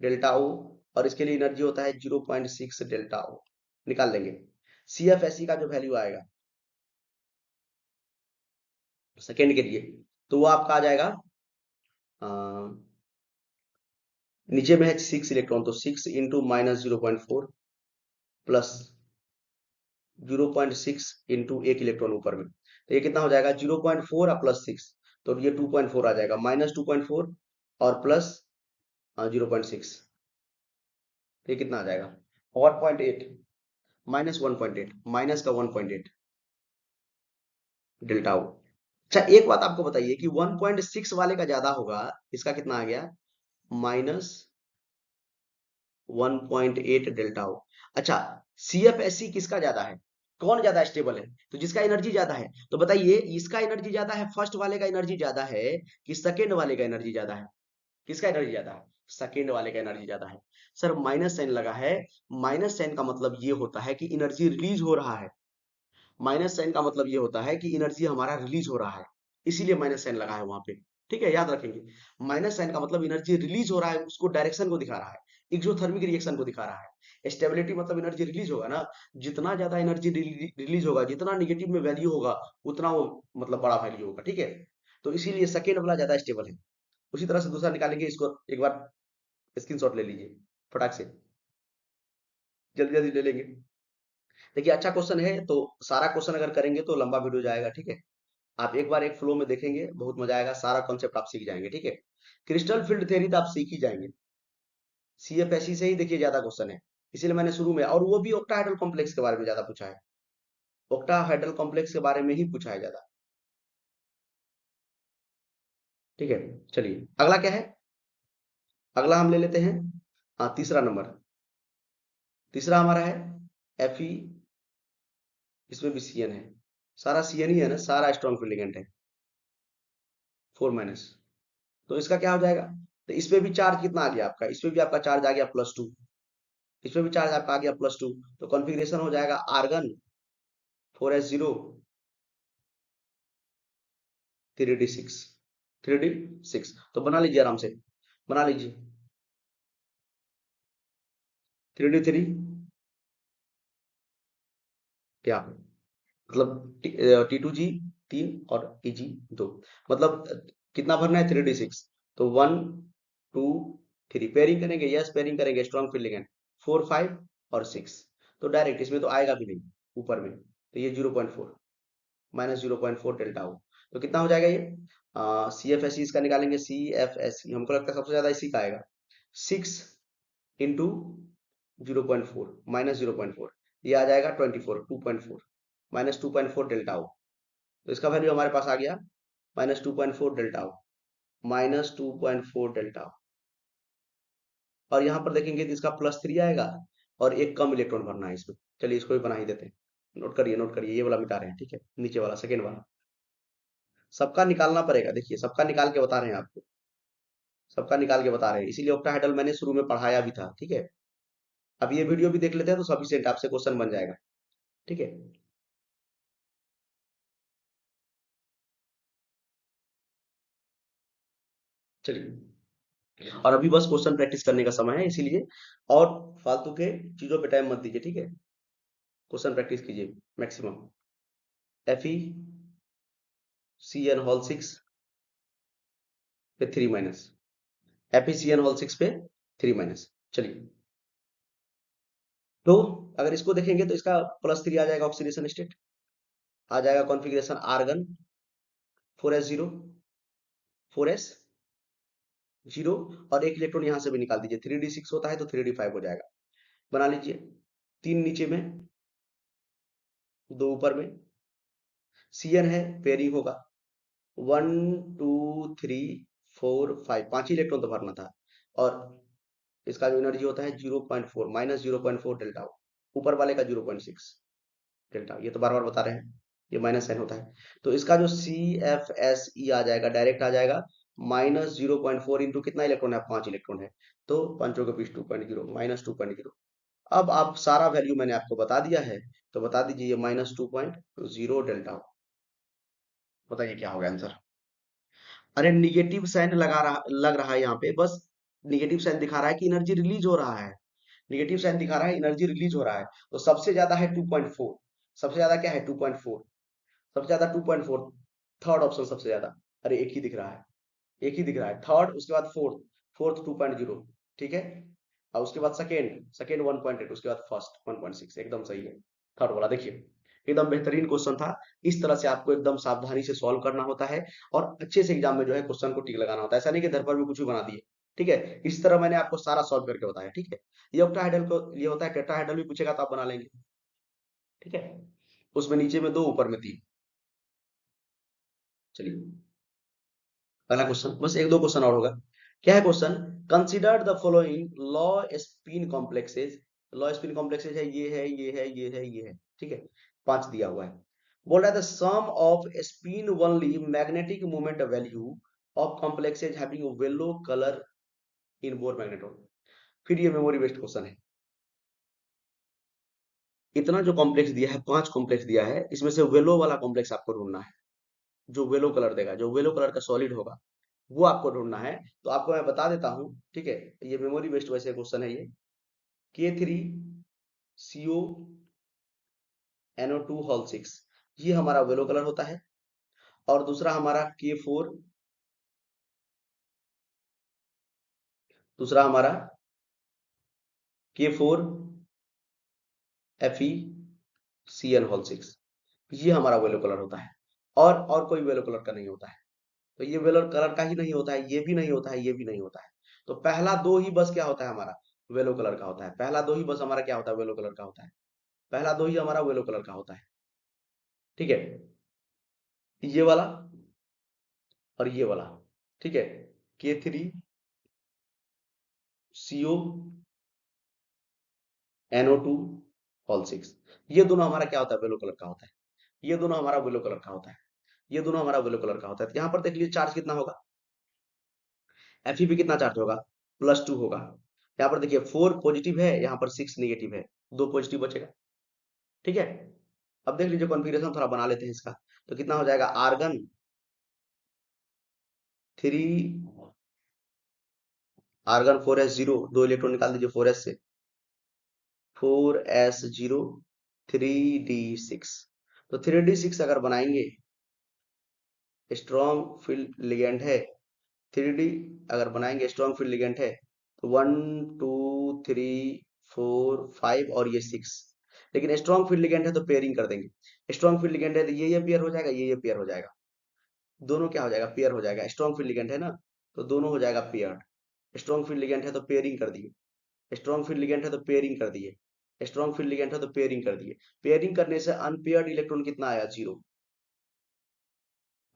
डेल्टा ओ, और इसके लिए एनर्जी होता है 0.6 डेल्टा ओ। निकाल लेंगे CFSE का जो वैल्यू आएगा सेकेंड के लिए, तो वो आपका आ जाएगा, अ, नीचे में है 6 इलेक्ट्रॉन, तो 6 इंटू -0.4 प्लस 0.6 इंटू एक इलेक्ट्रॉन ऊपर में, तो ये कितना हो जाएगा, 0.4 और +6, तो ये 2.4 आ जाएगा, -2.4 और प्लस 0.6, ये कितना आ जाएगा, 1.8, -1.8, माइनस का 1.8 डेल्टा ओ। अच्छा एक बात आपको बताइए कि 1.6 वाले का ज्यादा होगा, इसका कितना आ गया, -1.8 डेल्टा ओ। अच्छा, CFSE किसका ज्यादा है, कौन ज्यादा स्टेबल है, तो जिसका एनर्जी ज्यादा है, तो बताइए इसका एनर्जी ज्यादा है, फर्स्ट वाले का एनर्जी ज्यादा है कि सेकेंड वाले का एनर्जी ज्यादा है, किसका एनर्जी ज्यादा है, सेकेंड वाले का एनर्जी ज्यादा है। सर माइनस साइन लगा है, माइनस साइन का मतलब ये होता है कि एनर्जी रिलीज हो रहा है, माइनस साइन का मतलब ये होता है कि एनर्जी हमारा रिलीज हो रहा है, इसीलिए माइनस साइन लगा है वहां पे। ठीक है, याद रखेंगे, माइनस साइन का मतलब एनर्जी रिलीज हो रहा है, उसको डायरेक्शन को दिखा रहा है, एक्सोथर्मिक रिएक्शन को दिखा रहा है। स्टेबिलिटी मतलब एनर्जी रिलीज होगा ना, जितना ज्यादा एनर्जी रिलीज होगा, जितना निगेटिव में वैल्यू होगा, उतना वो मतलब बड़ा वैल्यू होगा। ठीक है, तो इसीलिए सेकेंड वाला ज्यादा स्टेबल है। उसी तरह से दूसरा निकालेंगे, इसको एक बार स्क्रीनशॉट ले लीजिए फटाक से, जल्दी जल्दी ले लेंगे। देखिए अच्छा क्वेश्चन है, तो सारा क्वेश्चन अगर करेंगे तो लंबा वीडियो जाएगा। ठीक है, आप एक बार एक फ्लो में देखेंगे, बहुत मजा आएगा, सारा कॉन्सेप्ट आप सीख जाएंगे। ठीक है, क्रिस्टल फील्ड थ्योरी तो आप सीख ही जाएंगे, CFSE से ही देखिए ज्यादा क्वेश्चन है, इसीलिए मैंने शुरू में, और वो भी ऑक्टाहेड्रल कॉम्प्लेक्स के बारे में ज्यादा पूछा है, ऑक्टाहेड्रल कॉम्प्लेक्स के बारे में ही पूछा है ज्यादा। ठीक है, चलिए अगला क्या है, अगला हम ले लेते हैं, हाँ तीसरा नंबर, तीसरा हमारा है Fe, इसमें भी CN है, सारा CN ही है ना, सारा स्ट्रॉन्ग फील्ड लिगेंड है, 4 माइनस। तो इसका क्या हो जाएगा, तो इसमें भी चार्ज कितना आ गया आपका, इसमें भी आपका चार्ज आ गया +2, इसमें भी चार्ज आपका आ गया +2, तो कॉन्फ़िगरेशन हो जाएगा आर्गन 4s0 3d6, 3d6, तो बना लीजिए आराम से, बना लीजिए 3d3 क्या, मतलब T2G 3 और Eg 2, मतलब कितना भरना है, 3d6, तो 1 2 3 पेयरिंग करेंगे, यस पेयरिंग करेंगे, स्ट्रॉन्ग फील्ड लिगेंड 4 5 और 6, तो डायरेक्ट इसमें तो आएगा भी नहीं ऊपर में, तो ये 0.4, -0.4 डेल्टा हो, तो कितना हो जाएगा ये, CFSE इसका निकालेंगे, CFSE हमको लगता है सबसे ज्यादा इसी का आएगा, 6 इंटू 0.4 -0.4, ये आ जाएगा 24, 2.4, -2.4 डेल्टा हो, तो इसका वैल्यू हमारे पास आ गया -2.4 डेल्टा हो, -2.4 डेल्टा हो। और यहाँ पर देखेंगे तो इसका +3 आएगा, और एक कम इलेक्ट्रॉन भरना है इसमें, चलिए इसको भी बना ही देते हैं, नोट करिए नोट करिए, ये वाला मिटा रहे हैं। ठीक है, नीचे वाला सेकेंड वाला सबका निकालना पड़ेगा, देखिए सबका निकाल के बता रहे हैं आपको, सबका निकाल के बता रहे हैं, इसीलिए ऑक्टाहेड्रल मैंने शुरू में पढ़ाया भी था। ठीक है, अब ये वीडियो भी देख लेते हैं तो सफिशिएंट आपसे क्वेश्चन बन जाएगा। ठीक है, चलिए, और अभी बस क्वेश्चन प्रैक्टिस करने का समय है, इसीलिए और फालतू के चीजों पे टाइम मत दीजिए। ठीक है, क्वेश्चन प्रैक्टिस कीजिए मैक्सिमम। FeCN होल 6 पे 3 माइनस, FeCN होल 6 पे 3 माइनस, चलिए, तो अगर इसको देखेंगे तो इसका +3 आ जाएगा, ऑक्सीडेशन स्टेट आ जाएगा, कॉन्फ़िगरेशन आर्गन 4s0 4s0, और एक इलेक्ट्रॉन यहां से भी निकाल दीजिए, 3d6 होता है तो 3d5 हो जाएगा, बना लीजिए। 3 नीचे में, 2 ऊपर में। Cn है, पेयरिंग होगा। 1 2 3 4 5, 5 ही इलेक्ट्रॉन तो भरना था। और इसका जो एनर्जी होता है 0.4, -0.4 डेल्टा। ऊपर वाले का 0.6 डेल्टा। ये तो बार बार बता रहे हैं, ये माइनस साइन होता है। तो इसका जो CFSE आ जाएगा, डायरेक्ट आ जाएगा -0.4 इंटू कितना इलेक्ट्रॉन है, 5 इलेक्ट्रॉन है। तो पंचों के बीच 2.0, -2.0। अब आप सारा वैल्यू मैंने आपको बता दिया है, तो बता दीजिए ये -2.0 डेल्टा। बताइए क्या होगा आंसर। अरे निगेटिव साइन लग रहा है यहाँ पे, बस निगेटिव साइन दिखा रहा है कि एनर्जी रिलीज हो रहा है। निगेटिव साइन दिखा रहा है एनर्जी रिलीज हो रहा है। तो सबसे ज्यादा है 2.4। सबसे ज्यादा क्या है, 2.4। सबसे ज्यादा 2.4। थर्ड ऑप्शन सबसे ज्यादा। अरे एक ही दिख रहा है, एक ही दिख रहा है। थर्ड, उसके बाद फोर्थ। फोर्थ 2.0, ठीक है। और उसके बाद सेकेंड, सेकेंड 1.8, उसके बाद फर्स्ट 1.6। एकदम सही है। थर्ड वाला देखिए, एकदम बेहतरीन क्वेश्चन था। इस तरह से आपको एकदम सावधानी से सॉल्व करना होता है, और अच्छे से एग्जाम में जो है क्वेश्चन को टिक लगाना होता है। ऐसा नहीं कि घर पर भी कुछ भी बना दिए, ठीक है। इस तरह मैंने आपको सारा सॉल्व करके बताया, ठीक है। ये ऑक्टाहेड्रल को ये होता है, टेट्राहेड्रल भी पूछेगा तो आप बना लेंगे, ठीक है। उसमें नीचे में 2, ऊपर में 3। चलिए अगला क्वेश्चन, बस एक दो क्वेश्चन और होगा। क्या है question, consider the following law spin complexes. Law spin complexes है, ये है, ये है, ये है, ये है, ठीक है। 5 दिया हुआ है। बोल रहा है the sum of spin only magnetic moment value of complexes having yellow colour in Bohr magnetron. फिर ये मेमोरी बेस्ड क्वेश्चन है। इतना जो कॉम्प्लेक्स दिया है, 5 कॉम्प्लेक्स दिया है, इसमें से वेलो वाला कॉम्प्लेक्स आपको ढूंढना है, जो वेलो कलर देगा, जो वेलो कलर का सॉलिड होगा, वो आपको ढूंढना है। तो आपको मैं बता देता हूँ, ठीक है। ये मेमोरी बेस्ड वैसे क्वेश्चन है ये। K3CO NO2 6, ये हमारा येलो कलर होता है। और दूसरा हमारा K4, दूसरा हमारा K4FeCN6, ये हमारा येलो कलर होता है। और कोई येलो कलर का नहीं होता है। तो ये येलो कलर का ही नहीं होता है, ये भी नहीं होता है, ये भी नहीं होता है। तो पहला दो ही बस क्या होता है हमारा, येलो कलर का होता है। पहला दो ही बस हमारा क्या होता है, येलो कलर का होता है। पहला दो ही हमारा येलो कलर का होता है, ठीक है। ये वाला और ये वाला, ठीक है। K3CO NO2 6, ये दोनों हमारा क्या होता है, येलो कलर का होता है। ये दोनों हमारा येलो कलर का होता है। ये दोनों हमारा येलो कलर का होता है। यहाँ पर देख लीजिए चार्ज कितना होगा, Fe पे कितना चार्ज होगा, +2 होगा। यहाँ पर देखिए 4 पॉजिटिव है, यहाँ पर 6 नेगेटिव है, 2 पॉजिटिव बचेगा, ठीक है। अब देख लीजिए कॉन्फ़िगरेशन थोड़ा बना लेते हैं इसका। तो कितना हो जाएगा, आर्गन 3, आर्गन 4s0, 2 इलेक्ट्रॉन निकाल दीजिए 4s से, 4s0, 3d6। तो 3d6 अगर बनाएंगे, स्ट्रॉन्ग फील्ड लिगेंड है। 3d अगर बनाएंगे, स्ट्रॉन्ग फील्ड लिगेंड है, तो 1 2 3 4 5 और ये 6। लेकिन स्ट्रॉन्ग फील्ड लिगेंड है तो पेयरिंग कर देंगे। स्ट्रॉन्ग फील्ड लिगेंड है तो ये पेयर हो जाएगा, ये पेयर हो जाएगा। दोनों क्या हो जाएगा, पेयर हो जाएगा। स्ट्रॉन्ग फील्ड लिगेंड है ना, तो दोनों हो जाएगा पेयर्ड। स्ट्रॉन्ग फील्ड लिगेंड है तो पेयरिंग कर दिए। स्ट्रॉन्ग फील्ड लिगेंड है तो पेयरिंग कर दिए। स्ट्रॉन्ग फील्ड लिगेंड है तो पेयरिंग कर दिए। पेयरिंग करने से अनपेयर्ड इलेक्ट्रॉन कितना आया, 0।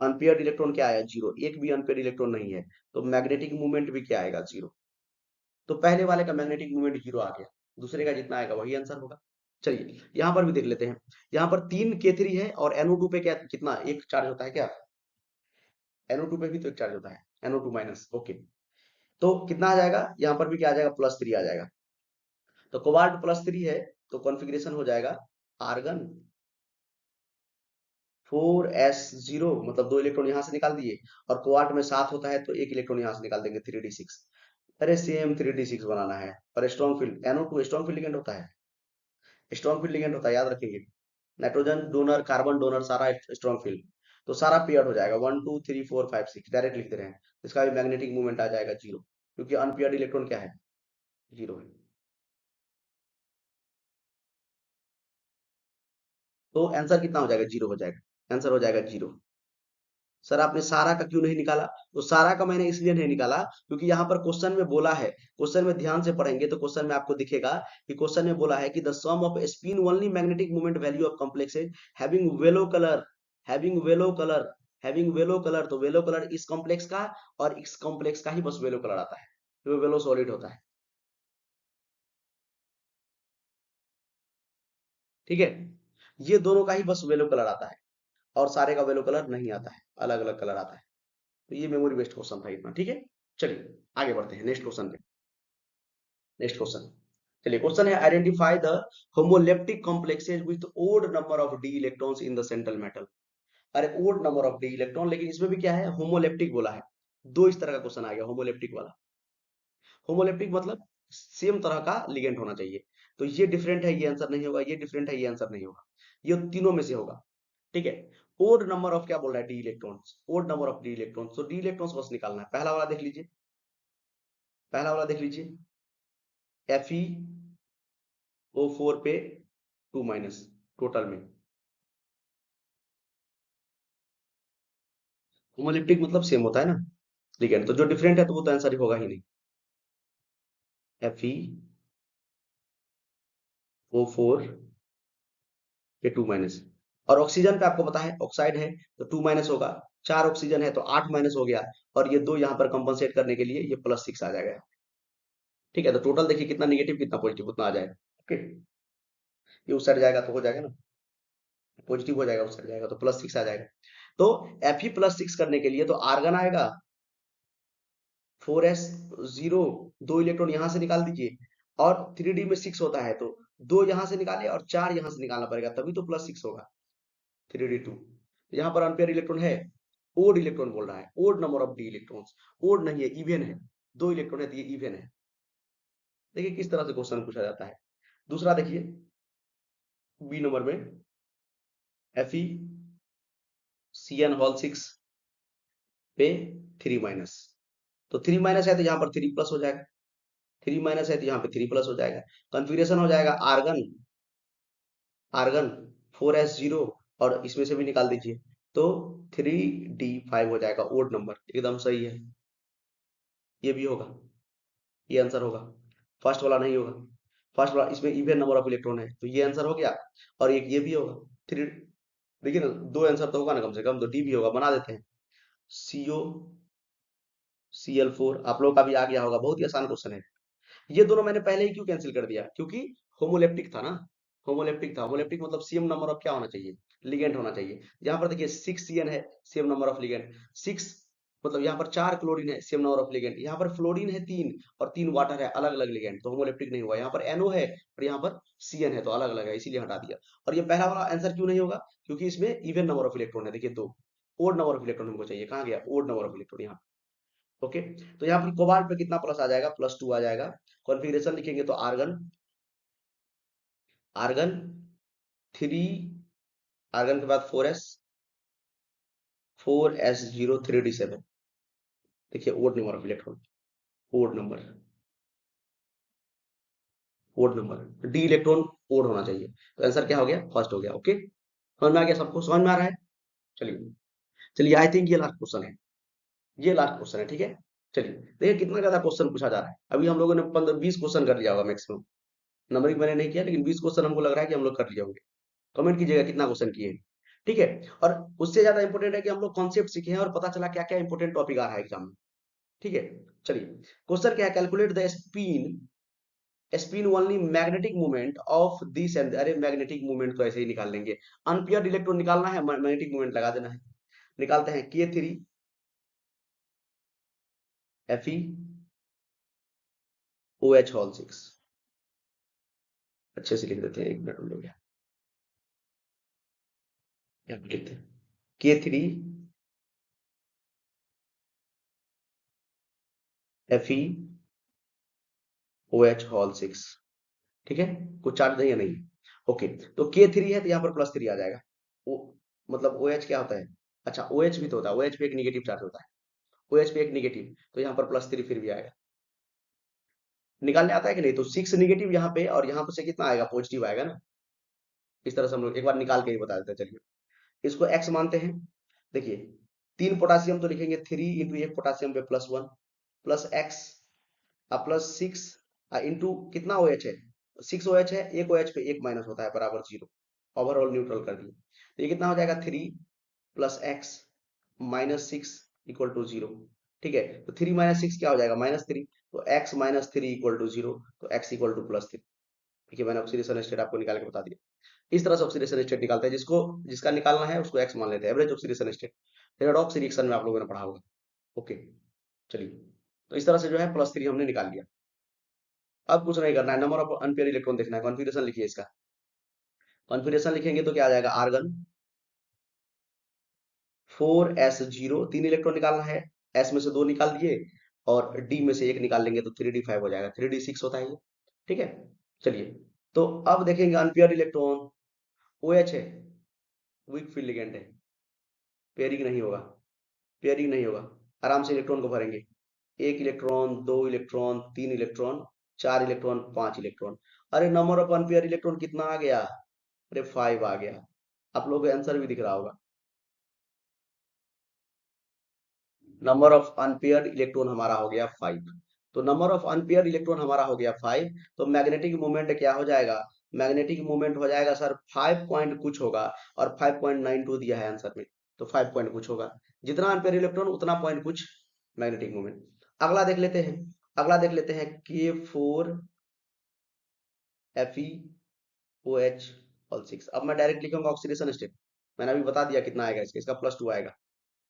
अनपेयर्ड इलेक्ट्रॉन क्या आया, 0। एक भी अनपेयर्ड इलेक्ट्रॉन नहीं है, तो मैग्नेटिक मूवमेंट भी क्या आएगा, 0। तो पहले वाले का मैग्नेटिक मूवमेंट 0 आ गया, दूसरे का जितना आएगा वही आंसर होगा। चलिए यहाँ पर भी देख लेते हैं। यहाँ पर 3 K3 है, और NO2 पे क्या कितना एक चार्ज होता है क्या, NO2 पे भी तो एक चार्ज होता है, NO2-, ओके। तो कितना आ जाएगा, यहाँ पर भी क्या आ जाएगा, +3 आ जाएगा। तो कोबाल्ट +3 है, तो कॉन्फ़िगरेशन हो जाएगा आर्गन 4s0, मतलब 2 इलेक्ट्रॉन यहाँ से निकाल दिए। और कोबाल्ट में 7 होता है, तो एक इलेक्ट्रॉन यहाँ से निकाल देंगे, 3d6। अरे सेम 3d6 बनाना है। और strong field, NO2 strong field ligand होता है, स्ट्रॉन्ग फील्ड लिगेंड होता है, याद रखेंगे। नाइट्रोजन डोनर, कार्बन डोनर, सारा स्ट्रॉन्ग फील्ड। तो सारा पेयर्ड हो जाएगा, 1 2 3 4 5 6 डायरेक्ट लिख दे रहे हैं। इसका भी मैग्नेटिक मूवमेंट आ जाएगा 0, क्योंकि अनपेयर्ड इलेक्ट्रॉन क्या है, 0 है। तो आंसर कितना हो जाएगा, 0 हो जाएगा। आंसर हो जाएगा 0। सर आपने सारा का क्यों नहीं निकाला? तो सारा का मैंने इसलिए नहीं निकाला क्योंकि यहाँ पर क्वेश्चन में बोला है, क्वेश्चन में ध्यान से पढ़ेंगे तो क्वेश्चन में आपको दिखेगा कि क्वेश्चन में बोला है कि the sum of spin only magnetic moment value of complex having yellow colour, having yellow colour, having yellow colour. तो वेलो कलर इस कॉम्प्लेक्स का और इस कॉम्प्लेक्स का ही बस वेलो कलर आता है, तो वेलो सॉलिड होता है। ठीक है, ये दोनों का ही बस वेलो कलर आता है और सारे का वेलो कलर नहीं आता है, अलग अलग कलर आता है। तो ये मेमोरी बेस्ड क्वेश्चन था इतना। ठीक है, चलिए आगे बढ़ते हैं नेक्स्ट क्वेश्चन पे। नेक्स्ट क्वेश्चन, चलिए क्वेश्चन है identify the homoleptic complexes with odd number of D electrons in the central metal. अरे odd number of D electron, लेकिन इसमें भी क्या है, होमोलेप्टिक बोला है। दो इस तरह का क्वेश्चन आ गया होमोलेप्टिक वाला। होमोलेप्टिक मतलब सेम तरह का लिगेंड होना चाहिए। तो ये डिफरेंट है, ये आंसर नहीं होगा, ये डिफरेंट है, ये आंसर नहीं होगा, ये तीनों में से होगा। ठीक है, ओड नंबर ऑफ क्या बोल रहा है, D electrons, odd number of D electrons. तो डी इलेक्ट्रॉन्स बस निकालना है। पहला वाला देख लीजिए, पहला वाला देख लीजिए, Fe O4 पे 2 माइनस टोटल में। होमोलिप्टिक मतलब सेम होता है ना लिगेंड, तो जो डिफरेंट है तो वो तो आंसर ही होगा ही नहीं। FeO4 पे 2 माइनस। और ऑक्सीजन पे आपको पता है ऑक्साइड है तो 2 माइनस होगा, 4 ऑक्सीजन है तो 8 माइनस हो गया, और ये दो यहाँ पर कंपनसेट करने के लिए ये +6 आ जाएगा। ठीक है, तो टोटल देखिए कितना निगेटिव कितना पॉजिटिव उतना आ जाएगा। ओके, ये उस साइड जाएगा तो हो जाएगा ना, पॉजिटिव हो जाएगा, उस साइड जाएगा तो +6 आ जाएगा। तो Fe+6 करने के लिए तो आर्गन आएगा 4s0, 2 इलेक्ट्रॉन यहां से निकाल दीजिए, और 3D में 6 होता है तो 2 यहां से निकाले और 4 यहां से निकालना पड़ेगा, तभी तो +6 होगा। 3D2 यहाँ पर अनपेयर इलेक्ट्रॉन है, ओड इलेक्ट्रॉन बोल रहा है, odd number of D electrons, odd नहीं है इवन है, 2 इलेक्ट्रॉन है तो ये इवन है। देखिए किस तरह से क्वेश्चन पूछा जाता है। दूसरा देखिए, बी नंबर में FeCN6 पे 3 माइनस। तो 3 माइनस है तो यहाँ पर 3 प्लस हो जाएगा, 3 माइनस है तो यहाँ पे 3 प्लस हो जाएगा। कॉन्फ़िगरेशन हो जाएगा आर्गन, आर्गन 4s0, और इसमें से भी निकाल दीजिए तो 3d5 हो जाएगा, ओड नंबर एकदम सही है। ये भी होगा, ये आंसर होगा, फर्स्ट वाला नहीं होगा। फर्स्ट वाला इसमें इवन नंबर ऑफ इलेक्ट्रॉन है तो ये आंसर हो गया, और एक ये भी होगा। थ्री, देखिए ना दो आंसर तो होगा ना कम से कम, तो डी भी होगा, बना देते हैं। COCl4 आप लोगों का भी आ गया होगा, बहुत ही आसान क्वेश्चन है। ये दोनों मैंने पहले ही क्यों कैंसिल कर दिया, क्योंकि होमोलेप्टिक था ना, होमोलेप्टिक था। होमोलेप्टिक मतलब सेम नंबर ऑफ क्या होना चाहिए, लिगेंड होना चाहिए। यहाँ पर देखिए 6 CN है, सेम नंबर ऑफ लिगेंड 6, मतलब यहाँ पर 4 क्लोरीन है, सेम नंबर ऑफ लिगेंड। यहाँ पर फ्लोरीन है 3 और 3 वाटर है, अलग अलग लिगेंड, तो होमोलेप्टिक नहीं हुआ। यहाँ पर NO है और यहाँ पर CN है, तो अलग अलग है, इसीलिए हटा दिया। और ये पहला वाला आंसर क्यों नहीं होगा, क्योंकि इसमें इवन नंबर ऑफ इलेक्ट्रॉन है, देखिए 2। ओड नंबर ऑफ इलेक्ट्रॉन हमको चाहिए, कहाँ गया ओड नंबर ऑफ इलेक्ट्रॉन यहाँ। ओके, तो यहाँ पर कोबाल्ट पे कितना प्लस आ जाएगा, +2 आ जाएगा। कॉन्फ़िगरेशन लिखेंगे तो आर्गन, आर्गन 3, आर्गन के बाद 4s0 3d7। देखिए odd number of electron, odd number, odd number, D electron odd होना चाहिए, तो आंसर क्या हो गया, फर्स्ट हो गया। ओके, समझ में आ गया, सबको समझ में आ रहा है। चलिए, चलिए आई थिंक ये लास्ट क्वेश्चन है, ये लास्ट क्वेश्चन है। ठीक है, चलिए देखिए कितना ज्यादा क्वेश्चन पूछा जा रहा है। अभी हम लोगों ने 15-20 क्वेश्चन कर लिया होगा मैक्सिमम, नंबरिंग मैंने नहीं किया, लेकिन 20 क्वेश्चन हमको लग रहा है कि हम लोग कर लिए होंगे। कमेंट कीजिएगा कितना क्वेश्चन किए हैं। ठीक है, और उससे ज्यादा इंपॉर्टेंट है कि हम लोग कॉन्सेप्ट सीखे हैं और पता चला क्या क्या इंपॉर्टेंट टॉपिक आ रहा है एग्जाम में। ठीक है, चलिए क्वेश्चन क्या है, calculate the spin, spin only magnetic movement of this and, अरे मैग्नेटिक मूवमेंट तो ऐसे ही निकाल लेंगे, अनपेयर्ड इलेक्ट्रॉन निकालना है, मैग्नेटिक मूवमेंट लगा देना है। निकालते हैं K3FeOH6, अच्छे से लिख देते हैं, 1 मिनट में हो गया, यहाँ पे लिखते हैं K3FeOH6। ठीक है, कुछ चार्ज नहीं है, नहीं। ओके, तो K3 है तो यहाँ पर +3 आ जाएगा। ओ मतलब OH क्या होता है, अच्छा OH भी तो होता है, OH पे एक निगेटिव चार्ज होता है, OH पे एक निगेटिव, तो यहाँ पर +3 फिर भी आएगा। निकालने आता है कि नहीं, तो 6 निगेटिव यहाँ पे और यहाँ पे से कितना आएगा, पॉजिटिव आएगा ना। इस तरह से हम लोग एक बार निकाल के ही बता देते हैं। चलिए इसको x मानते हैं। देखिए 3 पोटासियम तो लिखेंगे 3 इंटू एक पोटासियम पे +1 प्लस एक्स प्लस 6 इंटू कितना ओ एच है, 6 ओ एच है, एक ओ एच पे एक माइनस होता है बराबर 0, ओवरऑल न्यूट्रल कर दिए। तो ये कितना हो जाएगा 3 plus X minus 6 equal to 0। ठीक है, तो 3 माइनस 6 क्या हो जाएगा -3, तो x माइनस 3 इक्वल टू 0, तो x इक्वल टू +3। देखिए मैंने ऑक्सीडेशन स्टेट आपको निकाल के बता दिया। इस तरह से ऑक्सीडेशन स्टेट निकालते हैं, जिसको जिसका निकालना है उसको x मान लेते हैं, average oxidation state. Redox reaction में आप लोगों ने पढ़ा होगा। ओके, चलिए, तो इस तरह से जो है +3 हमने निकाल लिया। अब कुछ नहीं करना है, नंबर ऑफ अनपेयर इलेक्ट्रॉन देखना है। कॉन्फिगरेशन लिखिए इसका। कॉन्फिगरेशन लिखेंगे तो क्या आ जाएगा, आर्गन 4s0, 3 इलेक्ट्रॉन निकालना है, s में से 2 निकाल दिए और d में से 1 निकाल लेंगे तो 3d5 हो जाएगा, 3d6 होता है ये। ठीक है, चलिए, तो अब देखेंगे अनपेयर इलेक्ट्रॉन OH है, वीक फील्ड लिगेंड है, पेयरिंग नहीं होगा, पेयरिंग नहीं होगा, आराम से इलेक्ट्रॉन को भरेंगे, 1 electron, 2 electron, 3 electron, 4 electron, 5 electron. अरे नंबर ऑफ अनपेयर इलेक्ट्रॉन कितना आ गया, अरे 5 आ गया। आप लोगों को आंसर भी दिख रहा होगा, नंबर ऑफ अनपेयर्ड इलेक्ट्रॉन हमारा हो गया 5। तो नंबर ऑफ अनपेयर्ड इलेक्ट्रॉन हमारा हो गया 5, तो मैग्नेटिक मोमेंट क्या हो जाएगा, मैग्नेटिक मोमेंट हो जाएगा सर 5 पॉइंट कुछ होगा, और 5.92 दिया है आंसर में, तो 5 पॉइंट कुछ होगा। जितना अनपेयर इलेक्ट्रॉन उतना पॉइंट कुछ मैग्नेटिक मोमेंट। अगला देख लेते हैं, अगला देख लेते हैं K4Fe OH 6। अब मैं डायरेक्ट लिखूंगा ऑक्सीडेशन स्टेट, मैंने अभी बता दिया कितना आएगा इसका, इसका +2 आएगा।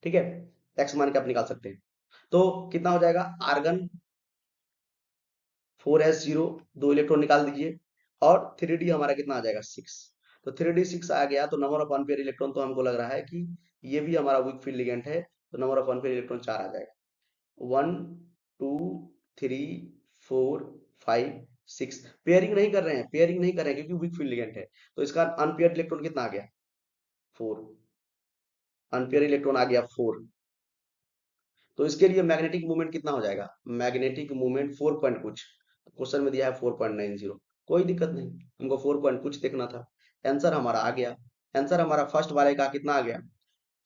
ठीक है, एक्स मान के आप निकाल सकते हैं। तो कितना हो जाएगा, आर्गन 4s0, 2 इलेक्ट्रॉन निकाल दीजिए, और 3d हमारा कितना आ जाएगा 6। तो 3d 6 आ गया, तो नंबर ऑफ अनपेयर इलेक्ट्रॉन तो हमको लग रहा है कि ये भी हमारा वीक फील्ड लिगेंड है, तो नंबर ऑफ अनपेयर इलेक्ट्रॉन 4 आ जाएगा, 1 2 3 4 5 6। पेयरिंग नहीं कर रहे हैं, पेयरिंग नहीं कर रहे हैं क्योंकि वीक फील्ड लिगेंड है, तो इसका अनपेयर इलेक्ट्रॉन कितना आ गया 4, अनपेयर इलेक्ट्रॉन आ गया 4। तो इसके लिए मैग्नेटिक मूवमेंट कितना हो जाएगा, मैग्नेटिक मूवमेंट 4 पॉइंट कुछ, क्वेश्चन में दिया है 4.90, कोई दिक्कत नहीं, हमको 4 पॉइंट कुछ देखना था। आंसर हमारा आ गया, आंसर हमारा फर्स्ट वाले का कितना आ गया,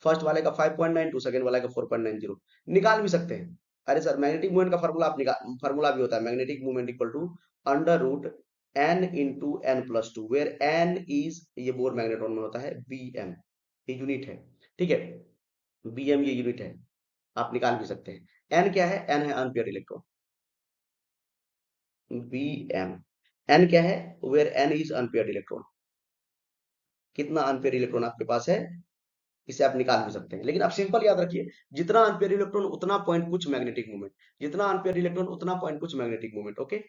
फर्स्ट वाले का 5.92, सेकंड वाले का 4.90। निकाल भी सकते हैं, अरे सर मैग्नेटिक मूवमेंट का फॉर्मूला आप निकाल, फॉर्मूला भी होता है, magnetic movement equal to √n into n+2, where n is, ये बोर मैग्नेट्रॉन में होता है, bm, ये यूनिट है। ठीक है, bm ये यूनिट है, आप निकाल भी सकते हैं। एन क्या है, एन है unpair electron, B M. N क्या है, where N is unpair electron, कितना अनपेयर इलेक्ट्रॉन आपके पास है, इसे आप निकाल भी सकते हैं। लेकिन आप सिंपल याद रखिए, जितना अनपेयर इलेक्ट्रॉन उतना पॉइंट कुछ मैग्नेटिक मूवमेंट, जितना अनपेयर इलेक्ट्रॉन उतना पॉइंट कुछ magnetic movement. Okay,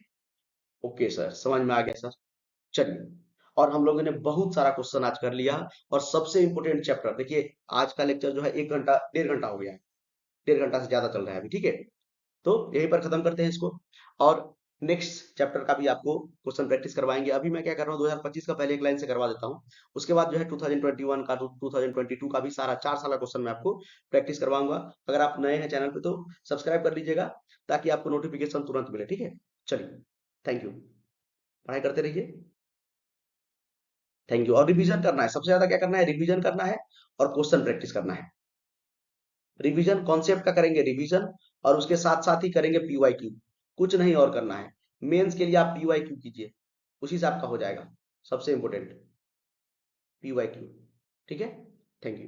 okay sir, समझ में आ गया सर। चलिए, और हम लोगों ने बहुत सारा क्वेश्चन आज कर लिया, और सबसे इंपॉर्टेंट चैप्टर देखिए, आज का लेक्चर जो है 1 घंटा 1.5 घंटा हो गया है, 1.5 घंटा से ज्यादा चल रहा है अभी। ठीक है, तो यहीं पर खत्म करते हैं इसको, और नेक्स्ट चैप्टर का भी आपको क्वेश्चन प्रैक्टिस करवाएंगे। अभी मैं क्या कर रहा हूँ, 2025 का पहले एक लाइन से करवा देता हूँ, उसके बाद जो है 2021 का, 2022 का भी सारा 4 साल का क्वेश्चन मैं आपको प्रैक्टिस करवाऊंगा। अगर आप नए हैं चैनल पे तो सब्सक्राइब कर लीजिएगा, ताकि आपको नोटिफिकेशन तुरंत मिले। ठीक है, चलिए, थैंक यू, पढ़ाई करते रहिए, थैंक यू। और रिवीजन करना है, सबसे ज्यादा क्या करना है, रिवीजन करना है और क्वेश्चन प्रैक्टिस करना है। रिवीजन कॉन्सेप्ट का करेंगे रिवीजन, और उसके साथ साथ ही करेंगे PYQ, कुछ नहीं और करना है। मेंस के लिए आप PYQ कीजिए, उसी से आपका हो जाएगा, सबसे इंपॉर्टेंट PYQ। ठीक है, थैंक यू।